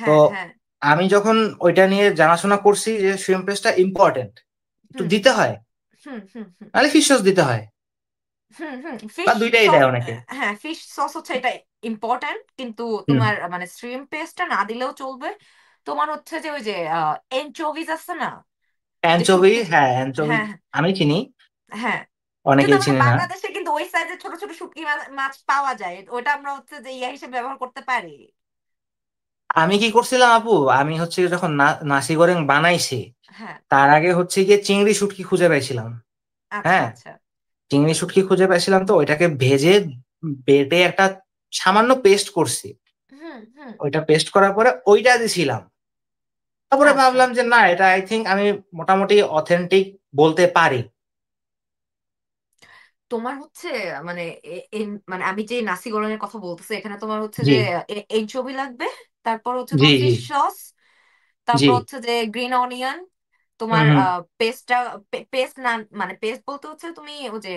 Speaker 2: তো
Speaker 1: হ্যাঁ হ্যাঁ।
Speaker 2: আমি যখন ওইটা নিয়ে জানাশোনা করছি যে শ্রিম্প পেস্টটা ইম্পর্টেন্ট, একটু
Speaker 1: হুম
Speaker 2: দিতে হয়,
Speaker 1: হুম হুম হুম
Speaker 2: নাহলে ফিশ সস দিতে হয়,
Speaker 1: হুম হুম।
Speaker 2: বা
Speaker 1: ফিশ
Speaker 2: দুইটাই
Speaker 1: সস,
Speaker 2: দেয় অনেকে।
Speaker 1: হ্যাঁ ফিশ সস হচ্ছে এটা ইম্পর্ট্যান্ট, কিন্তু
Speaker 2: হুম।
Speaker 1: তোমার মানে স্ট্রিম পেস্টটা না দিলেও চলবে। তোমার হচ্ছে যে ওই যে এনচোভিজ আছে না, যে
Speaker 2: অ্যানচোভি,
Speaker 1: শুটকি।
Speaker 2: হ্যাঁ অ্যানচোভি
Speaker 1: হ্যাঁ
Speaker 2: আমি চিনি,
Speaker 1: হ্যাঁ। কিন্তু
Speaker 2: অনেকেই
Speaker 1: আমাদের
Speaker 2: চিনি না।
Speaker 1: বাংলাদেশে কিন্তু ওই সাইজের ছোট ছোট শুটকি মাছ পাওয়া যায়, ওটা আমরা হচ্ছে যে ইয়া হিসেবে ব্যবহার করতে পারি।
Speaker 2: আমি কি করছিলাম আপু, আমি হচ্ছে যখন নাসি গোরেং বানাইছি
Speaker 1: হ্যাঁ।
Speaker 2: তার আগে হচ্ছে গিয়ে চিংড়ি শুটকি খুঁজে পাইছিলাম।
Speaker 1: আচ্ছা
Speaker 2: হ্যাঁ,
Speaker 1: আচ্ছা।
Speaker 2: চিংড়ি শুটকি খুঁজে পাইছিলাম, তো ওইটাকে ভেজে বেটে একটা সামান্য পেস্ট করছি।
Speaker 1: হুম হুম।
Speaker 2: ওইটা পেস্ট করার পরে ওইটা দিছিলাম। তারপরে
Speaker 1: আচ্ছা,
Speaker 2: ভাবলাম যে না, এটা আই থিঙ্ক আমি মোটামুটি অথেন্টিক বলতে পারি।
Speaker 1: তোমার হচ্ছে মানে মানে আমি যে নাসি গোরেনের কথা বলতেছি, এখানে তোমার হচ্ছে
Speaker 2: জি
Speaker 1: যে এনচোভি লাগবে, তারপর হচ্ছে
Speaker 2: জি
Speaker 1: তোমার
Speaker 2: জি
Speaker 1: ফিশ সস,
Speaker 2: জি।
Speaker 1: তারপর হচ্ছে যে গ্রিন অনিয়ন,
Speaker 2: হুম
Speaker 1: তোমার
Speaker 2: হুম।
Speaker 1: পেস্টটা, পেস্ট না, মানে পেস্ট বলতে হচ্ছে তুমি ওই যে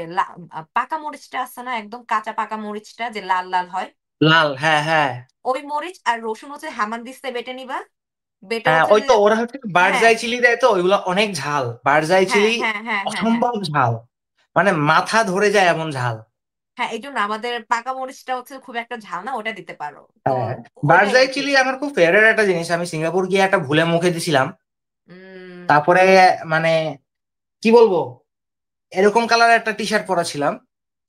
Speaker 1: পাকা মরিচটা আছে না, একদম কাঁচা পাকা মরিচটা যে লাল লাল হয়,
Speaker 2: লাল, হ্যাঁ হ্যাঁ।
Speaker 1: ওই মরিচ আর রসুন হচ্ছে হামানদিস্তে বেটে নিবা। বেটে
Speaker 2: হ্যাঁ
Speaker 1: হচ্ছে
Speaker 2: ওই
Speaker 1: যে,
Speaker 2: তো ওরা হচ্ছে
Speaker 1: হ্যাঁ
Speaker 2: বারজাই চিলি দেয়, তো ওইগুলো অনেক ঝাল, বারজাই
Speaker 1: হ্যাঁ
Speaker 2: চিলি
Speaker 1: হ্যাঁ হ্যাঁ হ্যাঁ হ্যাঁ।
Speaker 2: অসম্ভব ঝাল, মানে মাথা ধরে যায় এমন ঝাল।
Speaker 1: হ্যাঁ, এই জন্য আমাদের পাকা মরিচটা হচ্ছে খুব একটা ঝাল না, ওটা দিতে পারো। তো
Speaker 2: হ্যাঁ,
Speaker 1: ওইটাই
Speaker 2: বারজাই
Speaker 1: আর কি।
Speaker 2: চিলি আমার খুব ফেভারিট একটা জিনিস, আমি সিঙ্গাপুর গিয়ে একটা ভুলে মুখে দিছিলাম।
Speaker 1: উম,
Speaker 2: তারপরে মানে কি বলবো, এরকম কালারের একটা টি শার্ট পরা ছিলাম।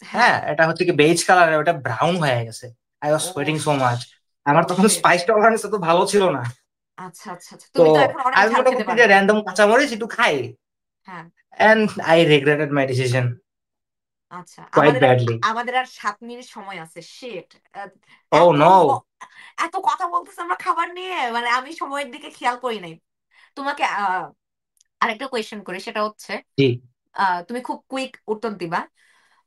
Speaker 1: হ্যাঁ।
Speaker 2: হ্যাঁ, এটা হচ্ছে কি বেজ কালারের, ওটা ব্রাউন হয়ে গেছে। আই ওয়াজ
Speaker 1: ও
Speaker 2: সোয়েটিং সো মাচ। আমার
Speaker 1: ও
Speaker 2: তখন
Speaker 1: শিট।
Speaker 2: স্পাইস টলারেন্স তো ভালো ছিল না।
Speaker 1: আচ্ছা আচ্ছা আচ্ছা,
Speaker 2: তো
Speaker 1: তুমি তো এখন অনেক
Speaker 2: আমি
Speaker 1: ঝাল
Speaker 2: মনে
Speaker 1: খেতে
Speaker 2: করছি
Speaker 1: পারো।
Speaker 2: যে র্যান্ডম কাঁচামরিচ একটু খাই,
Speaker 1: হ্যাঁ।
Speaker 2: And I regretted my decision
Speaker 1: আচ্ছা,
Speaker 2: কোয়াইট ব্যাডলি।
Speaker 1: আমাদের আর 7 মিনিট সময় আছে, শিট।
Speaker 2: ও
Speaker 1: এত
Speaker 2: নো।
Speaker 1: এত কথা বলতেছে আমরা খাবার নিয়ে, মানে আমি সময়ের দিকে খেয়াল করি নাই। তোমাকে আরেকটা কোয়েশ্চেন করি, সেটা হচ্ছে
Speaker 2: জি
Speaker 1: তুমি খুব কুইক উত্তর দিবা।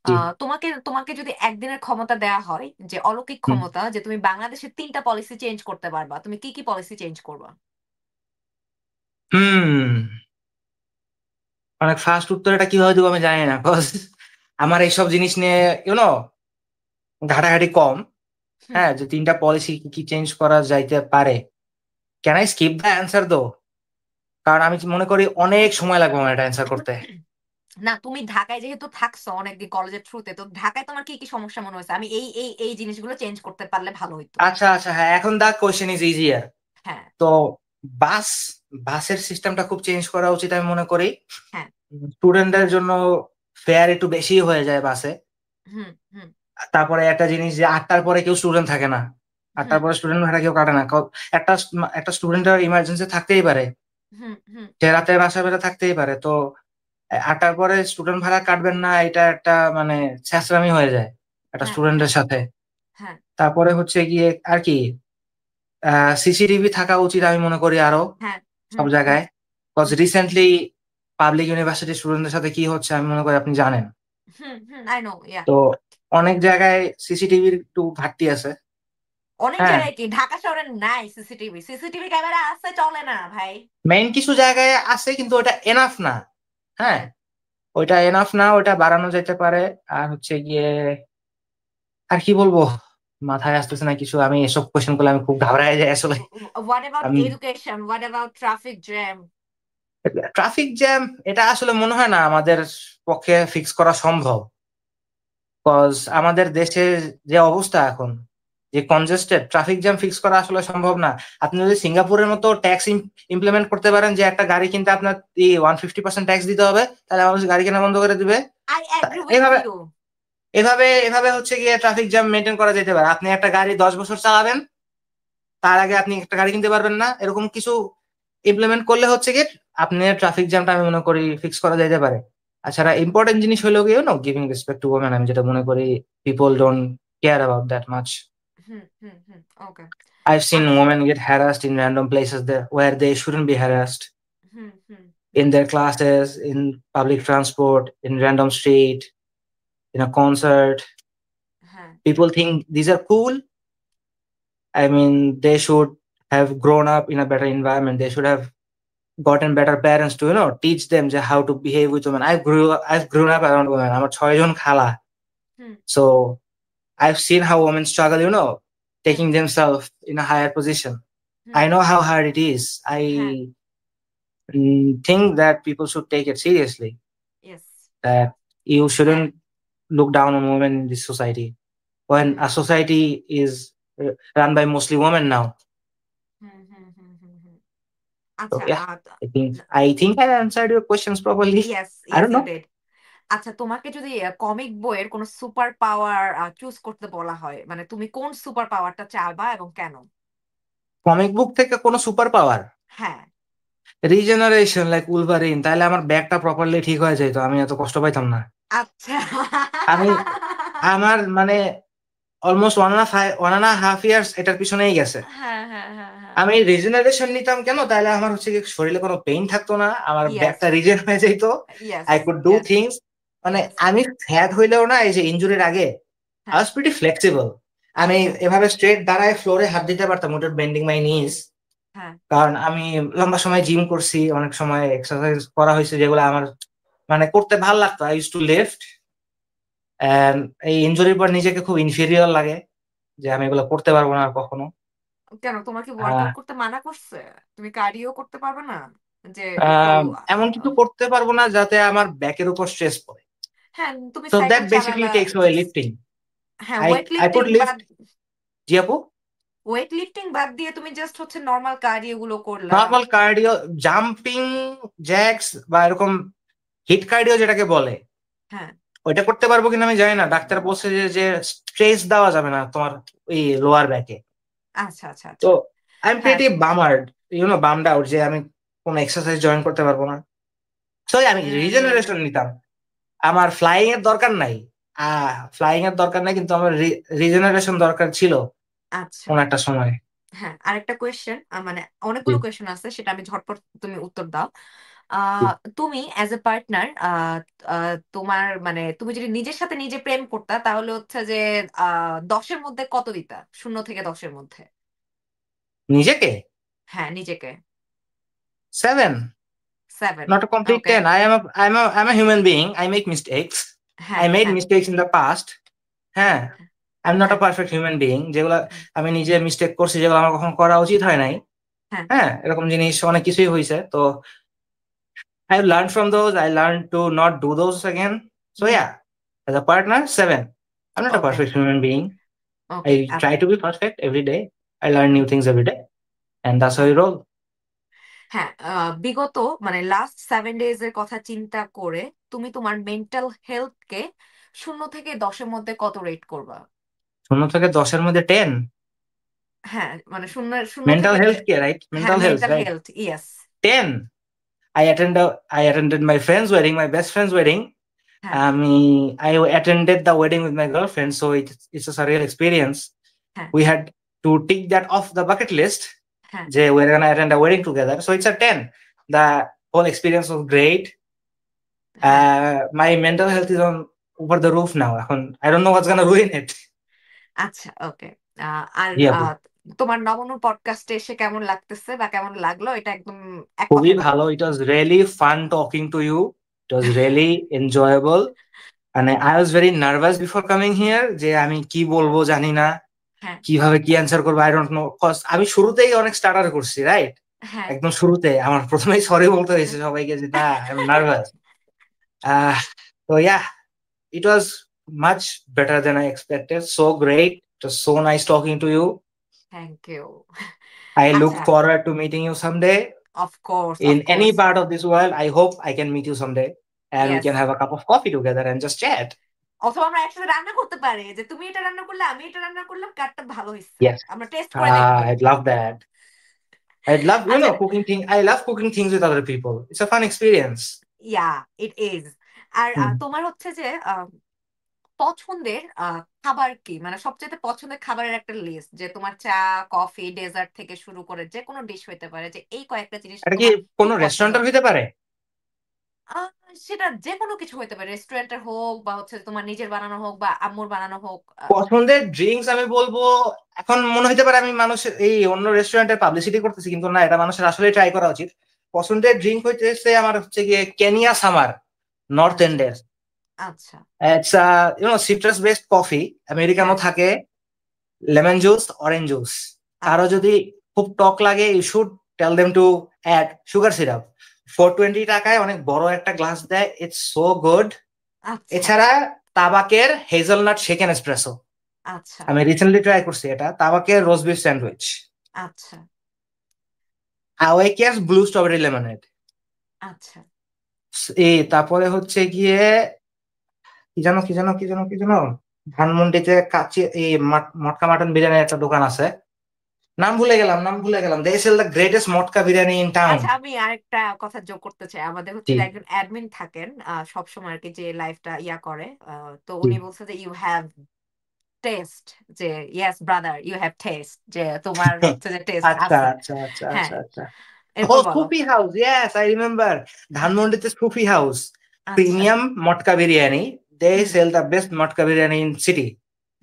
Speaker 2: জি।
Speaker 1: তোমাকে তোমাকে যদি একদিনের ক্ষমতা দেয়া হয়, যে অলৌকিক
Speaker 2: হুম
Speaker 1: ক্ষমতা, যে তুমি বাংলাদেশের 3টা পলিসি চেঞ্জ করতে পারবা, তুমি কি কি পলিসি চেঞ্জ করবা?
Speaker 2: হুম। অনেক ফাস্ট উত্তর, এটা কিভাবে দেবো আমি জানি না, কজ আমার এইসব জিনিস নিয়ে ইউনো ঘাটাঘাটি কম।
Speaker 1: হুম
Speaker 2: হ্যাঁ, যে 3টা পলিসি কি চেঞ্জ করা যাইতে পারে। Can I skip the answer দো? কারণ আমি মনে করি অনেক সময় লাগবে আমার এটা অ্যান্সার করতে।
Speaker 1: না, তুমি ঢাকায় যেহেতু থাকছো অনেকদিন কলেজের থ্রুতে, তো ঢাকায় তোমার কি কি সমস্যা মনে হয়েছে? আমি এই জিনিসগুলো চেঞ্জ করতে পারলে ভালো হইতো।
Speaker 2: আচ্ছা আচ্ছা, হ্যাঁ, এখন দা কোয়েশ্চেন ইজ ইজিয়ার।
Speaker 1: হ্যাঁ।
Speaker 2: তো বাস বাসের সিস্টেমটা খুব চেঞ্জ করা উচিত আমি মনে করি।
Speaker 1: হ্যাঁ।
Speaker 2: স্টুডেন্টদের জন্য ফেয়ার একটু বেশি হয়ে যায় বাসে।
Speaker 1: হুম। হুম।
Speaker 2: তারপরে একটা জিনিস যে 8টার পরে কেউ স্টুডেন্ট থাকে না, 8টার
Speaker 1: হুম।
Speaker 2: পরে স্টুডেন্ট ভাড়া কেউ কাটে না। একটা একটা স্টুডেন্টের ইমার্জেন্সি থাকতেই পারে,
Speaker 1: হুম। হুম।
Speaker 2: যে রাতে বাসা বেরো থাকতেই পারে। তো 8টার পরে স্টুডেন্ট ভাড়া কাটবেন না, এটা একটা মানে ছ্যাঁচড়ামি হয়ে যায় একটা
Speaker 1: হ্যাঁ।
Speaker 2: স্টুডেন্টের
Speaker 1: হ্যাঁ।
Speaker 2: সাথে।
Speaker 1: হ্যাঁ।
Speaker 2: তারপরে হচ্ছে গিয়ে আর কি, সিসিটিভি থাকা উচিত আমি মনে করি আরো
Speaker 1: হ্যাঁ।
Speaker 2: সব
Speaker 1: হুম। হুম।
Speaker 2: জায়গায়। কজ
Speaker 1: হুম।
Speaker 2: রিসেন্টলি পাবলিক ইউনিভার্সিটি স্টুডেন্টদের সাথে কি হচ্ছে আমি মনে করি আপনি জানেন।
Speaker 1: হুম। হুম। আই নো, ইয়া।
Speaker 2: তো অনেক জায়গায় সিসিটিভির একটু ঘাটতি আছে।
Speaker 1: অনেক
Speaker 2: হ্যাঁ,
Speaker 1: জায়গায় কি ঢাকা শহরে নাই সিসিটিভি? সিসিটিভি ক্যামেরা আছে, চলে না ভাই।
Speaker 2: মেইন কিছু জায়গায় আছে কিন্তু ওটা এনাফ না। হ্যাঁ,
Speaker 1: হ্যাঁ।
Speaker 2: ওইটা এনাফ না, ওইটা বাড়ানো যেতে পারে। আর হচ্ছে গিয়ে আর কি বলবো, মাথায় আসতেছে না কিছু। আমি এসব কোয়েশ্চেন করলে আমি খুব ঘাবড়ায় যাই আসলে।
Speaker 1: হোয়াট অ্যাবাউট
Speaker 2: আমি
Speaker 1: education? What about traffic jam?
Speaker 2: Traffic jam এটা আসলে মনে হয় না আমাদের পক্ষে ফিক্স করা সম্ভব। কজ আমাদের দেশে যে অবস্থা এখন, যে কনজেস্টেড, ট্রাফিক জ্যাম ফিক্স করা আসলে সম্ভব না। আপনি যদি সিঙ্গাপুরের মতো ট্যাক্স ইমপ্লিমেন্ট করতে পারেন যে একটা গাড়ি কিনতে আপনার 150% ট্যাক্স দিতে হবে, তাহলে মানুষ গাড়ি কেনা বন্ধ করে দিবে।
Speaker 1: আই অ্যাগ্রি উইথ
Speaker 2: এভাবে
Speaker 1: ইউ।
Speaker 2: এভাবে এভাবে হচ্ছে গিয়ে ট্রাফিক জ্যাম মেনটেন করা যেতে পারে। আপনি একটা গাড়ি 10 বছর চালাবেন, তার আগে আপনি একটা গাড়ি কিনতে পারবেন না, এরকম কিছু ইমপ্লিমেন্ট করলে হচ্ছে কি আপনি ট্রাফিক জ্যামটা আমি মনে করি ফিক্স করা যেতে পারে। তাছাড়া ইম্পর্টেন্ট জিনিস হলো গিয়ে গিভিং রেসপেক্ট টু ওমেন, আমি যেটা মনে করি people don't care about that much.
Speaker 1: হুম। হুম। হুম। ওকে।
Speaker 2: I've seen women get harassed in random places there where they shouldn't be harassed,
Speaker 1: হুম। হুম। হুম।
Speaker 2: in their classes, in public transport, in random street, in a concert.
Speaker 1: হ্যাঁ।
Speaker 2: People think these are cool. I mean, they should have grown up in a better environment. They should have gotten better parents to teach them how to behave with women. I've grown up around women. আমার 6 জন খালা,
Speaker 1: হুম।
Speaker 2: so I've seen how women struggle,
Speaker 1: hmm.
Speaker 2: taking themselves in a higher position.
Speaker 1: Hmm.
Speaker 2: I know how hard it is.
Speaker 1: হ্যাঁ।
Speaker 2: I think that people should take it seriously.
Speaker 1: Yes.
Speaker 2: That you
Speaker 1: হ্যাঁ।
Speaker 2: shouldn't look down on women in this society. When
Speaker 1: hmm.
Speaker 2: a society is run by mostly women now.
Speaker 1: হুম। হুম। হুম। হুম। হুম।
Speaker 2: So
Speaker 1: আচ্ছা।
Speaker 2: yeah, I think I answered your questions properly.
Speaker 1: Yes,
Speaker 2: I
Speaker 1: yes
Speaker 2: don't
Speaker 1: you
Speaker 2: know.
Speaker 1: Did. আচ্ছা, তোমাকে যদি কমিক বইয়ের কোন সুপার পাওয়ার চুজ করতে বলা হয়, মানে তুমি কোন সুপার পাওয়ারটা চাইবা এবং কেন?
Speaker 2: কমিক বুক থেকে কোনো সুপার পাওয়ার,
Speaker 1: হ্যাঁ।
Speaker 2: রিজেনারেশন লাইক উলভারিন, তাহলে আমার ব্যাগটা প্রপারলি ঠিক হয়ে যেত, আমি এত কষ্ট পাইতাম না।
Speaker 1: আচ্ছা।
Speaker 2: আমি আমার মানে অলমোস্ট 1.5 ইয়ার্স এটার পিছনেই গেছে।
Speaker 1: হ্যাঁ। হ্যাঁ। হ্যাঁ। হ্যাঁ।
Speaker 2: আমি রিজেনারেশন নিতাম কেন, তাহলে আমার হচ্ছে কি শরীরে কোনো পেইন থাকতো না, আমার
Speaker 1: ইয়েস।
Speaker 2: ব্যাকটা রিজেন হয়ে যেত।
Speaker 1: Yes.
Speaker 2: I could do
Speaker 1: yes.
Speaker 2: Things. মানে
Speaker 1: ইয়েস।
Speaker 2: আমি ফ্যাট হইলেও না, এই যে ইনজুরির আগে আই
Speaker 1: হ্যাঁ।
Speaker 2: Was pretty flexible. আমি
Speaker 1: আচ্ছা।
Speaker 2: এভাবে স্ট্রেট দাঁড়ায় ফ্লোরে হাত দিতে পারতাম উইদাউট বেন্ডিং মাই নিজ।
Speaker 1: হ্যাঁ।
Speaker 2: কারণ আমি লম্বা সময় জিম করছি, অনেক সময় এক্সারসাইজ করা হয়েছে যেগুলো আমার মানে করতে ভাল লাগতো। I use to lift, and এই ইনজুরির পর নিজেকে খুব ইনফিরিয়র লাগে যে আমি এগুলো করতে পারবো না আর কখনো।
Speaker 1: কেন, তোমার কি
Speaker 2: আহ
Speaker 1: ওয়ার্কআউট করতে মানা করছে? তুমি কার্ডিও করতে পারবে না? যে একটু
Speaker 2: আহ, এমন কিছু করতে পারবো না যাতে আমার ব্যাকের উপর স্ট্রেস পড়ে।
Speaker 1: হ্যাঁ, তুমি
Speaker 2: So
Speaker 1: সাইকেল
Speaker 2: that
Speaker 1: চালালা।
Speaker 2: basically takes away lifting.
Speaker 1: হ্যাঁ,
Speaker 2: I
Speaker 1: wait
Speaker 2: I
Speaker 1: lifting
Speaker 2: could lift.
Speaker 1: বাদ।
Speaker 2: জি আপু,
Speaker 1: ওয়েট লিফটিং বাদ দিয়ে তুমি জাস্ট হচ্ছে নর্মাল কার্ডিও গুলো করলা।
Speaker 2: নর্মাল কার্ডিও, জাম্পিং জ্যাক্স বা এরকম হিট কার্ডিও যেটাকে বলে,
Speaker 1: হ্যাঁ।
Speaker 2: ওইটা করতে পারবো কিনা আমি জানি না। ডাক্তার বলছে যে স্ট্রেস দেওয়া যাবে না তোমার ওই লোয়ার ব্যাকে।
Speaker 1: আচ্ছা। আচ্ছা।
Speaker 2: তো
Speaker 1: আচ্ছা।
Speaker 2: আই এম
Speaker 1: হ্যাঁ।
Speaker 2: প্রিটি বামার্ড, বামড আউট যে আমি কোনো এক্সারসাইজ জয়েন করতে পারবো না। সো আমি রিজেনারেশন
Speaker 1: উম,
Speaker 2: নিতাম। আমার ফ্লাইং এর দরকার নাই, ফ্লাইং এর দরকার নাই, কিন্তু আমার রিজেনারেশন দরকার ছিল
Speaker 1: আচ্ছা।
Speaker 2: কোন একটা সময়।
Speaker 1: হ্যাঁ, আরেকটা কোয়েশ্চেন, মানে
Speaker 2: জি,
Speaker 1: অনেকগুলো কোয়েশ্চেন আছে, সেটা আমি ঝটপট তুমি উত্তর দাও।
Speaker 2: জি।
Speaker 1: তুমি অ্যাজ এ পার্টনার, তোমার মানে তুমি যদি নিজের সাথে নিজে প্রেম করতা, তাহলে হচ্ছে যে 10-এর মধ্যে কত দিতা? 0 থেকে 10-এর মধ্যে।
Speaker 2: নিজেকে
Speaker 1: হ্যাঁ, নিজেকে।
Speaker 2: 7,
Speaker 1: 7।
Speaker 2: not a complete
Speaker 1: okay.
Speaker 2: 10. I'm a human being. I make mistakes.
Speaker 1: হ্যাঁ।
Speaker 2: I made
Speaker 1: হ্যাঁ।
Speaker 2: mistakes in the past. হ্যাঁ, I'm not a
Speaker 1: হ্যাঁ।
Speaker 2: perfect human being। যেগুলো
Speaker 1: হুম।
Speaker 2: আমি নিজে মিস্টেক করছি, যেগুলো আমার কখনো করা উচিত হয় নাই,
Speaker 1: হ্যাঁ।
Speaker 2: হ্যাঁ, এরকম জিনিস অনেক কিছুই হয়েছে। তো I learned from those. I learned to not do those again. So
Speaker 1: hmm.
Speaker 2: yeah, as a partner, 7. I'm not a
Speaker 1: okay.
Speaker 2: perfect human being.
Speaker 1: Okay.
Speaker 2: I try to be perfect every day. I learn new things every day, and that's how
Speaker 1: হ্যাঁ।
Speaker 2: we roll.
Speaker 1: হ্যাঁ, বিগত মানে লাস্ট 7 ডেজ এর কথা চিন্তা করে তুমি তোমার মেন্টাল হেলথকে 0 থেকে 10-এর মধ্যে কত রেট করবা?
Speaker 2: 0 থেকে 10-এর মধ্যে 10.
Speaker 1: হ্যাঁ, মানে শূন্য, শূন্য
Speaker 2: Mental
Speaker 1: থেকে
Speaker 2: health care, right?
Speaker 1: হ্যাঁ,
Speaker 2: Mental health,
Speaker 1: mental
Speaker 2: right?
Speaker 1: Health, yes.
Speaker 2: 10. I attended my friend's wedding, my best friend's wedding.
Speaker 1: হ্যাঁ।
Speaker 2: I attended the wedding with my girlfriend, so it's a surreal experience.
Speaker 1: হ্যাঁ।
Speaker 2: We had to tick that off the bucket list.
Speaker 1: হ্যাঁ।
Speaker 2: We're gonna attend a wedding together, so it's a 10. The whole experience was great.
Speaker 1: হ্যাঁ।
Speaker 2: My mental health is on over the roof now. I don't know what's gonna ruin it.
Speaker 1: আচ্ছা, ওকে। আর
Speaker 2: জি আপু,
Speaker 1: তোমার নবনুর পডকাস্টে এসে কেমন লাগতেছে বা কেমন লাগলো, এটা একদম এক
Speaker 2: খুবই
Speaker 1: কথায় বলো।
Speaker 2: ভালো. It was really fun talking to you. It was really enjoyable. মানে I was very nervous before coming here যে আমি কি বলবো জানি না,
Speaker 1: হ্যাঁ।
Speaker 2: কিভাবে কি অ্যান্সার করবো, আই ডোন্ট নো। আমি শুরুতেই অনেক স্টার্টার করছি, রাইট?
Speaker 1: হ্যাঁ।
Speaker 2: একদম শুরুতে আমার প্রথমেই সরি বলতে হয়েছে সবাইকে যে না, আই এম নার্ভাস। তো yeah, it was much better than I expected. So great. It was so nice talking to you.
Speaker 1: Thank you.
Speaker 2: I
Speaker 1: আচ্ছা,
Speaker 2: look forward to meeting you someday
Speaker 1: of course,
Speaker 2: in any
Speaker 1: of course.
Speaker 2: part of this world. I hope I can meet you someday and we
Speaker 1: yes.
Speaker 2: can have a cup of coffee together and just chat.
Speaker 1: অথবা আমরা একসাথে রান্না করতে পারি, যে তুমি এটা রান্না করলে আমি এটা রান্না করলাম, কারটা ভালো হয়েছে
Speaker 2: Yes.
Speaker 1: আমরা টেস্ট করে দেখবো।
Speaker 2: I'd love that. I'd love,
Speaker 1: আচ্ছা।
Speaker 2: cooking thing. I love cooking things with other people. It's a fun experience.
Speaker 1: Yeah, it is. আর
Speaker 2: Hmm.
Speaker 1: তোমার হচ্ছে যে পছন্দের খাবার কি, মানে সবচেয়ে পছন্দের খাবারের একটা লিস্ট, যে তোমার চা, কফি, ডেজার্ট থেকে শুরু করে যে কোনো ডিশ হইতে পারে, যে এই কয়েকটা জিনিস
Speaker 2: এটা কি
Speaker 1: তোমার খুব
Speaker 2: কোনো
Speaker 1: পছন্দ।
Speaker 2: রেস্টুরেন্টের হইতে পারে?
Speaker 1: আহ, সেটা যে কোনো কিছু হইতে পারে, রেস্টুরেন্টের হোক বা হচ্ছে তোমার নিজের বানানো হোক বা আম্মুর বানানো হোক।
Speaker 2: পছন্দের ড্রিঙ্কস আমি বলবো, এখন মনে হইতে পারে আমি মানুষের এই অন্য রেস্টুরেন্টের পাবলিসিটি করতেছি, কিন্তু না, এটা মানুষের আসলে ট্রাই করা উচিত। পছন্দের ড্রিঙ্ক হইতেছে আমার হচ্ছে গিয়ে কেনিয়া সামার, নর্থ
Speaker 1: আচ্ছা।
Speaker 2: এন্ডের।
Speaker 1: আচ্ছা।
Speaker 2: It's citrus based coffee, Americano
Speaker 1: হ্যাঁ।
Speaker 2: থাকে, লেমন জুস, অরেঞ্জ জুস। কারো
Speaker 1: আচ্ছা।
Speaker 2: যদি খুব টক লাগে, you should tell them to add sugar syrup. 420 টাকায় অনেক বড় একটা গ্লাস দেয়, ইটস সো গুড।
Speaker 1: আচ্ছা।
Speaker 2: এছাড়া তাবাকের হেজেলনাট শেকেন এসপ্রেসো,
Speaker 1: আচ্ছা।
Speaker 2: আমি রিসেন্টলি ট্রাই করছি এটা। তাবাকের রোজ বিফ স্যান্ডউইচ,
Speaker 1: আচ্ছা।
Speaker 2: আওয়াইকের ব্লু স্ট্রবেরি লেমনেড।
Speaker 1: আচ্ছা।
Speaker 2: তারপরে হচ্ছে গিয়ে কি জানো ধানমন্ডিতে কাচি এই মটকা মাটন বিরিয়ানির একটা দোকান আছে, নাম ভুলে গেলাম। দে sell the greatest matka biryani in town.
Speaker 1: আচ্ছা, আমি আরেকটা কথা যোগ করতে চাই। আমাদের হচ্ছে
Speaker 2: জি,
Speaker 1: যে একজন অ্যাডমিন থাকেন সব সময় আর কি, যে লাইফটা ইয়া করে, তো
Speaker 2: জি।
Speaker 1: উনি বলছে যে ইউ হ্যাভ টেস্ট, যে yes brother you have taste, যে তোমার হচ্ছে যে টেস্ট
Speaker 2: আচ্ছা,
Speaker 1: আছে।
Speaker 2: আচ্ছা, আচ্ছা,
Speaker 1: হ্যাঁ,
Speaker 2: আচ্ছা, আচ্ছা। ও,
Speaker 1: এরপর বলো।
Speaker 2: Sufi house, yes I remember. ধানমন্ডিতে সুফি হাউস,
Speaker 1: আচ্ছা।
Speaker 2: প্রিমিয়াম মটকা বিরিয়ানি। দে
Speaker 1: হুম।
Speaker 2: Sell the best matka biryani in city.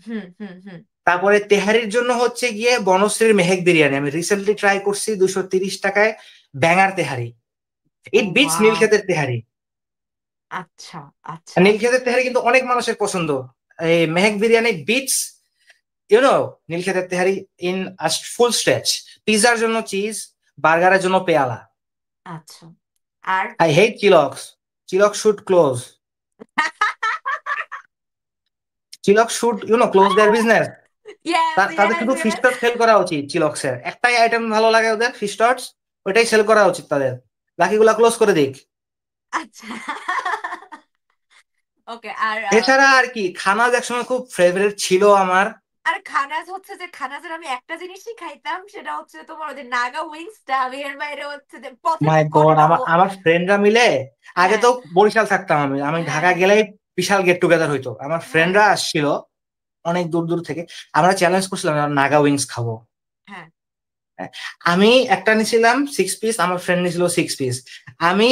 Speaker 1: হুম। হুম। হুম।
Speaker 2: তারপরে তেহারির জন্য হচ্ছে গিয়ে বনশ্রীর মেহেক বিরিয়ানি, আমি রিসেন্টলি ট্রাই করছি, 230 টাকায় ব্যাঙার তেহারি।
Speaker 1: ও
Speaker 2: ইট বিটস
Speaker 1: ওয়াও।
Speaker 2: নীলক্ষেতের তেহারি।
Speaker 1: আচ্ছা।
Speaker 2: আর
Speaker 1: আচ্ছা।
Speaker 2: নীলক্ষেতের তেহারি কিন্তু অনেক মানুষের পছন্দ। এই মেহেক বিরিয়ানি বিটস নীলক্ষেতের তেহারি ইন ফুল স্ট্রেচ। পিৎজার জন্য চিজ, বার্গারের জন্য পেয়ালা।
Speaker 1: আচ্ছা। আর
Speaker 2: I hate Chillox. Chillox should close. Chillox should close their business.
Speaker 1: Yes,
Speaker 2: তাদের
Speaker 1: ইয়েস,
Speaker 2: শুধু
Speaker 1: ইয়েস।
Speaker 2: ফিশটার সেল করা উচিত। চিলক্সের একটাই আইটেম ভালো লাগে ওদের, ফিশটার্স, ওইটাই সেল করা উচিত তাদের। বাকিগুলা ক্লোজ করে দিক।
Speaker 1: আচ্ছা। ওকে। আর
Speaker 2: এছাড়া আর কি, খানাজ একসময় খুব ফেভারিট ছিল আমার।
Speaker 1: আর খানাজ হচ্ছে যে খানাজের আমি একটা জিনিসই খাইতাম, সেটা হচ্ছে তোমার ওই যে নাগা উইংসটা। আমি এর বাইরে হচ্ছে যে পথের
Speaker 2: মাই গড,
Speaker 1: কোনটাও।
Speaker 2: আমার আমার ফ্রেন্ডরা মিলে, আগে
Speaker 1: হ্যাঁ।
Speaker 2: তো বরিশাল থাকতাম আমি,
Speaker 1: হ্যাঁ।
Speaker 2: ঢাকা
Speaker 1: হ্যাঁ।
Speaker 2: গেলেই বিশাল গেট টুগেদার হইতো, আমার
Speaker 1: হ্যাঁ।
Speaker 2: ফ্রেন্ডরা আসছিল অনেক দূর দূর থেকে। আমরা চ্যালেঞ্জ করছিলাম আমরা নাগা উইংস খাবো।
Speaker 1: হ্যাঁ।
Speaker 2: হ্যাঁ, আমি একটা নিছিলাম 6 পিস, আমার ফ্রেন্ড নিছিল 6 পিস। আমি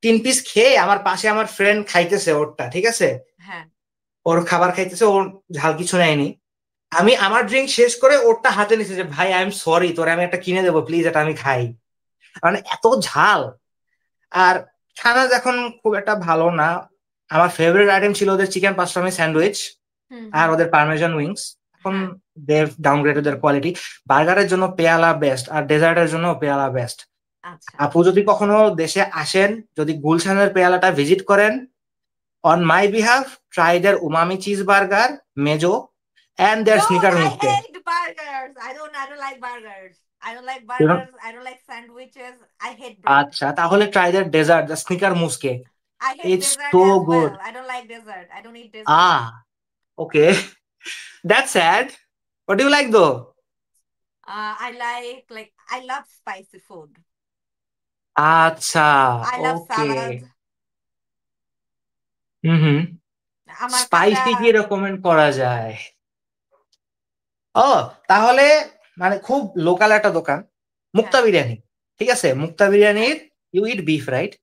Speaker 2: 3 পিস খেয়ে আমার পাশে আমার ফ্রেন্ড খাইতেছে ওরটা, ঠিক আছে,
Speaker 1: হ্যাঁ।
Speaker 2: ওর খাবার খাইতেছে, ওর ঝাল কিছু নেয়নি। আমি আমার ড্রিঙ্ক শেষ করে ওরটা হাতে নিছি যে ভাই আই এম সরি, তোরে আমি একটা কিনে দেবো প্লিজ, এটা আমি খাই। মানে এত ঝাল। আর খানাজ এখন খুব একটা ভালো না। আমার ফেভারিট আইটেম ছিল ওদের চিকেন পাস্তামি স্যান্ডউইচ
Speaker 1: হুম।
Speaker 2: আর
Speaker 1: হুম।
Speaker 2: ওদের পার্মেজান উইংস। এখন
Speaker 1: হ্যাঁ।
Speaker 2: দে ডাউনগ্রেডেড দেয়ার কোয়ালিটি। বার্গারের জন্য পেয়ালা বেস্ট, আর ডেজার্টের জন্য পেয়ালা বেস্ট।
Speaker 1: আচ্ছা।
Speaker 2: আপু যদি কখনো দেশে আসেন, যদি গুলশানের পেয়ালাটা ভিজিট করেন, on my behalf try their umami cheese burger, Mezzo, and their
Speaker 1: Don't,
Speaker 2: snicker
Speaker 1: I
Speaker 2: মুসকে।
Speaker 1: hate burgers. I don't like burgers. I don't like burgers. I don't like sandwiches. I hate bread.
Speaker 2: আচ্ছা, তাহলে try their dessert, the snicker মুসকে।
Speaker 1: I hate
Speaker 2: it's
Speaker 1: dessert
Speaker 2: so
Speaker 1: as
Speaker 2: good.
Speaker 1: well. I don't like dessert. I don't eat dessert.
Speaker 2: Okay, that's sad. What do you like though?
Speaker 1: I love spicy food.
Speaker 2: আচ্ছা,
Speaker 1: I love
Speaker 2: okay.
Speaker 1: salad.
Speaker 2: Hmm hmm.
Speaker 1: আমার কাঁচা।
Speaker 2: স্পাইসি কি রেকমেন্ড করা যায়? ও, তাহলে মানে খুব লোকাল একটা দোকান,
Speaker 1: হ্যাঁ,
Speaker 2: মুক্তা বিরিয়ানি। ঠিক আছে, মুক্তা
Speaker 1: হ্যাঁ,
Speaker 2: বিরিয়ানির, ইউ ইট বিফ রাইট?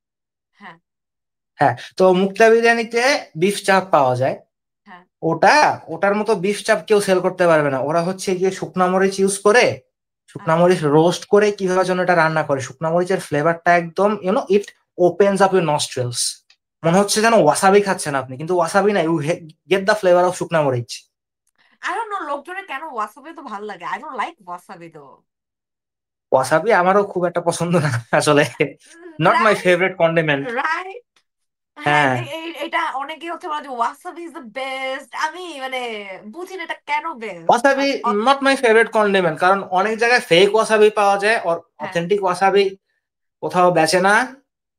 Speaker 1: হ্যাঁ,
Speaker 2: হ্যাঁ, তো মুক্তা বিরিয়ানিতে বিফ চাপ পাওয়া যায়।
Speaker 1: হ্যাঁ।
Speaker 2: ওটা, ওটার মতো বিফ চাপ কেউ সেল করতে পারবে না। ওরা হচ্ছে গিয়ে শুকনা মরিচ ইউজ করে, শুকনা
Speaker 1: আচ্ছা,
Speaker 2: মরিচ রোস্ট করে কিভাবে যেন এটা রান্না করে, শুকনা মরিচের ফ্লেভারটা একদম ইট ওপেনস আপ ইউর নস্ট্রিলস। মনে হচ্ছে
Speaker 1: আচ্ছা।
Speaker 2: যেন ওয়াসাবি খাচ্ছেন আপনি, কিন্তু ওয়াসাবি না, you get the flavour of শুকনা মরিচ।
Speaker 1: I don't know লোকজনের কেন ওয়াসাবি তো ভালো লাগে। I don't like wasabi though.
Speaker 2: Wasabi আমারও খুব একটা পছন্দ না আসলে, not my
Speaker 1: Right?
Speaker 2: Favourite condiment.
Speaker 1: Right? হ্যাঁ,
Speaker 2: হ্যাঁ,
Speaker 1: এটা অনেকে হচ্ছে বলে যে ওয়াসাবি ইজ দ্য বেস্ট। আমি মানে বুঝি না এটা কেন best.
Speaker 2: Wasabi not my favourite condiment, কারণ অনেক জায়গায় ফেক ওয়াসাবি পাওয়া যায়, আর
Speaker 1: হ্যাঁ,
Speaker 2: অথেন্টিক ওয়াসাবি কোথাও বেচে না।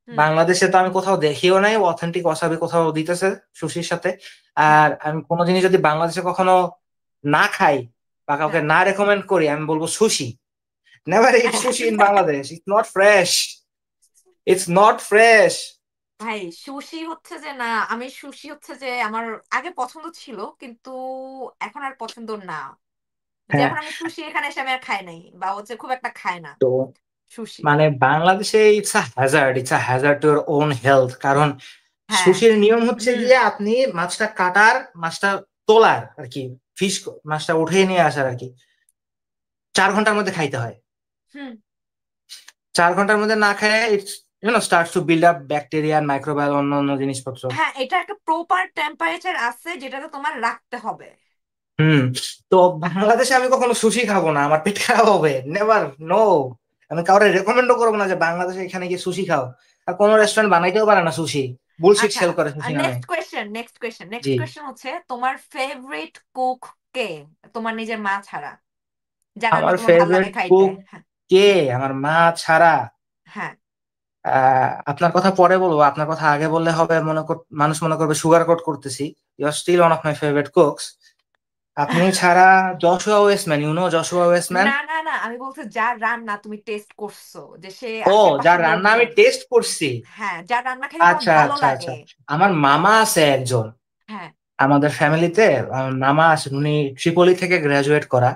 Speaker 1: হুম,
Speaker 2: বাংলাদেশে তো আমি কোথাও দেখিও নাই অথেন্টিক ওয়াসাবি কোথাও দিতেছে সুশির সাথে।
Speaker 1: হ্যাঁ,
Speaker 2: আর আমি কোনো জিনিস যদি বাংলাদেশে কখনো না খাই বা কাউকে
Speaker 1: হ্যাঁ।
Speaker 2: না রেকমেন্ড করি, আমি বলবো sushi. Never it sushi in Bangladesh, it's not fresh, it's not fresh.
Speaker 1: ভাই সুশি হচ্ছে যে না, আমি সুশি হচ্ছে যে আমার আগে পছন্দ ছিল কিন্তু এখন আর পছন্দ না।
Speaker 2: হ্যাঁ,
Speaker 1: যেমন আমি সুশি এখানে এসে আমি আর খাই নাই বা হচ্ছে খুব একটা খাই না
Speaker 2: তো
Speaker 1: সুশি।
Speaker 2: মানে বাংলাদেশে it's a Hazard to your own health, কারণ
Speaker 1: হ্যাঁ,
Speaker 2: সুশির নিয়ম হচ্ছে
Speaker 1: হুম,
Speaker 2: গিয়ে আপনি মাছটা কাটার, মাছটা তোলার আর কি, ফিশ, মাছটা উঠিয়ে নিয়ে আসার আর কি, 4 ঘন্টার মধ্যে খাইতে হয়।
Speaker 1: হুম।
Speaker 2: 4 ঘন্টার মধ্যে না খেলে it's starts to build up bacteria, microbial, অন্য অন্য জিনিসপত্র।
Speaker 1: হ্যাঁ, এটা একটা প্রপার টেম্পারেচার আছে যেটাতে তোমার রাখতে হবে।
Speaker 2: হুম। তো বাংলাদেশে আমি কখনো সুশি খাবো না, আমার পেট খারাপ হবে, নেভার, নো। আমি কাউরে রেকমেন্ডও করবো না যে বাংলাদেশে এখানে গিয়ে সুশি খাও। আর কোনো
Speaker 1: আচ্ছা,
Speaker 2: রেস্টুরেন্ট বানাইতেও পারে না সুশি, বুলশিট
Speaker 1: আচ্ছা।
Speaker 2: সেল করে সুশি নামে।
Speaker 1: নেক্সট
Speaker 2: জি।
Speaker 1: কোয়েশ্চেন হচ্ছে তোমার ফেভারিট কুক কে? তোমার নিজের মা ছাড়া, যার রান্না
Speaker 2: আমার
Speaker 1: তোমার ভালো লাগে
Speaker 2: ফেভারিট
Speaker 1: খাইতে।
Speaker 2: কুক
Speaker 1: হ্যাঁ,
Speaker 2: কে? আমার মা ছাড়া?
Speaker 1: হ্যাঁ।
Speaker 2: আপনার কথা পরে বলবো, আপনার কথা আগে বললে হবে, মানুষ মনে করবে সুগার কোট করতেছি। You are still one of my favourite cooks. আপনি ছাড়া Joshua Westman, you know Joshua Westman?
Speaker 1: না, না, না, আমি বলছি যার রান্না তুমি টেস্ট করছো, যে সে
Speaker 2: ও,
Speaker 1: আশেপাশের
Speaker 2: যার রান্না আমি
Speaker 1: লোকজন।
Speaker 2: টেস্ট করছি।
Speaker 1: হ্যাঁ, যার রান্না খেলে তোমার
Speaker 2: আচ্ছা
Speaker 1: ভালো
Speaker 2: আচ্ছা
Speaker 1: লাগে।
Speaker 2: আচ্ছা, আমার মামা আছে একজন
Speaker 1: হ্যাঁ,
Speaker 2: আমাদের ফ্যামিলিতে। আমার মামা আছে, উনি ট্রিপলি থেকে গ্রাজুয়েট করা।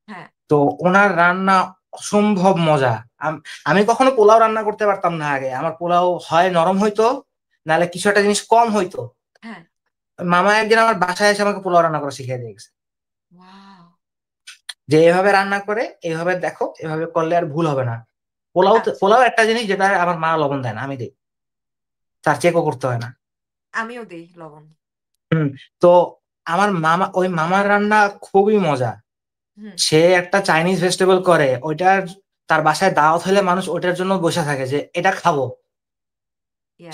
Speaker 1: হ্যাঁ,
Speaker 2: তো ওনার রান্না অসম্ভব মজা। আমি কখনো পোলাও রান্না করতে পারতাম না আগে, আমার পোলাও হয় নরম হইতো, নাহলে কিছু একটা জিনিস কম হইতো।
Speaker 1: হ্যাঁ।
Speaker 2: মামা একদিন আমার বাসায় এসে আমাকে পোলাও রান্না করা শিখিয়ে দিয়ে গেছে,
Speaker 1: ওয়াও।
Speaker 2: যে এভাবে রান্না করে, এভাবে দেখো, এভাবে করলে আর ভুল হবে না। পোলাও
Speaker 1: আচ্ছা,
Speaker 2: পোলাও একটা জিনিস যেটা আমার মা লবণ দেয় না, আমি দিই, তার চেকও করতে হয় না।
Speaker 1: আমিও দিই লবণ।
Speaker 2: হুম। তো আমার মামা, ওই মামার রান্না খুবই মজা।
Speaker 1: হুম।
Speaker 2: সে একটা চাইনিজ ভেজিটেবল করে, ওইটার, তার বাসায় দাওয়াত হলে মানুষ ওইটার জন্য বসে থাকে যে এটা খাবো।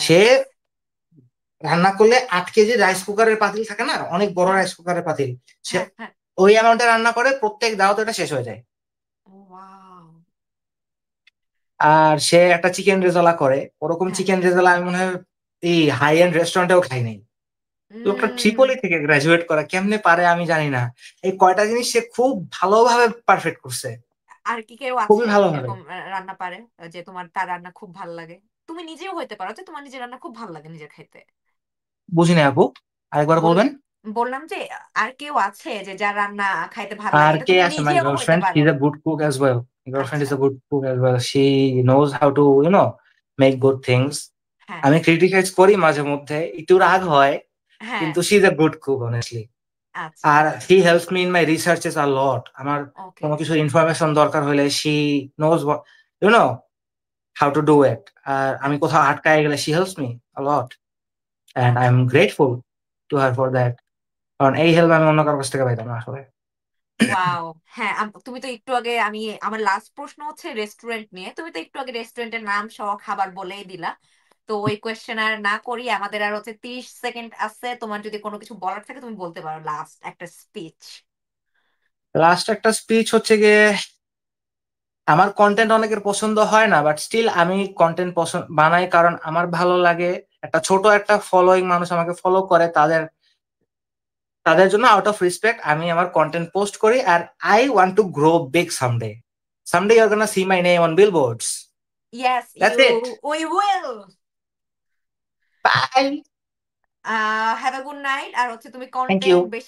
Speaker 2: সে
Speaker 1: ইয়েস।
Speaker 2: রান্না করলে 8 কেজি রাইস কুকারের পাতিল থাকে না, অনেক বড়
Speaker 1: হ্যাঁ,
Speaker 2: রাইস কুকারের পাতিল, সে
Speaker 1: হ্যাঁ, হ্যাঁ।
Speaker 2: ওই অ্যামাউন্টে রান্না করে, প্রত্যেক দাওয়াতে এটা শেষ হয়ে যায়।
Speaker 1: ওয়াও।
Speaker 2: আর সে একটা চিকেন রেজালা করে, ওরকম
Speaker 1: হ্যাঁ।
Speaker 2: চিকেন রেজালা আমি মনে হয় এই হাই এন্ড রেস্টুরেন্টেও খাই নাই। লোকটা
Speaker 1: উম
Speaker 2: ট্রিপলি থেকে গ্রাজুয়েট করা, কেমনে পারে আমি জানি না। এই কয়টা জিনিস সে খুব ভালোভাবে পারফেক্ট করছে,
Speaker 1: আর কি কেউ আছে
Speaker 2: খুবই ভালোভাবে।
Speaker 1: এরকম রান্না পারে, যে তোমার তার রান্না খুব ভাল লাগে? তুমি নিজেও হইতে পারো যে তোমার নিজের রান্না খুব ভাল লাগে নিজের খাইতে।
Speaker 2: বুঝি না আপু, আরেকবার
Speaker 1: বল
Speaker 2: বলবেন।
Speaker 1: বললাম যে আর কেউ আছে যে যার রান্না খাইতে ভাল লাগে,
Speaker 2: আর
Speaker 1: এটা
Speaker 2: কে
Speaker 1: তুমি
Speaker 2: আছে? মাই
Speaker 1: নিজেও হইতে
Speaker 2: গার্লফ্রেন্ড, শি
Speaker 1: পারো।
Speaker 2: Is a good cook as well. Girlfriend
Speaker 1: আচ্ছা।
Speaker 2: Is a good cook as well, she knows how to make good things.
Speaker 1: হ্যাঁ,
Speaker 2: আমি ক্রিটিসাইজ করি মাঝে মধ্যে, একটু রাগ হয়,
Speaker 1: হ্যাঁ।
Speaker 2: কিন্তু she is a good cook honestly.
Speaker 1: আচ্ছা।
Speaker 2: আর he helps me in my researches a lot. আমার
Speaker 1: ওকে।
Speaker 2: কোনো কিছু ইনফরমেশন দরকার হলে she knows you know how to do it. আর আমি
Speaker 1: আচ্ছা,
Speaker 2: কোথাও আটকায় গেলে she helps me a lot, and I am
Speaker 1: আচ্ছা।
Speaker 2: Grateful to her for that. কারণ এই হেল্প আমি অন্য কারোর কাছ থেকে পাইতাম না আসলে।
Speaker 1: ওয়াও। হ্যাঁ, তুমি তো একটু আগে, আমার লাস্ট প্রশ্ন হচ্ছে রেস্টুরেন্ট নিয়ে, তুমি তো একটু আগে রেস্টুরেন্টের নাম সহ খাবার বলেই দিলা। তো ওই কোয়েশ্চেন আর না করি, আমাদের আর হচ্ছে 30 সেকেন্ড আছে, তোমার যদি কোনো কিছু বলার থাকে তুমি বলতে পারো, লাস্ট একটা স্পিচ।
Speaker 2: লাস্ট একটা স্পিচ হচ্ছে গিয়ে, আমার কন্টেন্ট অনেকের পছন্দ হয় না, বাট স্টিল আমি কন্টেন্ট পছন্দ বানাই কারণ আমার ভালো লাগে। একটা ছোট একটা ফলোয়িং মানুষ আমাকে ফলো করে, তাদের তাদের জন্য আউট অফ রেসপেক্ট আমি আমার কন্টেন্ট পোস্ট করি। আর I want to grow big someday. Someday you are gonna see my name on billboards.
Speaker 1: Yes
Speaker 2: that's
Speaker 1: you,
Speaker 2: it.
Speaker 1: We will.
Speaker 2: Bye.
Speaker 1: Have a good night. আর হচ্ছে তুমি
Speaker 2: থ্যাংক ইউ।
Speaker 1: কন্টেন্ট বেশি